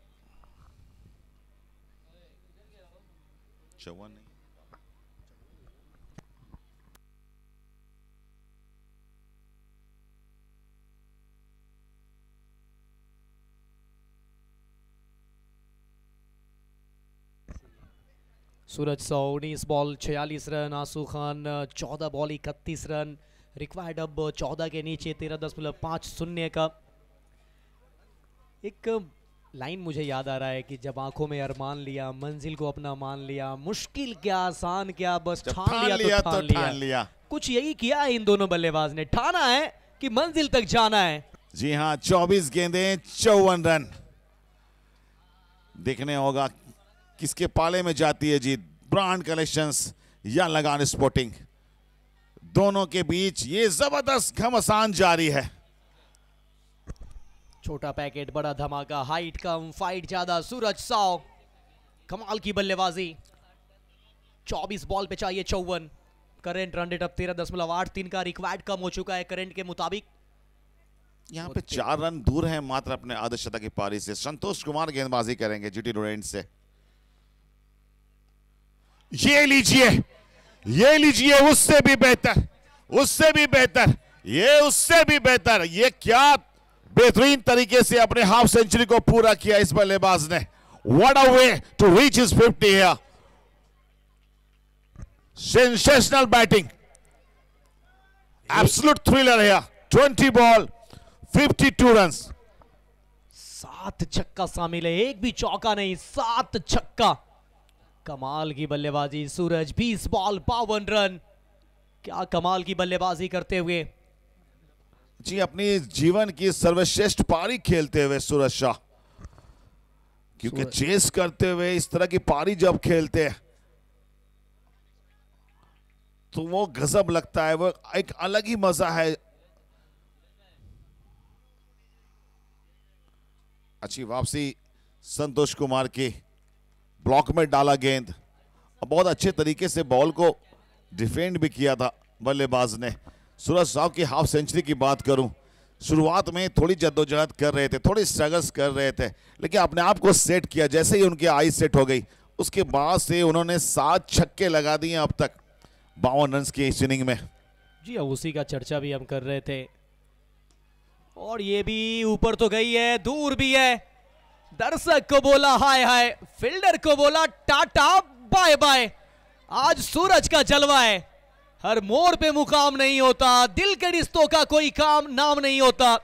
सूरज 19 बॉल 46 रन, आंसू खान 14 बॉल 31 रन, रिक्वायर्ड अब 14 के नीचे 13.50 का। एक लाइन मुझे याद आ रहा है कि जब आंखों में अरमान लिया, मंजिल को अपना मान लिया, मुश्किल क्या आसान क्या, बस ठान लिया तो ठान लिया। कुछ यही किया है इन दोनों बल्लेबाज ने, ठाना है कि मंजिल तक जाना है। जी हाँ, 24 गेंदें 54 रन। देखने होगा किसके पाले में जाती है जीत। ब्रांड कलेक्शंस या लगान स्पोर्टिंग, दोनों के बीच ये जबरदस्त घमासान जारी है। छोटा पैकेट बड़ा धमाका, हाइट कम फाइट ज्यादा। सूरज साव कमाल की बल्लेबाजी, 24 बॉल पे चाहिए 54। करंट रन रेट अब 13.83 का, रिक्वायर्ड कम हो चुका है करंट के मुताबिक। यहाँ पे 4 रन दूर हैं मात्र अपने अर्धशतक की पारी से। संतोष कुमार गेंदबाजी करेंगे जीटी रोडेंट से। ये लीजिए उससे भी बेहतर, उससे भी बेहतर, ये उससे भी बेहतर। ये क्या बेहतरीन तरीके से अपने हाफ सेंचुरी को पूरा किया इस बल्लेबाज ने। What a way to reach his 50 here. Sensational batting, absolute thriller है। 20 बॉल 52 रन, 7 छक्का शामिल है, एक भी चौका नहीं, 7 छक्का। कमाल की बल्लेबाजी सूरज, 20 बॉल 52 रन। क्या कमाल की बल्लेबाजी करते हुए जी अपनी जीवन की सर्वश्रेष्ठ पारी खेलते हुए सूरज शाह, क्योंकि चेस करते हुए इस तरह की पारी जब खेलते हैं तो वो गजब लगता है, वो एक अलग ही मजा है। अच्छी वापसी संतोष कुमार की, ब्लॉक में डाला गेंद और बहुत अच्छे तरीके से बॉल को डिफेंड भी किया था बल्लेबाज ने। सूरज साहब की हाफ सेंचुरी की बात करूं, शुरुआत में थोड़ी जद्दोजहद कर रहे थे, थोड़ी स्ट्रगल्स कर रहे थे, लेकिन अपने आप को सेट किया। जैसे ही उनकी आई सेट हो गई उसके बाद से उन्होंने 7 छक्के लगा दिए अब तक 52 रन की इस इनिंग में। जी उसी का चर्चा भी हम कर रहे थे। और ये भी ऊपर तो गई है, दूर भी है। दर्शक को बोला हाय हाय, फील्डर को बोला टाटा बाय बाय। आज सूरज का जलवा है, हर मोड़ पे मुकाम नहीं होता, दिल के रिश्तों का कोई काम नाम नहीं होता।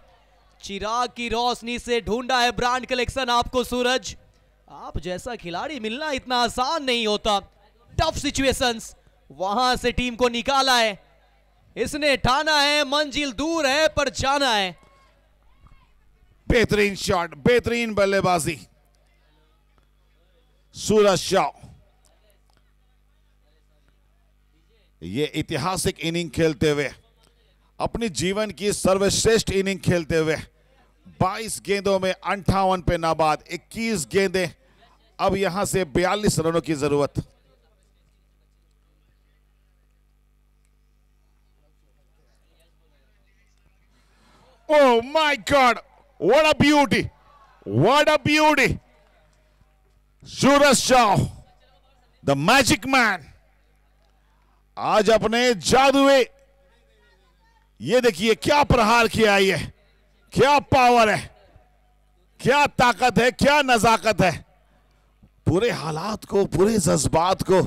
चिराग की रोशनी से ढूंढा है ब्रांड कलेक्शन आपको सूरज। आप जैसा खिलाड़ी मिलना इतना आसान नहीं होता। टफ सिचुएशंस, वहां से टीम को निकाला है, इसने ठाना है मंजिल दूर है पर जाना है। बेहतरीन शॉट, बेहतरीन बल्लेबाजी सूरज शाह। ये ऐतिहासिक इनिंग खेलते हुए, अपनी जीवन की सर्वश्रेष्ठ इनिंग खेलते हुए, 22 गेंदों में 58 पे नाबाद, 21 गेंदें, अब यहां से 42 रनों की जरूरत। Oh my God! What a beauty! What a beauty! Suraj Shah, the magic man, आज अपने जादुए, ये देखिए क्या प्रहार किया, ये क्या पावर है, क्या ताकत है, क्या नजाकत है। पूरे हालात को, पूरे जज्बात को,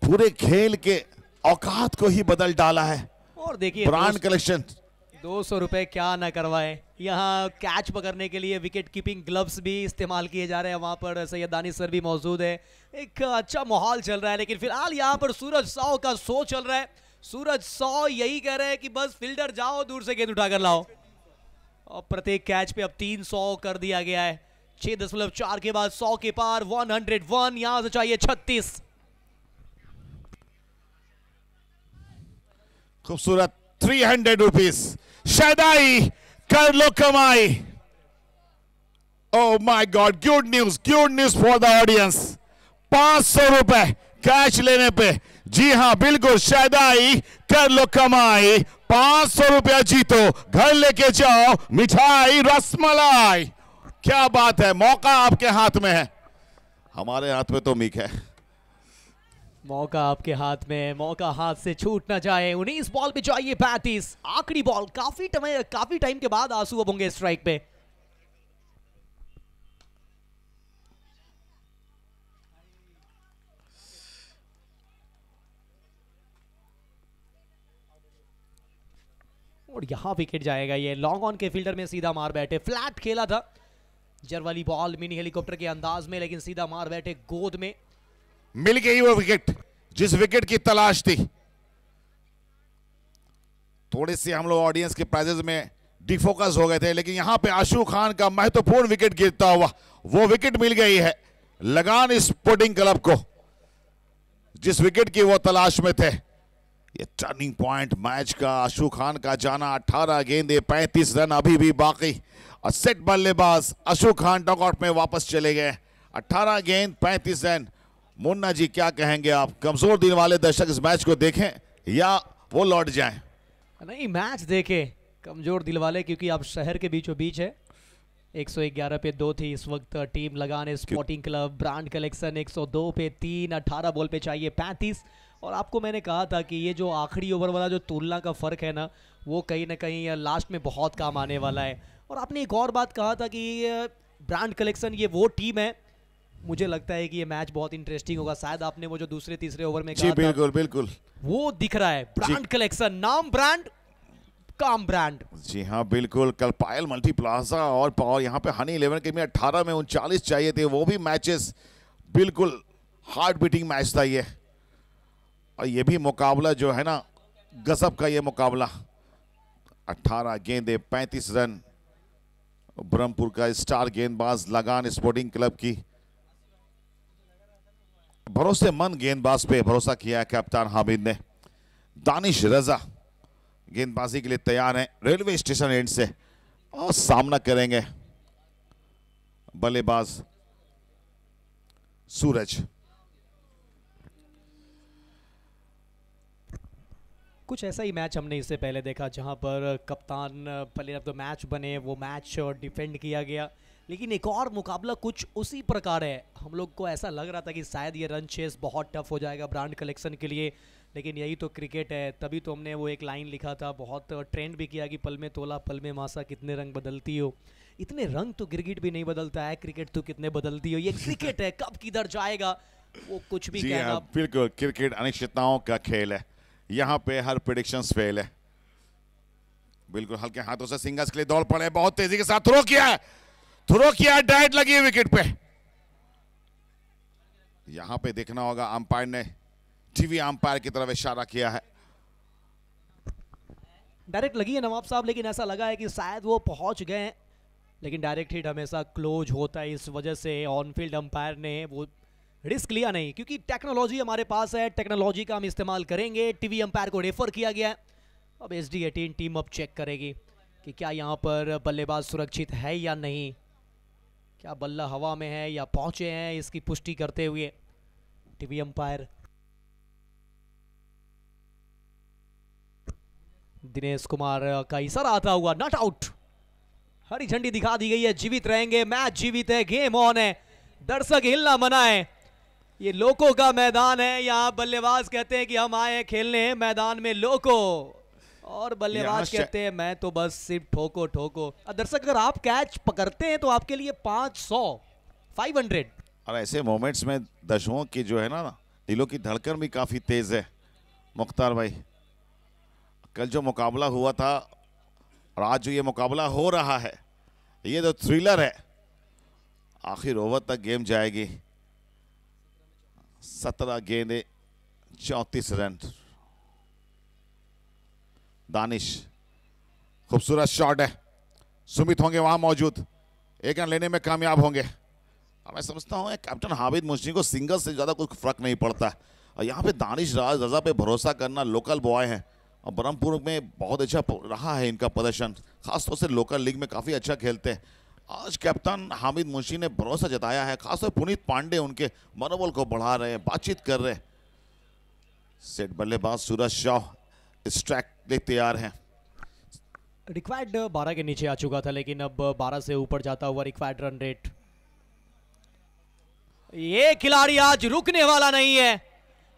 पूरे खेल के औकात को ही बदल डाला है। और देखिए ब्रांड कलेक्शन 200 रुपए क्या ना करवाए। यहाँ कैच पकड़ने के लिए विकेट कीपिंग ग्लव्स भी इस्तेमाल किए जा रहे हैं। वहाँ पर सैयद दानिश सर भी मौजूद है। एक अच्छा माहौल चल रहा है, लेकिन फिलहाल यहाँ पर सूरज साव का शो चल रहा है। सूरज साव यही कह रहे हैं कि बस फील्डर जाओ, दूर से गेंद उठाकर लाओ। और प्रत्येक कैच पे अब 300 कर दिया गया है। 6.4 के बाद 100 के पार, 101। यहाँ से चाहिए 36। खूबसूरत 300 रुपीज। शादाई कर लो कमाई। Oh my God, good news for the audience. 500 रुपए कैश लेने पे, जी हां बिल्कुल, शादाई कर लो कमाई। 500 रुपया जीतो, घर लेके जाओ मिठाई रसमलाई। क्या बात है, मौका आपके हाथ में है, हमारे हाथ में तो मीक है। मौका आपके हाथ में है, मौका हाथ से छूट ना जाए। 19 बॉल पे चाहिए 35, आखिरी बॉल। काफी टाइम के बाद आंसू अब होंगे स्ट्राइक पे। और यहां विकेट जाएगा। ये लॉन्ग ऑन के फील्डर में सीधा मार बैठे, फ्लैट खेला था जर वाली बॉल मिनी हेलीकॉप्टर के अंदाज में, लेकिन सीधा मार बैठे गोद में। मिल गई वो विकेट जिस विकेट की तलाश थी। थोड़े से हम लोग ऑडियंस के प्राइजेस में डिफोकस हो गए थे, लेकिन यहां पे आशू खान का महत्वपूर्ण विकेट गिरता हुआ वो विकेट मिल गई है लगान स्पोर्टिंग क्लब को। जिस विकेट की वो तलाश में थे। ये टर्निंग पॉइंट मैच का, अशु खान का जाना। 18 गेंदे 35 रन अभी भी बाकी और सेट बल्लेबाज अशु खान डॉगआउट में वापस चले गए। 18 गेंद 35 रन। मुन्ना जी क्या कहेंगे आप? कमजोर दिन वाले दर्शक इस मैच को देखें या वो लौट जाएं? नहीं, मैच देखे कमजोर दिल वाले, क्योंकि आप शहर के बीचों बीच है। 111 पे 2 थी इस वक्त टीम लगाने स्पोर्टिंग क्लब। ब्रांड कलेक्शन 102 पे 3, 18 बॉल पे चाहिए 35। और आपको मैंने कहा था कि ये जो आखिरी ओवर वाला जो तुलना का फर्क है ना, वो कहीं ना कहीं लास्ट में बहुत काम आने वाला है। और आपने एक और बात कहा था कि ब्रांड कलेक्शन ये वो टीम है, मुझे लगता है कि ये मैच बहुत इंटरेस्टिंग होगा। शायद आपने वो जो दूसरे तीसरे ओवर में कहा था, बिल्कुल बिल्कुल वो दिख रहा है। ब्रांड कलेक्शन, नाम ब्रांड, काम ब्रांड। जी हाँ बिल्कुल। कल पायल मल्टी प्लाजा और यहाँ पे हनी 11 के में 18 में 39 चाहिए थे। वो भी मैचेस बिल्कुल हार्ड बीटिंग मैच था ये। और ये भी मुकाबला जो है ना, गजब का ये मुकाबला। 18 गेंदे 35 रन। ब्रह्मपुर का स्टार गेंदबाज लगान स्पोर्टिंग क्लब की भरोसेमंद गेंदबाज पे भरोसा किया है कप्तान हामिद ने। दानिश रजा गेंदबाजी के लिए तैयार हैं रेलवे स्टेशन एंड से और सामना करेंगे बल्लेबाज सूरज। कुछ ऐसा ही मैच हमने इससे पहले देखा, जहां पर कप्तान प्लेयर ऑफ द मैच बने, वो मैच डिफेंड किया गया। लेकिन एक और मुकाबला कुछ उसी प्रकार है। हम लोग को ऐसा लग रहा था कि शायद ये रन चेस बहुत टफ हो जाएगा ब्रांड कलेक्शन के लिए, लेकिन यही तो क्रिकेट है। तभी तो हमने वो एक लाइन लिखा था, बहुत ट्रेंड भी किया कि पल में तोला पल में मासा, कितने रंग बदलती हो। इतने रंग तो क्रिकेट भी नहीं बदलता है, क्रिकेट तो कितने बदलती हो। ये क्रिकेट है, कब किधर जाएगा वो कुछ भी कहना। बिल्कुल, क्रिकेट अनिश्चितताओं का खेल है। यहाँ पे हर प्रेडिक्शंस फेल है। बिल्कुल हल्के हाथों से सिंगल्स के लिए दौड़ पड़े, बहुत तेजी के साथ थ्रो किया, डाइट लगी है विकेट पे। यहां पे देखना होगा, अंपायर ने टीवी अंपायर की तरफ इशारा किया है। डायरेक्ट लगी है नवाब साहब, लेकिन ऐसा लगा है कि शायद वो पहुंच गए, लेकिन डायरेक्ट हिट हमेशा क्लोज होता है। इस वजह से ऑन फील्ड अंपायर ने वो रिस्क लिया नहीं, क्योंकि टेक्नोलॉजी हमारे पास है, टेक्नोलॉजी का हम इस्तेमाल करेंगे। टीवी अंपायर को रेफर किया गया है। अब SD18 टीम अब चेक करेगी कि क्या यहाँ पर बल्लेबाज सुरक्षित है या नहीं, क्या बल्ला हवा में है या पहुंचे हैं, इसकी पुष्टि करते हुए टीवी अंपायर दिनेश कुमार का इशारा आता हुआ नॉट आउट। हरी झंडी दिखा दी गई है, जीवित रहेंगे, मैच जीवित है, गेम ऑन है, दर्शक हिलना मना है। ये लोको का मैदान है, यहाँ बल्लेबाज कहते हैं कि हम आए हैं खेलने मैदान में लोको, और बल्लेबाज कहते हैं मैं तो बस सिर्फ ठोको ठोको। दर्शक अगर आप कैच पकड़ते हैं तो आपके लिए 500 और ऐसे मोमेंट्स में दर्शकों की जो है ना दिलों की धड़कन भी काफी तेज है। मुख्तार भाई, कल जो मुकाबला हुआ था और आज जो ये मुकाबला हो रहा है, ये तो थ्रिलर है। आखिर ओवर तक गेम जाएगी। 17 गेंदे 34 रन। दानिश, खूबसूरत शॉट है। सुमित होंगे वहां मौजूद, एक रन लेने में कामयाब होंगे। मैं समझता हूं कैप्टन हामिद मुंशी को सिंगल से ज्यादा कुछ फर्क नहीं पड़ता। और यहाँ पे दानिश रजा पे भरोसा करना, लोकल बॉय हैं और ब्रह्मपुर में बहुत अच्छा रहा है इनका प्रदर्शन, खासतौर से लोकल लीग में काफी अच्छा खेलते हैं। आज कैप्टन हामिद मुंशी ने भरोसा जताया है, खासतौर पुनीत पांडे उनके मनोबल को बढ़ा रहे हैं, बातचीत कर रहे हैं। सेट बल्लेबाज सूरज शाह स्ट्राइक ले तैयार हैं। रिक्वायर्ड 12 के नीचे आ चुका था, लेकिन अब 12 से ऊपर जाता हुआ रिक्वायर्ड रन रेट। ये खिलाड़ी आज रुकने वाला नहीं है,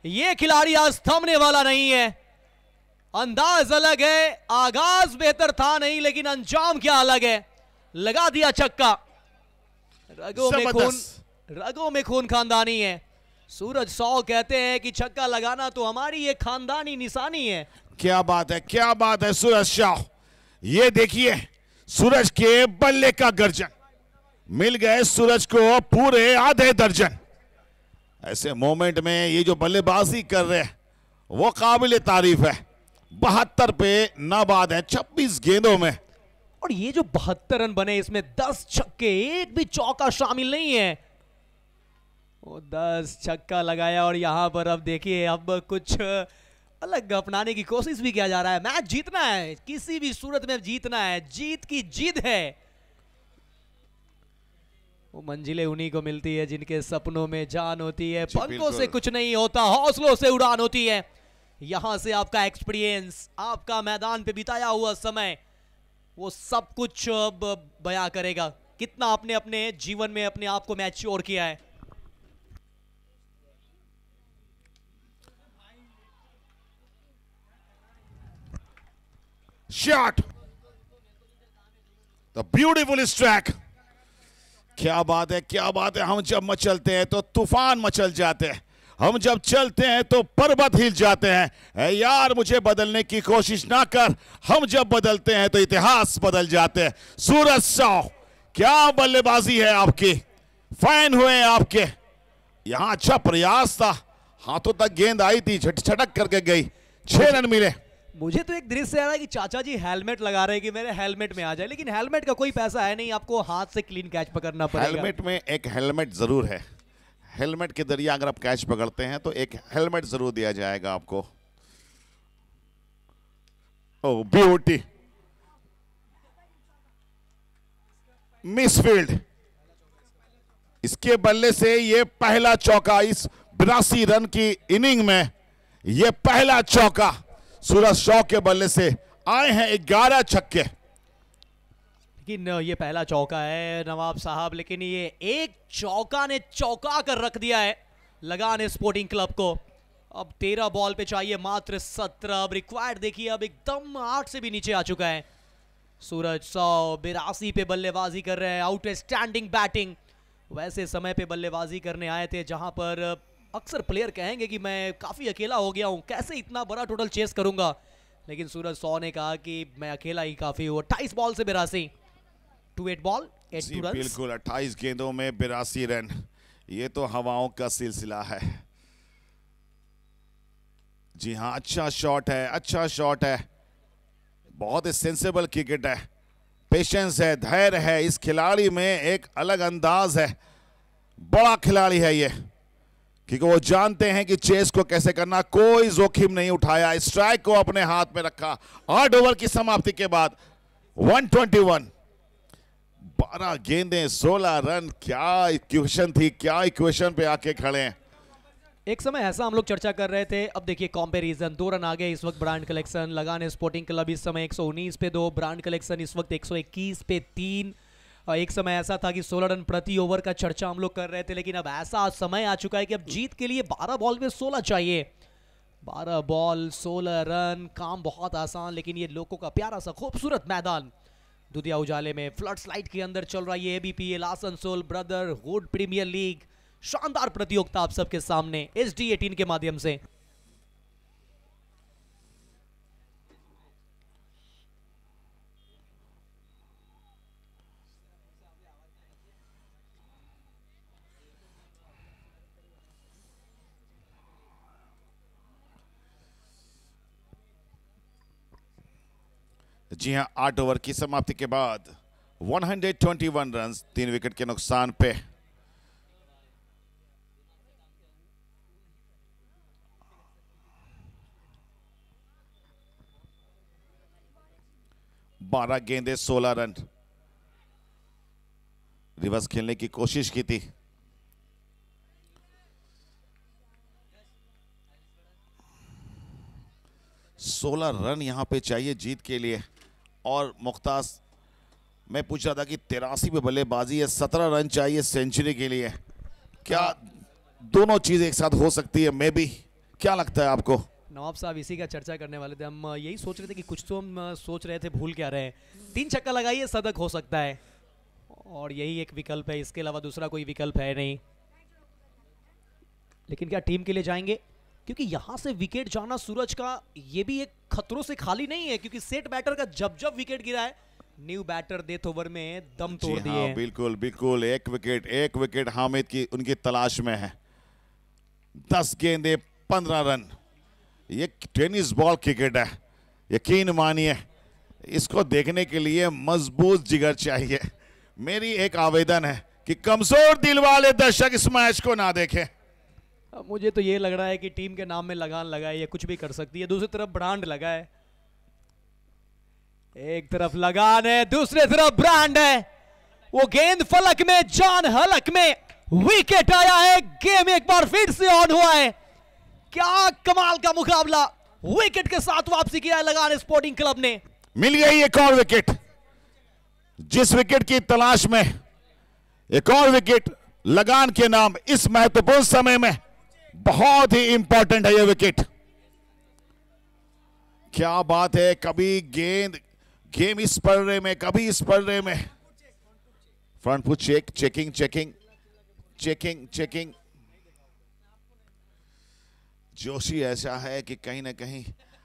ये खिलाड़ी आज थमने वाला नहीं है। अंदाज अलग है, आगाज बेहतर था नहीं, लेकिन अंजाम क्या अलग है। लगा दिया छक्का, रगों में खून खानदानी है। सूरज शाह कहते हैं कि छक्का लगाना तो हमारी ये खानदानी निशानी है। क्या बात है, क्या बात है सूरज शाह। ये देखिए सूरज के बल्ले का गर्जन, मिल गए सूरज को पूरे आधे दर्जन। ऐसे मोमेंट में ये जो बल्लेबाजी कर रहे हैं वो काबिल तारीफ है। 72 पे नाबाद है 26 गेंदों में, और ये जो 72 रन बने, इसमें 10 छक्के, एक भी चौका शामिल नहीं है। वो 10 छक्का लगाया और यहाँ पर अब देखिए अब कुछ अलग अपनाने की कोशिश भी किया जा रहा है। मैच जीतना है, किसी भी सूरत में जीतना है, जीत की जिद है। वो मंजिलें उन्हीं को मिलती है जिनके सपनों में जान होती है। पंखों से कुछ नहीं होता, हौसलों से उड़ान होती है। यहां से आपका एक्सपीरियंस, आपका मैदान पे बिताया हुआ समय, वो सब कुछ अब बयां करेगा कितना आपने अपने जीवन में अपने आप को मैच्योर किया है। Shot, the beautiful strike. क्या बात है, क्या बात है। हम जब मचलते हैं तो तूफान मचल जाते हैं, हम जब चलते हैं तो पर्वत हिल जाते हैं। ए यार, मुझे बदलने की कोशिश ना कर, हम जब बदलते हैं तो इतिहास बदल जाते हैं। सूरज शॉ, क्या बल्लेबाजी है आपकी, फैन हुए आपके। यहां अच्छा प्रयास था, हाथों तक गेंद आई थी, छटक करके गई, 6 रन मिले। मुझे तो एक दृश्य आ रहा है कि चाचा जी हेलमेट लगा रहे हैं कि मेरे हेलमेट में आ जाए, लेकिन हेलमेट का कोई पैसा है नहीं, आपको हाथ से क्लीन कैच पकड़ना पड़ेगा। हेलमेट में एक हेलमेट जरूर है, हेलमेट के जरिए अगर आप कैच पकड़ते हैं तो एक हेलमेट जरूर दिया जाएगा आपको। ओह ब्यूटी, मिसफील्ड। इसके बल्ले से ये पहला चौका, इस 82 रन की इनिंग में ये पहला चौका सूरज शॉ के बल्ले से। आए हैं 11 छक्के। लेकिन ये पहला चौका है नवाब साहब, लेकिन ये एक चौका ने चौका कर रख दिया है लगान स्पोर्टिंग क्लब को। अब 13 बॉल पे चाहिए मात्र 17। अब रिक्वायर्ड देखिए, अब एकदम 8 से भी नीचे आ चुका है। सूरज शॉ 82 पे बल्लेबाजी कर रहे हैं, आउटस्टैंडिंग बैटिंग। वैसे समय पे बल्लेबाजी करने आए थे जहां पर अक्सर प्लेयर कहेंगे कि मैं काफी अकेला हो गया हूं, कैसे इतना बड़ा टोटल चेस करूंगा, लेकिन सूरज शॉ ने कहा कि मैं अकेला ही काफी हूं। 28 बॉल से 82, 28 बॉल 82 रन। बिल्कुल, 28 गेंदों में 82 रन, ये तो हवाओं का सिलसिला है। जी हाँ, अच्छा शॉट है, अच्छा शॉट है, बहुत ही सेंसेबल क्रिकेट है, पेशेंस है, धैर्य है इस खिलाड़ी में, एक अलग अंदाज है। बड़ा खिलाड़ी है ये, क्योंकि वो जानते हैं कि चेस को कैसे करना। कोई जोखिम नहीं उठाया, स्ट्राइक को अपने हाथ में रखा। 8 ओवर की समाप्ति के बाद 121, 12 गेंदें 16 रन। क्या इक्वेशन थी, क्या इक्वेशन पे आके खड़े हैं। एक समय ऐसा हम लोग चर्चा कर रहे थे, अब देखिए कंपैरिजन, 2 रन आगे इस वक्त ब्रांड कलेक्शन। लगान स्पोर्टिंग क्लब इस समय 119 पे 2, ब्रांड कलेक्शन इस वक्त 121 पे 3। एक समय ऐसा था कि 16 रन प्रति ओवर का चर्चा हम लोग कर रहे थे, लेकिन अब ऐसा समय आ चुका है कि अब जीत के लिए 12 बॉल में 16 चाहिए। 12 बॉल 16 रन, काम बहुत आसान, लेकिन ये लोगों का प्यारा सा खूबसूरत मैदान दुधिया उजाले में फ्लड स्लाइड के अंदर चल रहा है ये ABPL Asansol brotherhood premier league. शानदार प्रतियोगिता आप सबके सामने HD18 के माध्यम से। जी हाँ, 8 ओवर की समाप्ति के बाद 121 रन, 3 विकेट के नुकसान पे। बारह गेंदे 16 रन। रिवर्स खेलने की कोशिश की थी, सोलह रन यहां पे चाहिए जीत के लिए। और मुख्तार, मैं पूछ रहा था कि 83 पे बल्लेबाजी है, 17 रन चाहिए सेंचुरी के लिए। क्या दोनों चीजें एक साथ हो सकती है? मे बी, क्या लगता है आपको? नवाब साहब इसी का चर्चा करने वाले थे, हम यही सोच रहे थे कि कुछ तो हम सोच रहे थे, भूल क्या रहे हैं। 3 छक्का लगाइए, शतक हो सकता है, और यही एक विकल्प है, इसके अलावा दूसरा कोई विकल्प है नहीं। लेकिन क्या टीम के लिए जाएंगे? क्योंकि यहां से विकेट जाना सूरज का ये भी एक खतरों से खाली नहीं है, क्योंकि सेट बैटर का जब जब विकेट गिरा है, न्यू बैटर डेथ ओवर में दम तोड़ दिए हैं। बिल्कुल बिल्कुल, एक विकेट हामिद की उनकी तलाश में है। 10 गेंदे 15 रन। ये टेनिस बॉल क्रिकेट है, यकीन मानिए, इसको देखने के लिए मजबूत जिगर चाहिए। मेरी एक आवेदन है कि कमजोर दिल वाले दर्शक इस मैच को ना देखें। मुझे तो ये लग रहा है कि टीम के नाम में लगान लगा है, ये कुछ भी कर सकती है। दूसरी तरफ ब्रांड लगा है, एक तरफ लगान है, दूसरी तरफ ब्रांड है। वो गेंद फलक में, जान हलक में, विकेट आया है। गेम एक बार फिर से ऑन हुआ है। क्या कमाल का मुकाबला, विकेट के साथ वापसी किया है लगान स्पोर्टिंग क्लब ने। मिल गई एक और विकेट, जिस विकेट की तलाश में एक और विकेट लगान के नाम इस महत्वपूर्ण समय में बहुत ही इंपॉर्टेंट है ये विकेट। क्या बात है, कभी गेम इस पल्ले में, कभी इस पल्ले में। Front foot check, checking checking checking checking. Joshi ऐसा है कि कहीं ना कहीं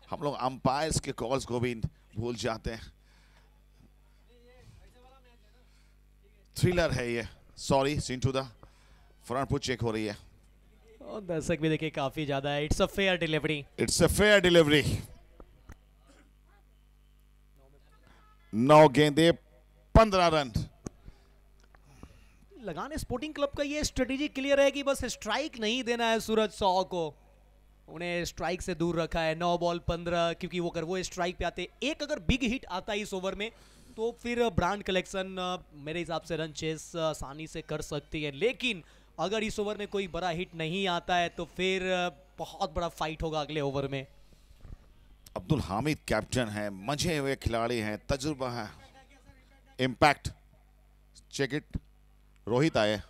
हम लोग अंपायर्स के कॉल्स को भी भूल जाते हैं। थ्रिलर है ये। सॉरी सिंटू दा, फ्रंट फुट चेक हो रही है और दर्शक भी देखिए काफी ज्यादा है। It's a fair delivery, it's a fair delivery. 9 गेंदे 15 रन। लगान स्पोर्टिंग क्लब का ये स्ट्रेटेजी क्लियर है कि बस स्ट्राइक नहीं देना है सूरज शाह को। उन्हें स्ट्राइक से दूर रखा है। 9 बॉल 15, क्योंकि वो अगर वो स्ट्राइक पे आते, एक अगर बिग हिट आता है इस ओवर में, तो फिर ब्रांड कलेक्शन मेरे हिसाब से रन चेस आसानी से कर सकती है। लेकिन अगर इस ओवर में कोई बड़ा हिट नहीं आता है तो फिर बहुत बड़ा फाइट होगा अगले ओवर में। अब्दुल हामिद कैप्टन है, मजे हुए खिलाड़ी हैं, तजुर्बा है, इंपैक्ट। Check it. रोहित आए।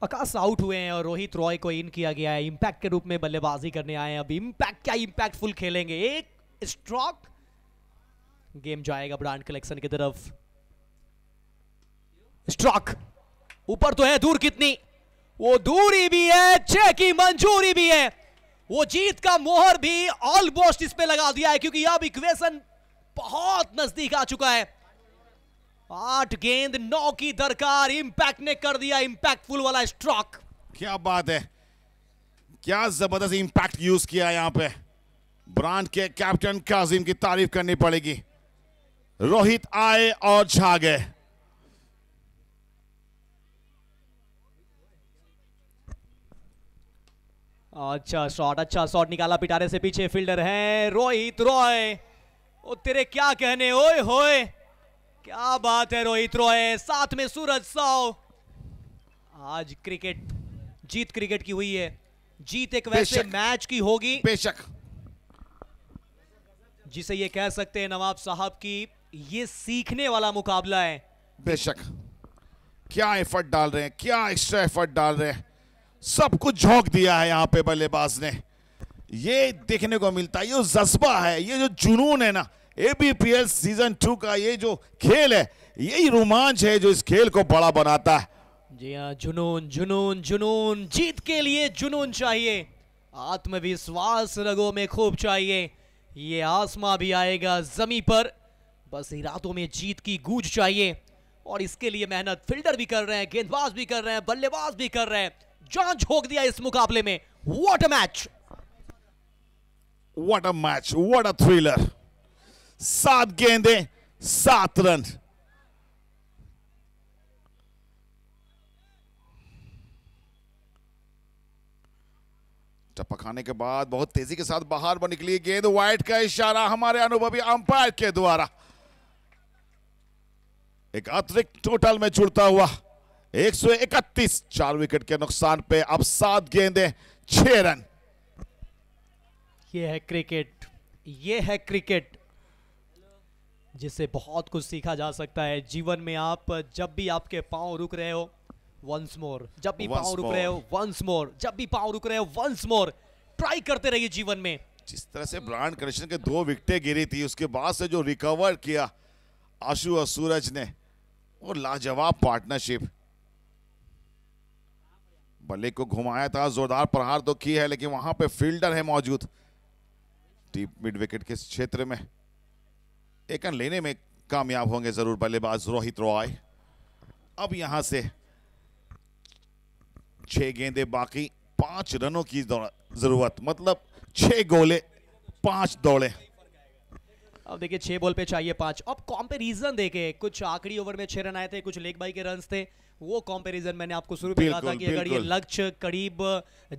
आकाश आउट हुए हैं और रोहित रॉय को इन किया गया है। इंपैक्ट के रूप में बल्लेबाजी करने आए हैं। अब इंपैक्ट क्या इंपैक्टफुल खेलेंगे। एक स्ट्रोक, गेम जाएगा ब्रांड कलेक्शन की तरफ। स्ट्रोक ऊपर तो है, दूर कितनी, वो दूरी भी है, छह की मंजूरी भी है। वो जीत का मोहर भी ऑलमोस्ट इस पे लगा दिया है, क्योंकि अब इक्वेशन बहुत नजदीक आ चुका है। 8 गेंद 9 की दरकार। इंपैक्ट ने कर दिया इंपैक्टफुल वाला स्ट्रोक। क्या बात है, क्या जबरदस्त इंपैक्ट यूज किया यहां पे। ब्रांड के कैप्टन काजिम की तारीफ करनी पड़ेगी। रोहित आए और छा गए। अच्छा शॉट निकाला पिटारे से पीछे। फील्डर है रोहित रॉय। ओ तेरे क्या कहने, ओए होए क्या बात है रोहित रॉय, साथ में सूरज शाह। आज क्रिकेट जीत क्रिकेट की हुई है। जीत एक वैसे मैच की होगी बेशक, जिसे ये कह सकते हैं नवाब साहब की ये सीखने वाला मुकाबला है। बेशक। क्या एफर्ट डाल रहे हैं, क्या एक्स्ट्रा एफर्ट डाल रहे हैं। सब कुछ झोंक दिया है यहां पे बल्लेबाज ने। ये देखने को मिलता है, ये जज्बा है, ये जो जुनून है ना, एबीपीएल सीजन 2 का ये जो खेल है, यही रोमांच है जो इस खेल को बड़ा बनाता है। जी हाँ, जुनून जुनून जुनून। जीत के लिए जुनून चाहिए, आत्मविश्वास रगों में खूब चाहिए। ये आसमां भी आएगा जमी पर, बस इरादों में जीत की गूंज चाहिए। और इसके लिए मेहनत फील्डर भी कर रहे हैं, गेंदबाज भी कर रहे हैं, बल्लेबाज भी कर रहे हैं। जान झोंक दिया इस मुकाबले में। What a match, what a match, what a thriller. 7 गेंदे 7 रन। टपकाने के बाद बहुत तेजी के साथ बाहर पर निकली गेंद। वाइड का इशारा हमारे अनुभवी अंपायर के द्वारा। एक अतिरिक्त टोटल में जुड़ता हुआ 131। 4 विकेट के नुकसान पे अब 7 गेंदे 6 रन। ये है क्रिकेट, ये है क्रिकेट जिससे बहुत कुछ सीखा जा सकता है जीवन में। आप जब भी आपके पांव रुक रहे हो, वंस मोर। जब भी पांव रुक रहे हो, वंस मोर। जब भी पांव रुक रहे हो, वंस मोर। ट्राई करते रहिए जीवन में। जिस तरह से ब्रांड कलेक्शन के 2 विकेटें गिरी थी, उसके बाद से जो रिकवर किया आशु और सूरज ने, वो लाजवाब पार्टनरशिप। बल्ले को घुमाया था, जोरदार प्रहार तो की है, लेकिन वहां पे फील्डर है मौजूद डीप मिड विकेट के क्षेत्र में। एक रन लेने में कामयाब होंगे जरूर बल्लेबाज रोहित रॉय। अब यहां से 6 गेंदें बाकी, 5 रनों की जरूरत, मतलब 6 गोले 5 दौड़े। अब देखिए 6 बॉल पे चाहिए 5। अब कंपैरिजन देखे, कुछ आखिरी ओवर में 6 रन आए थे, कुछ लेग बाई के रन्स थे। वो कंपैरिजन मैंने आपको शुरू में कहा था कि अगर ये लक्ष्य करीब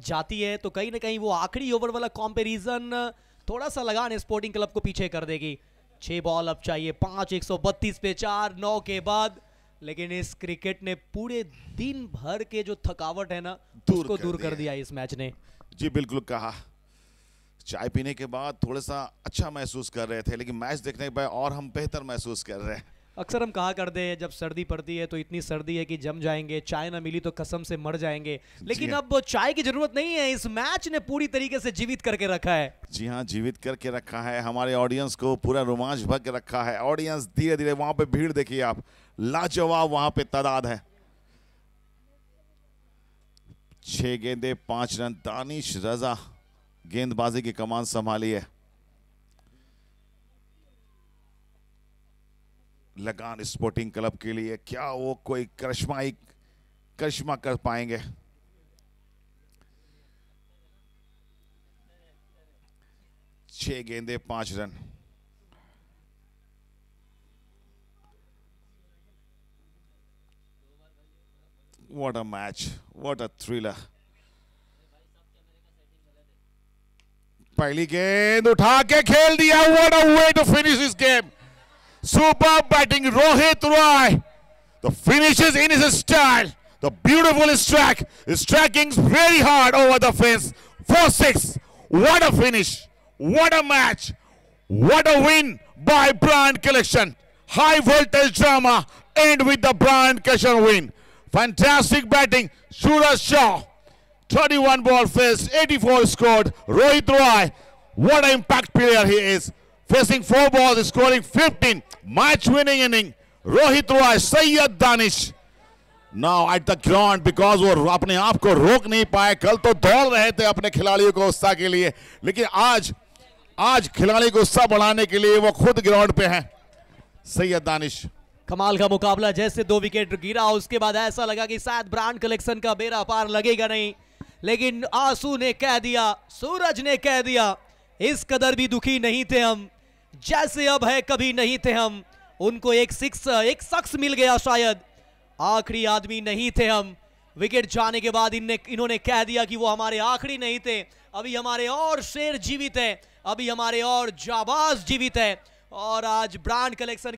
जाती है तो कहीं ना कहीं वो आखिरी ओवर वाला कंपैरिजन थोड़ा सा लगान स्पोर्टिंग क्लब को पीछे कर देगी। 6 बॉल अब चाहिए 5, 132 पे 4, 9 के बाद। लेकिन इस क्रिकेट ने पूरे दिन भर के जो थकावट है ना उसको दूर कर दिया इस मैच ने। जी बिल्कुल कहा, चाय पीने के बाद थोड़ा सा अच्छा महसूस कर रहे थे, लेकिन मैच देखने के बाद और हम बेहतर महसूस कर रहे हैं। अक्सर हम कहा करते हैं जब सर्दी पड़ती है तो इतनी सर्दी है कि जम जाएंगे, चाय ना मिली तो कसम से मर जाएंगे। लेकिन अब चाय की जरूरत नहीं है, इस मैच ने पूरी तरीके से जीवित करके रखा है। जी हाँ, जीवित करके रखा है, हमारे ऑडियंस को पूरा रोमांच भर के रखा है। ऑडियंस धीरे धीरे, वहां पे भीड़ देखिए आप, लाजवाब वहां पे तादाद है। 6 गेंदे 5 रन, दानिश रजा गेंदबाजी की कमान संभाली है। लगान स्पोर्टिंग क्लब के लिए क्या वो कोई करिश्मा कर पाएंगे? छह गेंदे 5 run. What a match, what a thriller। पहली गेंद उठा के खेल दिया। What a way to finish this game। Superb batting, Rohit Roy. The finishes in his style. The beautiful strike. Striking very hard over the fence. 4-6. What a finish. What a match. What a win by Brand Collection. High voltage drama end with the Brand Collection win. Fantastic batting. Suraj Shah. 31 ball faced, 84 scored. Rohit Roy. What an impact player he is. Facing 4 balls, scoring 15. Match-winning inning. Rohit Roy, Sayyid Danish. Now at the ground, because वो अपने आप को रोक नहीं पाए। कल तो दौड़ रहे थे अपने खिलाड़ियों को उत्साह के लिए, लेकिन आज खिलाड़ी को उत्साह बढ़ाने के लिए वो खुद ग्राउंड पे हैं। सैयद दानिश। कमाल का मुकाबला, जैसे 2 विकेट गिरा उसके बाद ऐसा लगा कि शायद ब्रांड कलेक्शन का बेड़ा पार लगेगा नहीं, लेकिन आंसू ने कह दिया, सूरज ने कह दिया, इस कदर भी दुखी नहीं थे हम जैसे अब है कभी नहीं थे हम। उनको एक शख्स मिल गया, शायद आखिरी आदमी नहीं थे हम। विकेट जाने के बाद इन्होंने कह दिया कि वो हमारे आखिरी नहीं थे, अभी हमारे और शेर जीवित है, अभी हमारे और जाबाज जीवित है। और आज ब्रांड कलेक्शन